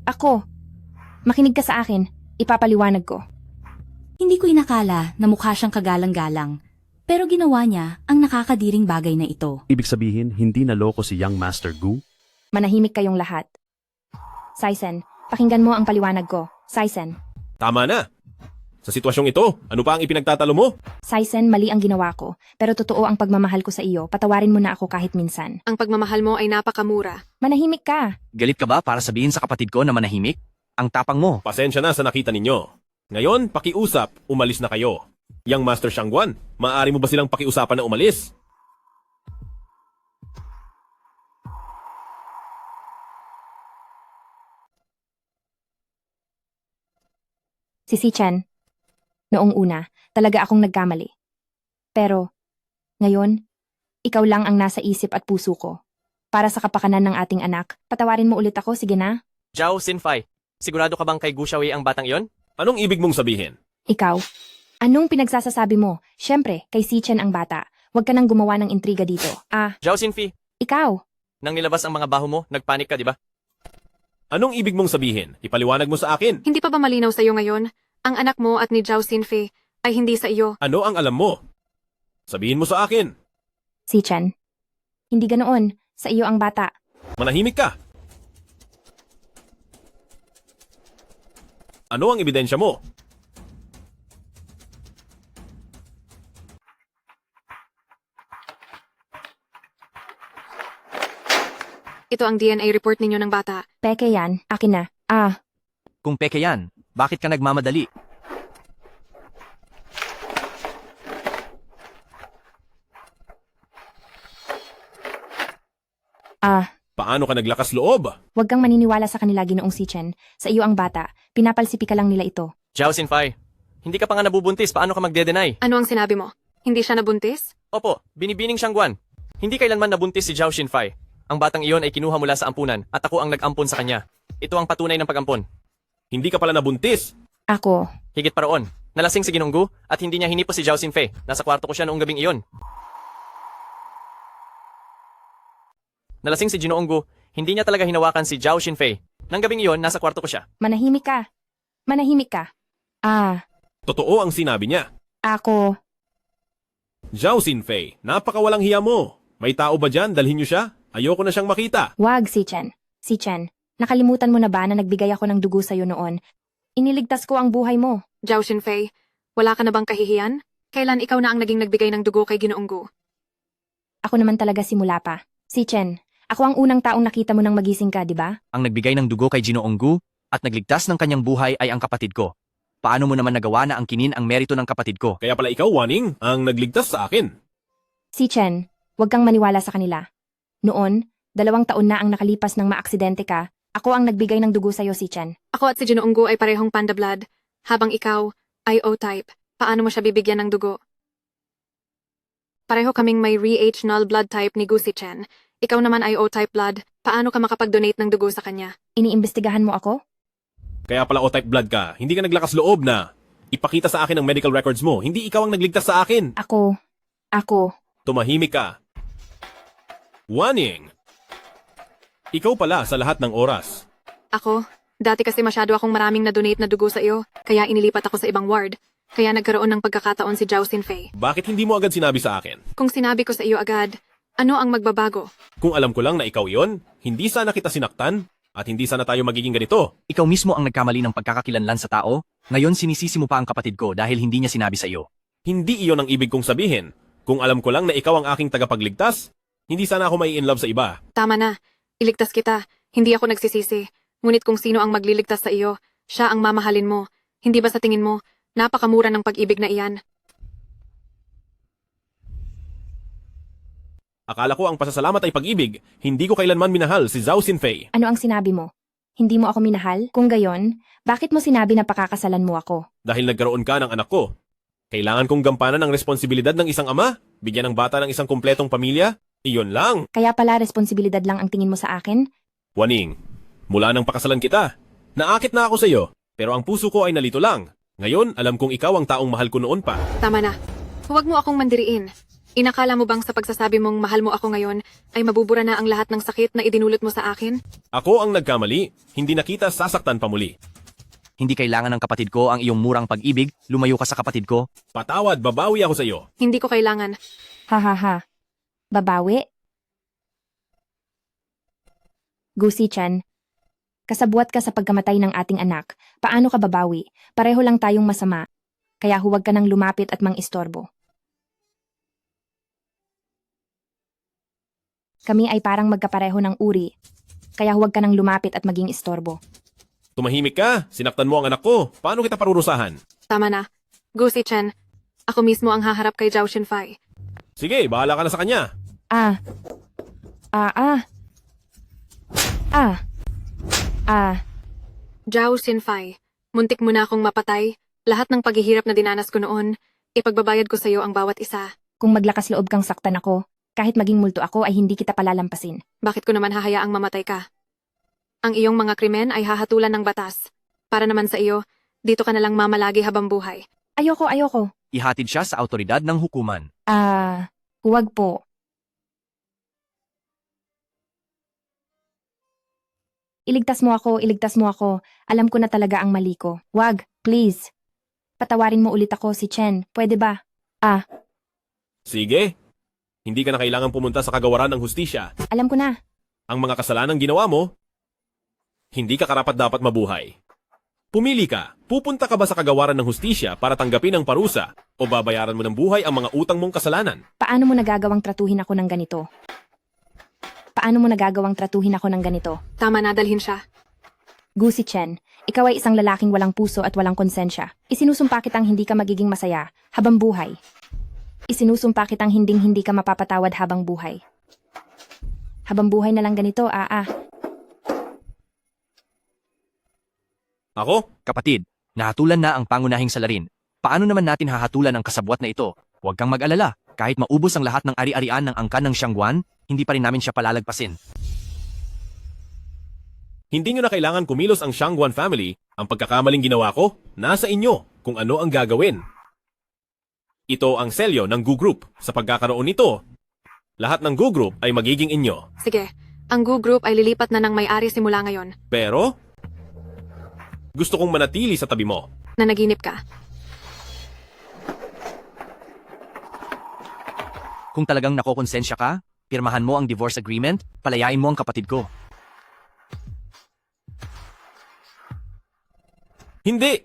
Ako. Makinig ka sa akin. Ipapaliwanag ko. Hindi ko inakala na mukha siyang kagalang-galang. Pero ginawa niya ang nakakadiring bagay na ito. Ibig sabihin, hindi naloko si Young Master Gu? Manahimik kayong lahat. Saisen, pakinggan mo ang paliwanag ko. Saisen. Tama na. Sa sitwasyong ito, ano pa ang ipinagtatalo mo? Saisen, mali ang ginawa ko. Pero totoo ang pagmamahal ko sa iyo. Patawarin mo na ako kahit minsan. Ang pagmamahal mo ay napakamura. Manahimik ka. Galit ka ba para sabihin sa kapatid ko na manahimik? Ang tapang mo. Pasensya na sa nakita ninyo. Ngayon, pakiusap, umalis na kayo. Young Master Shangguan, maaari mo ba silang pakiusapan na umalis? Si Chen. Noong una, talaga akong nagkamali. Pero, ngayon, ikaw lang ang nasa isip at puso ko. Para sa kapakanan ng ating anak, patawarin mo ulit ako, sige na? Zhao Xinfei, sigurado ka bang kay Gu Xiaowei ang batang iyon? Anong ibig mong sabihin? Ikaw? Anong pinagsasasabi mo? Siyempre, kay si Chen ang bata. Huwag ka nang gumawa ng intriga dito. Zhao Xinfei. Ikaw? Nang nilabas ang mga baho mo, nagpanik ka, di ba? Anong ibig mong sabihin? Ipaliwanag mo sa akin. Hindi pa ba malinaw sa iyo ngayon? Ang anak mo at ni Zhao Xinfei ay hindi sa iyo. Ano ang alam mo? Sabihin mo sa akin. Si Chen. Hindi ganoon. Sa iyo ang bata. Manahimik ka. Ano ang ebidensya mo? Ito ang DNA report ninyo ng bata. Peke yan. Akin na. Kung peke yan, bakit ka nagmamadali? Paano ka naglakas loob? Huwag kang maniniwala sa kanila, Ginoong si Chen. Sa iyo ang bata. Pinapalsipika lang nila ito. Zhao Xinfei, hindi ka pa nga nabubuntis, paano ka magde-deny? Ano ang sinabi mo? Hindi siya nabuntis? Opo, binibining Shangguan. Hindi kailanman nabuntis si Zhao Xinfei. Ang batang iyon ay kinuha mula sa ampunan at ako ang nag-ampon sa kanya. Ito ang patunay ng pag-ampon. Hindi ka pala nabuntis. Ako. Higit pa roon. Nalasing si Ginoong Gu at hindi niya hinipos si Zhao Xinfei. Nasa kwarto ko siya noong gabing iyon. Nalasing si Ginoong Gu, hindi niya talaga hinawakan si Zhao Xinfei. Nang gabing iyon, nasa kwarto ko siya. Manahimik ka. Manahimik ka. Totoo ang sinabi niya. Ako. Zhao Xinfei, napakawalang hiya mo. May tao ba dyan? Dalhin niyo siya? Ayoko na siyang makita. Wag, si Chen. Si Chen, nakalimutan mo na ba na nagbigay ako ng dugo sa'yo noon? Iniligtas ko ang buhay mo. Zhao Xinfei, wala ka na bang kahihiyan? Kailan ikaw na ang naging nagbigay ng dugo kay Ginoong Gu? Ako naman talaga simula pa. Si Chen, ako ang unang taong nakita mo nang magising ka, di ba? Ang nagbigay ng dugo kay Ginoong Gu at nagligtas ng kanyang buhay ay ang kapatid ko. Paano mo naman nagawa na angkinin ang merito ng kapatid ko? Kaya pala ikaw, Waning, ang nagligtas sa akin. Si Chen, huwag kang maniwala sa kanila. Noon, 2 taon na ang nakalipas nang maaksidente ka, ako ang nagbigay ng dugo sa'yo, si Chen. Ako at si Ginoong Gu ay parehong panda blood, habang ikaw ay O-type. Paano mo siya bibigyan ng dugo? Pareho kaming may Rh null blood type ni Gu si Chen. Ikaw naman ay O-type blood. Paano ka makapag-donate ng dugo sa kanya? Iniimbestigahan mo ako? Kaya pala O-type blood ka, hindi ka naglakas loob na ipakita sa akin ang medical records mo. Hindi ikaw ang nagligtas sa akin. Ako. Tumahimik ka. Warning! Ikaw pala sa lahat ng oras. Ako, dati kasi masyado akong maraming na-donate na dugo sa iyo, kaya inilipat ako sa ibang ward. Kaya nagkaroon ng pagkakataon si Zhao Xinfei. Bakit hindi mo agad sinabi sa akin? Kung sinabi ko sa iyo agad, ano ang magbabago? Kung alam ko lang na ikaw yon, hindi sana kita sinaktan at hindi sana tayo magiging ganito. Ikaw mismo ang nagkamali ng pagkakakilanlan sa tao, ngayon sinisisi mo pa ang kapatid ko dahil hindi niya sinabi sa iyo. Hindi iyon ang ibig kong sabihin. Kung alam ko lang na ikaw ang aking tagapagligtas, hindi sana ako mai-in love sa iba. Tama na. Iligtas kita. Hindi ako nagsisisi. Ngunit kung sino ang magliligtas sa iyo, siya ang mamahalin mo. Hindi ba sa tingin mo, napakamura ng pag-ibig na iyan? Akala ko ang pasasalamat ay pag-ibig. Hindi ko kailanman minahal si Zhao Xinfei. Ano ang sinabi mo? Hindi mo ako minahal? Kung gayon, bakit mo sinabi na pakakasalan mo ako? Dahil nagkaroon ka ng anak ko. Kailangan kong gampanan ang responsibilidad ng isang ama, bigyan ng bata ng isang kumpletong pamilya. Iyon lang. Kaya pala responsibilidad lang ang tingin mo sa akin? Waning, mula nang pakasalan kita, naakit na ako sa iyo, pero ang puso ko ay nalito lang. Ngayon, alam kong ikaw ang taong mahal ko noon pa. Tama na. Huwag mo akong mandiriin. Inakala mo bang sa pagsasabi mong mahal mo ako ngayon ay mabubura na ang lahat ng sakit na idinulot mo sa akin? Ako ang nagkamali, hindi na kita sasaktan pa muli. Hindi kailangan ng kapatid ko ang iyong murang pag-ibig, lumayo ka sa kapatid ko. Patawad, babawi ako sa iyo. Hindi ko kailangan. Ha. Babawi? Gusi-chan, kasabuat ka sa pagkamatay ng ating anak. Paano ka babawi? Pareho lang tayong masama. Kaya huwag ka nang lumapit at mang-istorbo. Kami ay parang magkapareho ng uri. Kaya huwag ka nang lumapit at maging istorbo. Tumahimik ka, sinaktan mo ang anak ko. Paano kita parurusahan? Tama na. Gusi-chan, ako mismo ang haharap kay Zhao Xinfei. Sige, bahala ka na sa kanya. Zhao Xinfei, muntik mo na akong mapatay. Lahat ng paghihirap na dinanas ko noon, ipagbabayad ko sa iyo ang bawat isa. Kung maglakas loob kang saktan ako, kahit maging multo ako ay hindi kita palalampasin. Bakit ko naman hahayaang mamatay ka? Ang iyong mga krimen ay hahatulan ng batas. Para naman sa iyo, dito ka na lang mamalagi habang buhay. Ayoko. Ihatid siya sa autoridad ng hukuman. Huwag po. Iligtas mo ako. Alam ko na talaga ang mali ko. Wag, please. Patawarin mo ulit ako, si Chen. Pwede ba? Sige. Hindi ka na kailangan pumunta sa kagawaran ng hustisya. Alam ko na. Ang mga kasalanang ginawa mo, hindi ka karapat-dapat mabuhay. Pumili ka, pupunta ka ba sa kagawaran ng hustisya para tanggapin ang parusa o babayaran mo ng buhay ang mga utang mong kasalanan? Paano mo nagagawang tratuhin ako ng ganito? Tama na, dalhin siya. Gusi Chen, ikaw ay isang lalaking walang puso at walang konsensya. Isinusumpa kitang hindi ka magiging masaya habang buhay. Isinusumpa kitang hindi ka mapapatawad habang buhay. Habang buhay na lang ganito, Ako? Kapatid, nahatulan na ang pangunahing salarin. Paano naman natin hahatulan ang kasabwat na ito? Huwag kang mag-alala. Kahit maubos ang lahat ng ari-arian ng angkan ng Xiangguan, hindi pa rin namin siya palalagpasin. Hindi nyo na kailangan kumilos ang Xiangguan family. Ang pagkakamaling ginawa ko, nasa inyo kung ano ang gagawin. Ito ang selyo ng Gu Group. Sa pagkakaroon nito, lahat ng Gu Group ay magiging inyo. Sige, ang Gu Group ay lilipat na ng may-ari simula ngayon. Pero, gusto kong manatili sa tabi mo. Nanaginip ka. Kung talagang nakokonsensya ka, pirmahan mo ang divorce agreement, palayain mo ang kapatid ko. Hindi!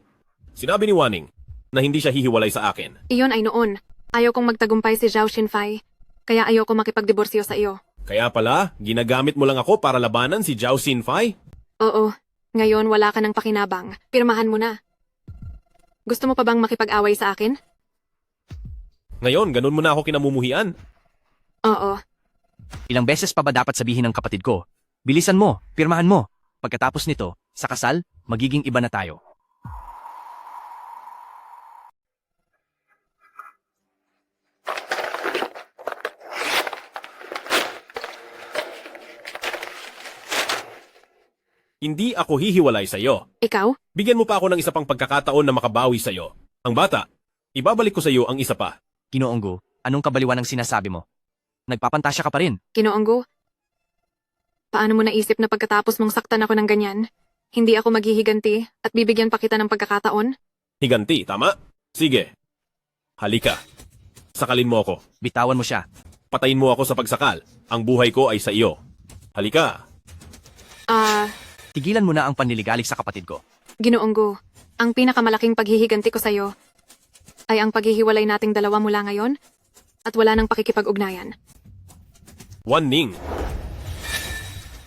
Sinabi ni Waning na hindi siya hihiwalay sa akin. Iyon ay noon. Ayaw kong magtagumpay si Zhao Xinfei, kaya ayaw ko makipagdiborsyo sa iyo. Kaya pala, ginagamit mo lang ako para labanan si Zhao Xinfei? Oo. Ngayon wala ka ng pakinabang. Pirmahan mo na. Gusto mo pa bang makipag-away sa akin? Ngayon, ganun mo na ako kinamumuhian. Oo. Ilang beses pa ba dapat sabihin ng kapatid ko? Bilisan mo, pirmahan mo. Pagkatapos nito, sa kasal, magiging iba na tayo. Hindi ako hihiwalay sa'yo. Ikaw? Bigyan mo pa ako ng isa pang pagkakataon na makabawi sa'yo. Ang bata, ibabalik ko sa'yo ang isa pa. Ginoong Gu, anong kabaliwan ang sinasabi mo? Nagpapantasya ka pa rin. Ginoong Gu, paano mo naisip na pagkatapos mong saktan ako ng ganyan, hindi ako maghihiganti at bibigyan pa kita ng pagkakataon? Higanti, tama? Sige. Halika. Sakalin mo ako. Bitawan mo siya. Patayin mo ako sa pagsakal. Ang buhay ko ay sa iyo. Halika. Tigilan mo na ang panliligalig sa kapatid ko. Ginoong Gu, ang pinakamalaking paghihiganti ko sa'yo ay ang paghihiwalay nating dalawa mula ngayon at wala nang pakikipag-ugnayan. Wan Ning.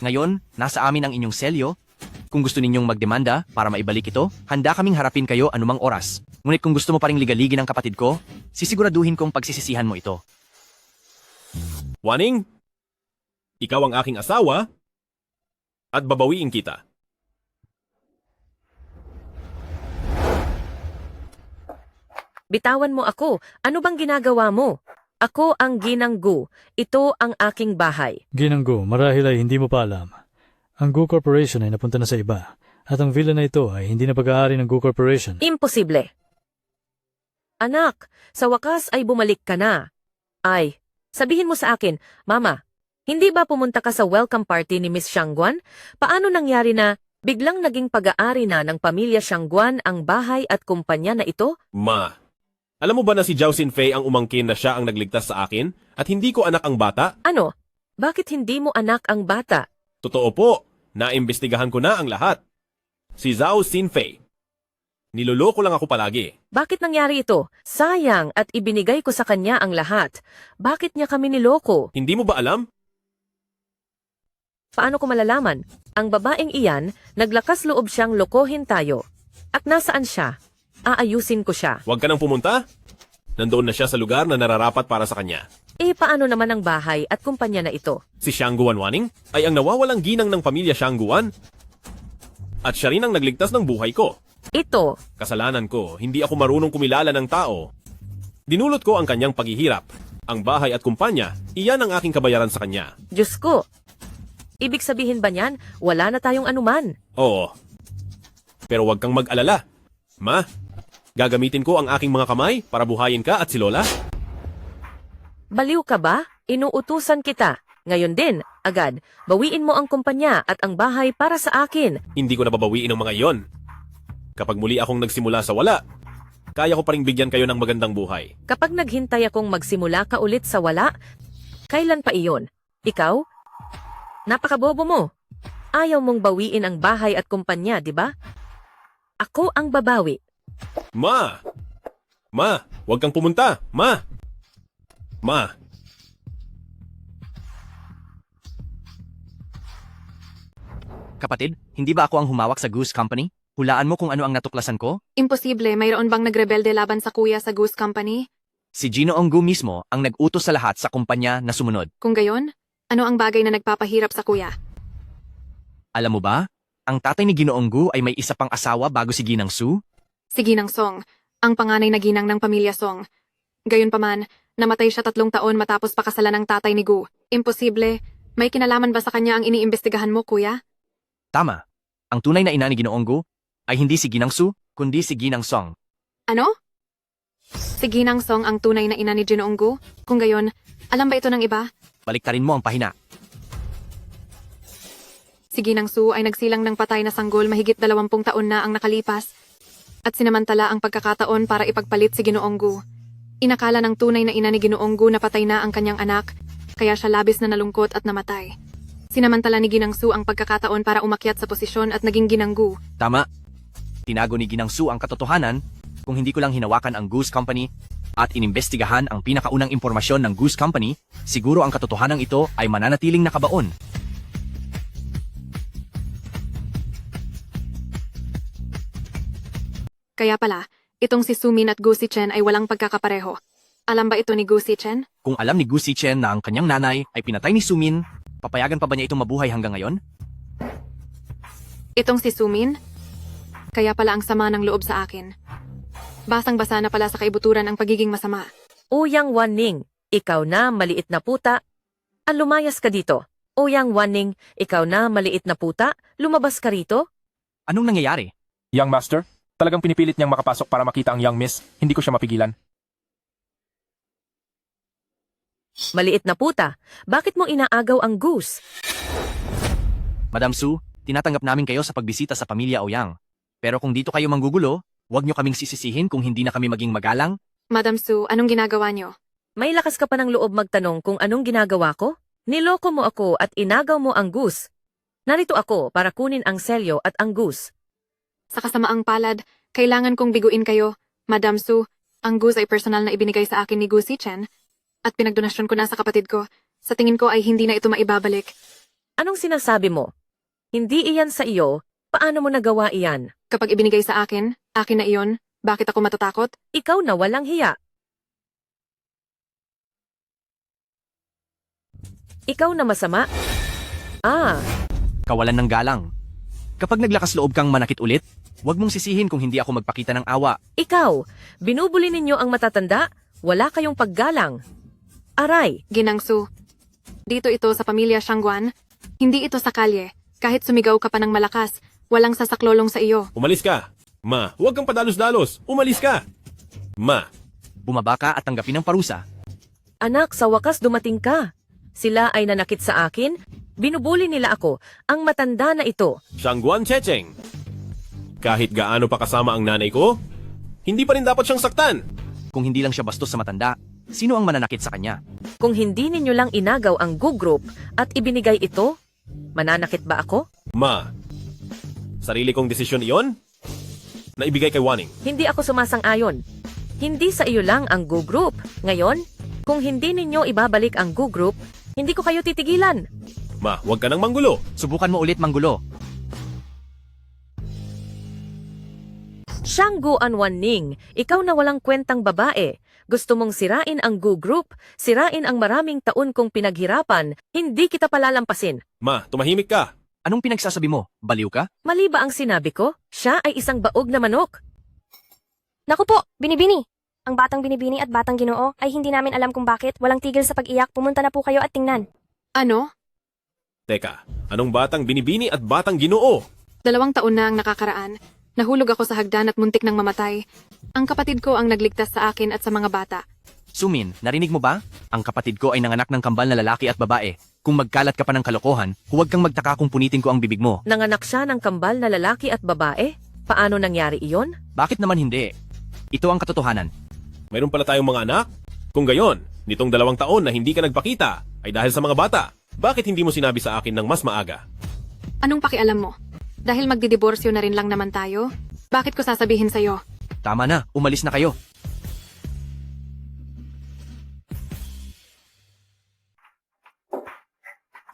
Ngayon, nasa amin ang inyong selyo. Kung gusto ninyong magdemanda para maibalik ito, handa kaming harapin kayo anumang oras. Ngunit kung gusto mo pa ring ligaligin ang kapatid ko, sisiguraduhin kong pagsisisihan mo ito. Waning, ikaw ang aking asawa at babawiin kita. Bitawan mo ako. Ano bang ginagawa mo? Ako ang Ginang Gu. Ito ang aking bahay. Ginang Gu, marahil ay hindi mo pa alam. Ang Gu Corporation ay napunta na sa iba. At ang villa na ito ay hindi na pag-aari ng Gu Corporation. Imposible. Anak, sa wakas ay bumalik ka na. Ay, sabihin mo sa akin, Mama, hindi ba pumunta ka sa welcome party ni Miss Shangguan? Paano nangyari na biglang naging pag-aari na ng pamilya Shangguan ang bahay at kumpanya na ito? Ma, alam mo ba na si Zhao Xinfei ang umangkin na siya ang nagligtas sa akin at hindi ko anak ang bata? Ano? Bakit hindi mo anak ang bata? Totoo po, naimbestigahan ko na ang lahat. Si Zhao Xinfei. Niloloko lang ako palagi. Bakit nangyari ito? Sayang at ibinigay ko sa kanya ang lahat. Bakit niya kami niloko? Hindi mo ba alam? Paano ko malalaman? Ang babaeng iyan, naglakas loob siyang lokohin tayo. At nasaan siya? Aayusin ko siya. Huwag ka nang pumunta. Nandoon na siya sa lugar na nararapat para sa kanya. Paano naman ang bahay at kumpanya na ito? Si Shangguan Waning ay ang nawawalang ginang ng pamilya Shangguan. At siya rin ang nagligtas ng buhay ko. Ito. Kasalanan ko, hindi ako marunong kumilala ng tao. Dinulot ko ang kanyang paghihirap. Ang bahay at kumpanya, iyan ang aking kabayaran sa kanya. Diyos ko. Ibig sabihin ba niyan, wala na tayong anuman? Oo. Pero huwag kang mag-alala. Ma, gagamitin ko ang aking mga kamay para buhayin ka at si Lola. Baliw ka ba? Inuutusan kita. Ngayon din, agad, bawiin mo ang kumpanya at ang bahay para sa akin. Hindi ko nababawiin ang mga iyon. Kapag muli akong nagsimula sa wala, kaya ko pa ring bigyan kayo ng magandang buhay. Kapag naghintay akong magsimula ka ulit sa wala, kailan pa iyon? Ikaw? Napakabobo mo. Ayaw mong bawiin ang bahay at kumpanya, di ba? Ako ang babawi. Ma! Ma! Huwag kang pumunta! Ma! Ma! Kapatid, hindi ba ako ang humawak sa Goose Company? Hulaan mo kung ano ang natuklasan ko? Imposible, mayroon bang nagrebelde laban sa kuya sa Goose Company? Si Ginoong Gu mismo ang nag-utos sa lahat sa kumpanya na sumunod. Kung gayon, ano ang bagay na nagpapahirap sa kuya? Alam mo ba, ang tatay ni Ginoong Gu ay may isa pang asawa bago si Ginang Su? Si Ginang Song, ang panganay na ginang ng pamilya Song. Gayunpaman, namatay siya 3 taon matapos pakasalan ng tatay ni Gu. Imposible, may kinalaman ba sa kanya ang iniimbestigahan mo, kuya? Tama. Ang tunay na ina ni Ginoong Gu ay hindi si Ginang Su, kundi si Ginang Song. Ano? Si Ginang Song ang tunay na ina ni Ginoong Gu? Kung gayon, alam ba ito ng iba? Baliktarin mo ang pahina. Si Ginang Su ay nagsilang ng patay na sanggol mahigit 20 taon na ang nakalipas at sinamantala ang pagkakataon para ipagpalit si Ginoong Gu. Inakala ng tunay na ina ni Ginoong Gu na patay na ang kanyang anak, kaya siya labis na nalungkot at namatay. Sinamantala ni Ginang Su ang pagkakataon para umakyat sa posisyon at naging Ginang Gu. Tama. Tinago ni Ginang Su ang katotohanan kung hindi ko lang hinawakan ang Goose Company at inimbestigahan ang pinakaunang impormasyon ng Goose Company, siguro ang katotohanan ito ay mananatiling nakabaon. Kaya pala, itong si Sumin at Gu Sichen ay walang pagkakapareho. Alam ba ito ni Gu Sichen? Kung alam ni Gu Sichen na ang kanyang nanay ay pinatay ni Sumin, papayagan pa ba niya itong mabuhay hanggang ngayon? Itong si Sumin? Kaya pala ang sama ng loob sa akin. Basang-basa na pala sa kaibuturan ang pagiging masama. Uyang Waning, ikaw na maliit na puta. Lumayas ka dito. O Yang Wanning, ikaw na maliit na puta, lumabas ka rito? Anong nangyayari? Young Master, talagang pinipilit niyang makapasok para makita ang Young Miss. Hindi ko siya mapigilan. Maliit na puta, bakit mo inaagaw ang goose? Madam Su, tinatanggap namin kayo sa pagbisita sa pamilya Ouyang. Pero kung dito kayo manggugulo, huwag niyo kaming sisisihin kung hindi na kami maging magalang. Madam Su, anong ginagawa niyo? May lakas ka pa ng loob magtanong kung anong ginagawa ko? Niloko mo ako at inagaw mo ang goose. Narito ako para kunin ang selyo at ang goose. Sa kasamaang palad, kailangan kong biguin kayo. Madam Su, ang goose ay personal na ibinigay sa akin ni Gu Chen at pinagdonasyon ko na sa kapatid ko. Sa tingin ko ay hindi na ito maibabalik. Anong sinasabi mo? Hindi iyan sa iyo, paano mo nagawa iyan? Kapag ibinigay sa akin na iyon, bakit ako matatakot? Ikaw na walang hiya. Ikaw na masama? Kawalan ng galang. Kapag naglakas loob kang manakit ulit, huwag mong sisihin kung hindi ako magpakita ng awa. Ikaw, binubuli ninyo ang matatanda, wala kayong paggalang. Aray! Ginang Su, dito ito sa pamilya Shangguan, hindi ito sa kalye. Kahit sumigaw ka pa ng malakas, walang sasaklolong sa iyo. Umalis ka. Ma, huwag kang padalos-dalos. Umalis ka. Ma. Bumaba ka at tanggapin ang parusa. Anak, sa wakas dumating ka. Sila ay nanakit sa akin, binubuli nila ako, ang matanda na ito. Shangguan Checheng. Kahit gaano pa kasama ang nanay ko, hindi pa rin dapat siyang saktan. Kung hindi lang siya bastos sa matanda, sino ang mananakit sa kanya? Kung hindi ninyo lang inagaw ang Gu Group at ibinigay ito, mananakit ba ako? Ma, sarili kong desisyon iyon na ibigay kay Wanning. Hindi ako sumasang-ayon. Hindi sa iyo lang ang Gu Group. Ngayon, kung hindi ninyo ibabalik ang Gu Group, hindi ko kayo titigilan. Ma, huwag ka nang manggulo. Subukan mo ulit manggulo. Shangguan Wanning, ikaw na walang kwentang babae. Gusto mong sirain ang Gu Group, sirain ang maraming taon kong pinaghirapan, hindi kita palalampasin. Ma, tumahimik ka. Anong pinagsasabi mo? Baliw ka? Mali ba ang sinabi ko? Siya ay isang baog na manok. Naku po, Binibini! Ang batang Binibini at batang Ginoo ay hindi namin alam kung bakit walang tigil sa pag-iyak. Pumunta na po kayo at tingnan. Ano? Teka, anong batang Binibini at batang Ginoo? 2 taon na ang nakakaraan. Nahulog ako sa hagdan at muntik nang mamatay. Ang kapatid ko ang nagligtas sa akin at sa mga bata. Sumin, narinig mo ba? Ang kapatid ko ay nanganak ng kambal na lalaki at babae. Kung magkalat ka pa ng kalokohan, huwag kang magtaka kung punitin ko ang bibig mo. Nanganak siya ng kambal na lalaki at babae? Paano nangyari iyon? Bakit naman hindi? Ito ang katotohanan. Mayroon pala tayong mga anak? Kung gayon, nitong 2 taon na hindi ka nagpakita ay dahil sa mga bata. Bakit hindi mo sinabi sa akin ng mas maaga? Anong pakialam mo? Dahil magdidiborsyo na rin lang naman tayo? Bakit ko sasabihin sa'yo? Tama na, umalis na kayo.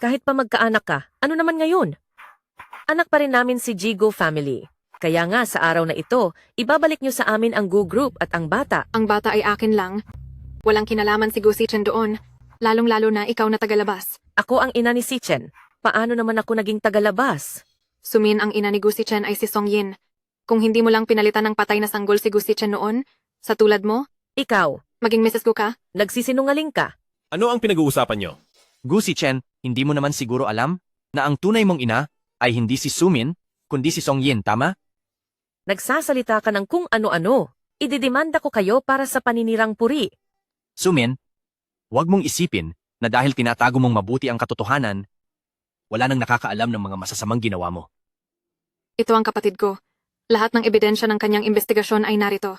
Kahit pa magkaanak ka, ano naman ngayon? Anak pa rin namin si Jigo family. Kaya nga sa araw na ito, ibabalik nyo sa amin ang Gu Group at ang bata. Ang bata ay akin lang. Walang kinalaman si Gu Chen doon. Lalong-lalo na ikaw na tagalabas. Ako ang ina ni Chen. Paano naman ako naging tagalabas? Sumin ang ina ni Gu Chen ay si Song Yin. Kung hindi mo lang pinalitan ng patay na sanggol si Gu Chen noon, sa tulad mo, ikaw, maging Mrs. Gu ka? Nagsisinungaling ka. Ano ang pinag-uusapan nyo? Gu Chen, hindi mo naman siguro alam na ang tunay mong ina ay hindi si Sumin, kundi si Song Yin, tama? Nagsasalita ka ng kung ano-ano. Ididemanda ko kayo para sa paninirang puri. Sumin, huwag mong isipin na dahil tinatago mong mabuti ang katotohanan, wala nang nakakaalam ng mga masasamang ginawa mo. Ito ang kapatid ko. Lahat ng ebidensya ng kanyang investigasyon ay narito.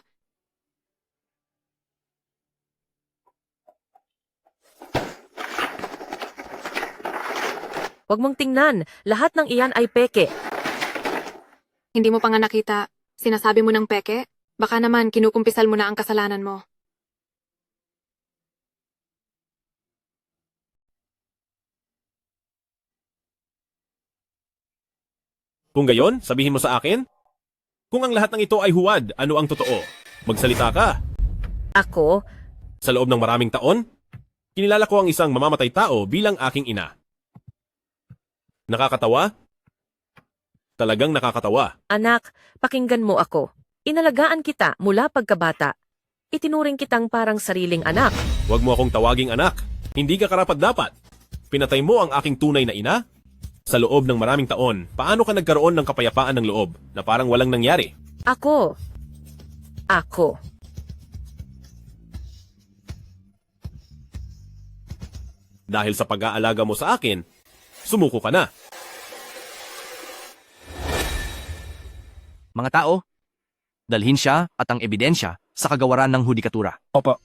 Huwag mong tingnan, lahat ng iyan ay peke. Hindi mo pa nga nakita, sinasabi mo ng peke? Baka naman kinukumpisal mo na ang kasalanan mo. Kung gayon, sabihin mo sa akin? Kung ang lahat ng ito ay huwad, ano ang totoo? Magsalita ka. Ako? Sa loob ng maraming taon, kinilala ko ang isang mamamatay tao bilang aking ina. Nakakatawa? Talagang nakakatawa. Anak, pakinggan mo ako. Inalagaan kita mula pagkabata. Itinuring kitang parang sariling anak. Huwag mo akong tawaging anak. Hindi ka karapat-dapat. Pinatay mo ang aking tunay na ina? Sa loob ng maraming taon, paano ka nagkaroon ng kapayapaan ng loob na parang walang nangyari? Ako. Dahil sa pag-aalaga mo sa akin, sumuko ka na. Mga tao, dalhin siya at ang ebidensya sa kagawaran ng hudikatura. Opo.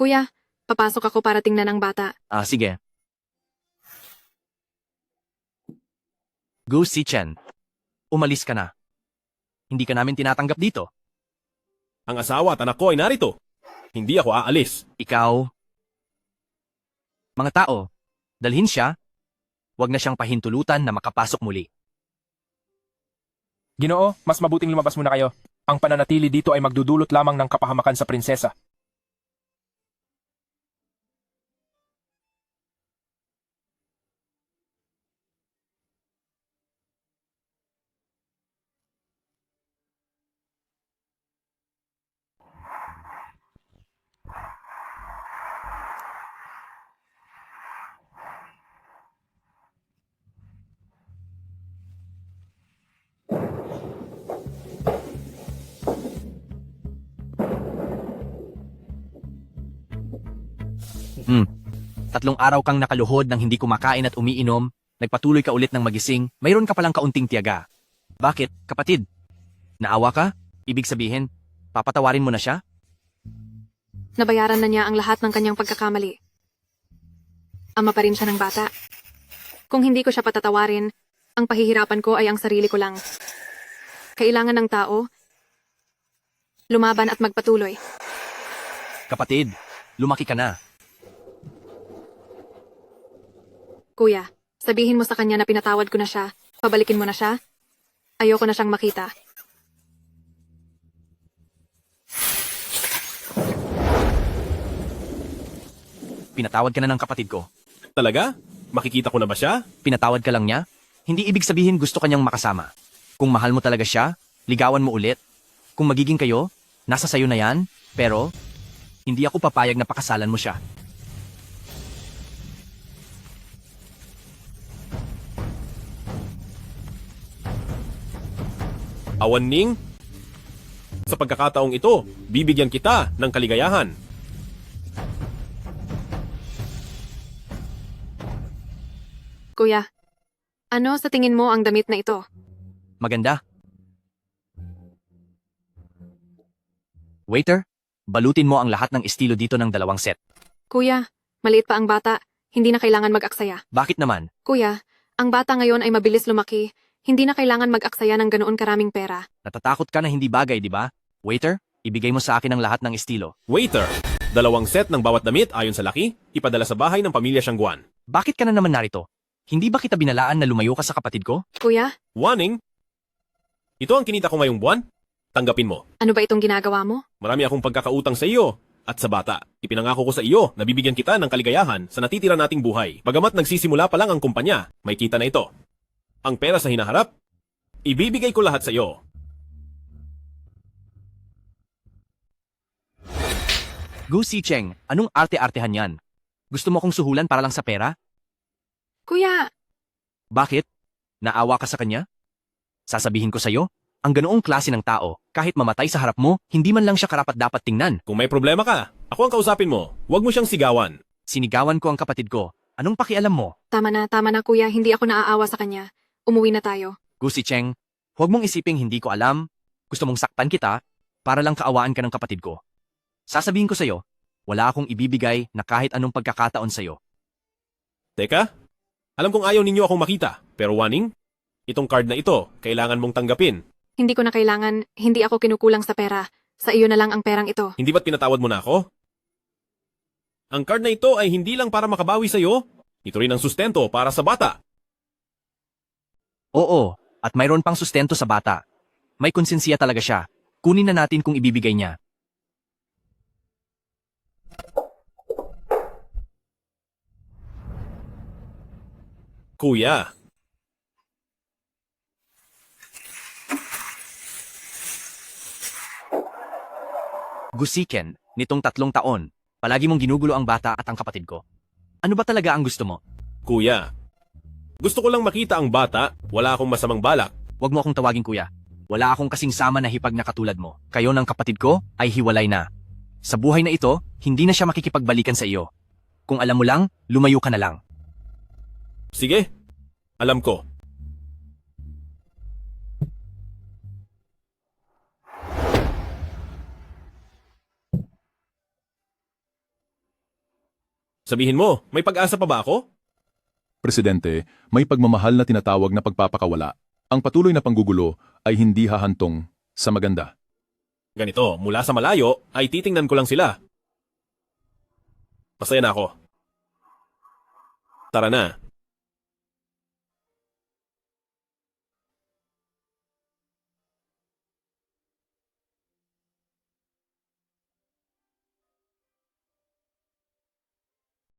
Kuya, papasok ako para tingnan ang bata. Sige. Gu Sichen, umalis ka na. Hindi ka namin tinatanggap dito. Ang asawa at anak ko ay narito. Hindi ako aalis. Ikaw. Mga tao, dalhin siya. Huwag na siyang pahintulutan na makapasok muli. Ginoo, mas mabuting lumabas muna kayo. Ang pananatili dito ay magdudulot lamang ng kapahamakan sa prinsesa. Tatlong araw kang nakaluhod ng hindi kumakain at umiinom, nagpatuloy ka ulit ng magising, mayroon ka palang kaunting tiyaga. Bakit, kapatid? Naawa ka? Ibig sabihin, papatawarin mo na siya? Nabayaran na niya ang lahat ng kanyang pagkakamali. Ama pa rin siya ng bata. Kung hindi ko siya patatawarin, ang pahihirapan ko ay ang sarili ko lang. Kailangan ng tao, lumaban at magpatuloy. Kapatid, lumaki ka na. Kuya, sabihin mo sa kanya na pinatawad ko na siya. Pabalikin mo na siya. Ayoko na siyang makita. Pinatawad ka na ng kapatid ko. Talaga? Makikita ko na ba siya? Pinatawad ka lang niya? Hindi ibig sabihin gusto kanyang makasama. Kung mahal mo talaga siya, ligawan mo ulit. Kung magiging kayo, nasa sayo na yan. Pero, hindi ako papayag na pakasalan mo siya. Awan Ning, sa pagkakataong ito, bibigyan kita ng kaligayahan. Kuya, ano sa tingin mo ang damit na ito? Maganda. Waiter, balutin mo ang lahat ng estilo dito ng 2 set. Kuya, maliit pa ang bata. Hindi na kailangan mag-aksaya. Bakit naman? Kuya, ang bata ngayon ay mabilis lumaki. Hindi na kailangan mag-aksaya ng ganoon karaming pera. Natatakot ka na hindi bagay, di ba? Waiter, ibigay mo sa akin ang lahat ng estilo. Waiter, 2 set ng bawat damit ayon sa laki, ipadala sa bahay ng pamilya Shangguan. Bakit ka na naman narito? Hindi ba kita binalaan na lumayo ka sa kapatid ko? Kuya, Waning, ito ang kinita ko ngayong buwan. Tanggapin mo. ano ba itong ginagawa mo? Marami akong pagkakautang sa iyo at sa bata. Ipinangako ko sa iyo na bibigyan kita ng kaligayahan sa natitira nating buhay. Bagamat nagsisimula pa lang ang kumpanya, may kita na ito. Ang pera sa hinaharap, ibibigay ko lahat sa iyo. Gu Sicheng, anong arte-artehan yan? Gusto mo kong suhulan para lang sa pera? Kuya, Bakit? Naawa ka sa kanya? Sasabihin ko sa'yo, ang ganoong klase ng tao, kahit mamatay sa harap mo, hindi man lang siya karapat-dapat tingnan. Kung may problema ka, ako ang kausapin mo. Huwag mo siyang sigawan. Sinigawan ko ang kapatid ko. Anong pakialam mo? tama na kuya. Hindi ako naaawa sa kanya. Umuwi na tayo. Gu Sicheng, huwag mong isiping hindi ko alam. Gusto mong saktan kita para lang kaawaan ka ng kapatid ko. Sasabihin ko sa'yo, wala akong ibibigay na kahit anong pagkakataon sa'yo. Teka, alam kong ayaw ninyo akong makita, pero Waning, itong card na ito, kailangan mong tanggapin. Hindi ko na kailangan. Hindi ako kinukulang sa pera. Sa iyo na lang ang perang ito. Hindi ba't pinatawad mo na ako? Ang card na ito ay hindi lang para makabawi sa'yo, ito rin ang sustento para sa bata. Oo, at mayroon pang sustento sa bata. May konsensiya talaga siya. Kunin na natin kung ibibigay niya. Kuya, Gusiken, nitong 3 taon, palagi mong ginugulo ang bata at ang kapatid ko. Ano ba talaga ang gusto mo? Kuya, gusto ko lang makita ang bata, wala akong masamang balak. Huwag mo akong tawagin kuya. Wala akong kasing sama na hipag na katulad mo. Kayo ng kapatid ko ay hiwalay na. Sa buhay na ito, hindi na siya makikipagbalikan sa iyo. Kung alam mo lang, lumayo ka na lang. Sige, alam ko. Sabihin mo, may pag-asa pa ba ako? Presidente, may pagmamahal na tinatawag na pagpapakawala. Ang patuloy na panggugulo ay hindi hahantong sa maganda. Ganito, mula sa malayo ay titingnan ko lang sila. Masaya na ako. Tara na.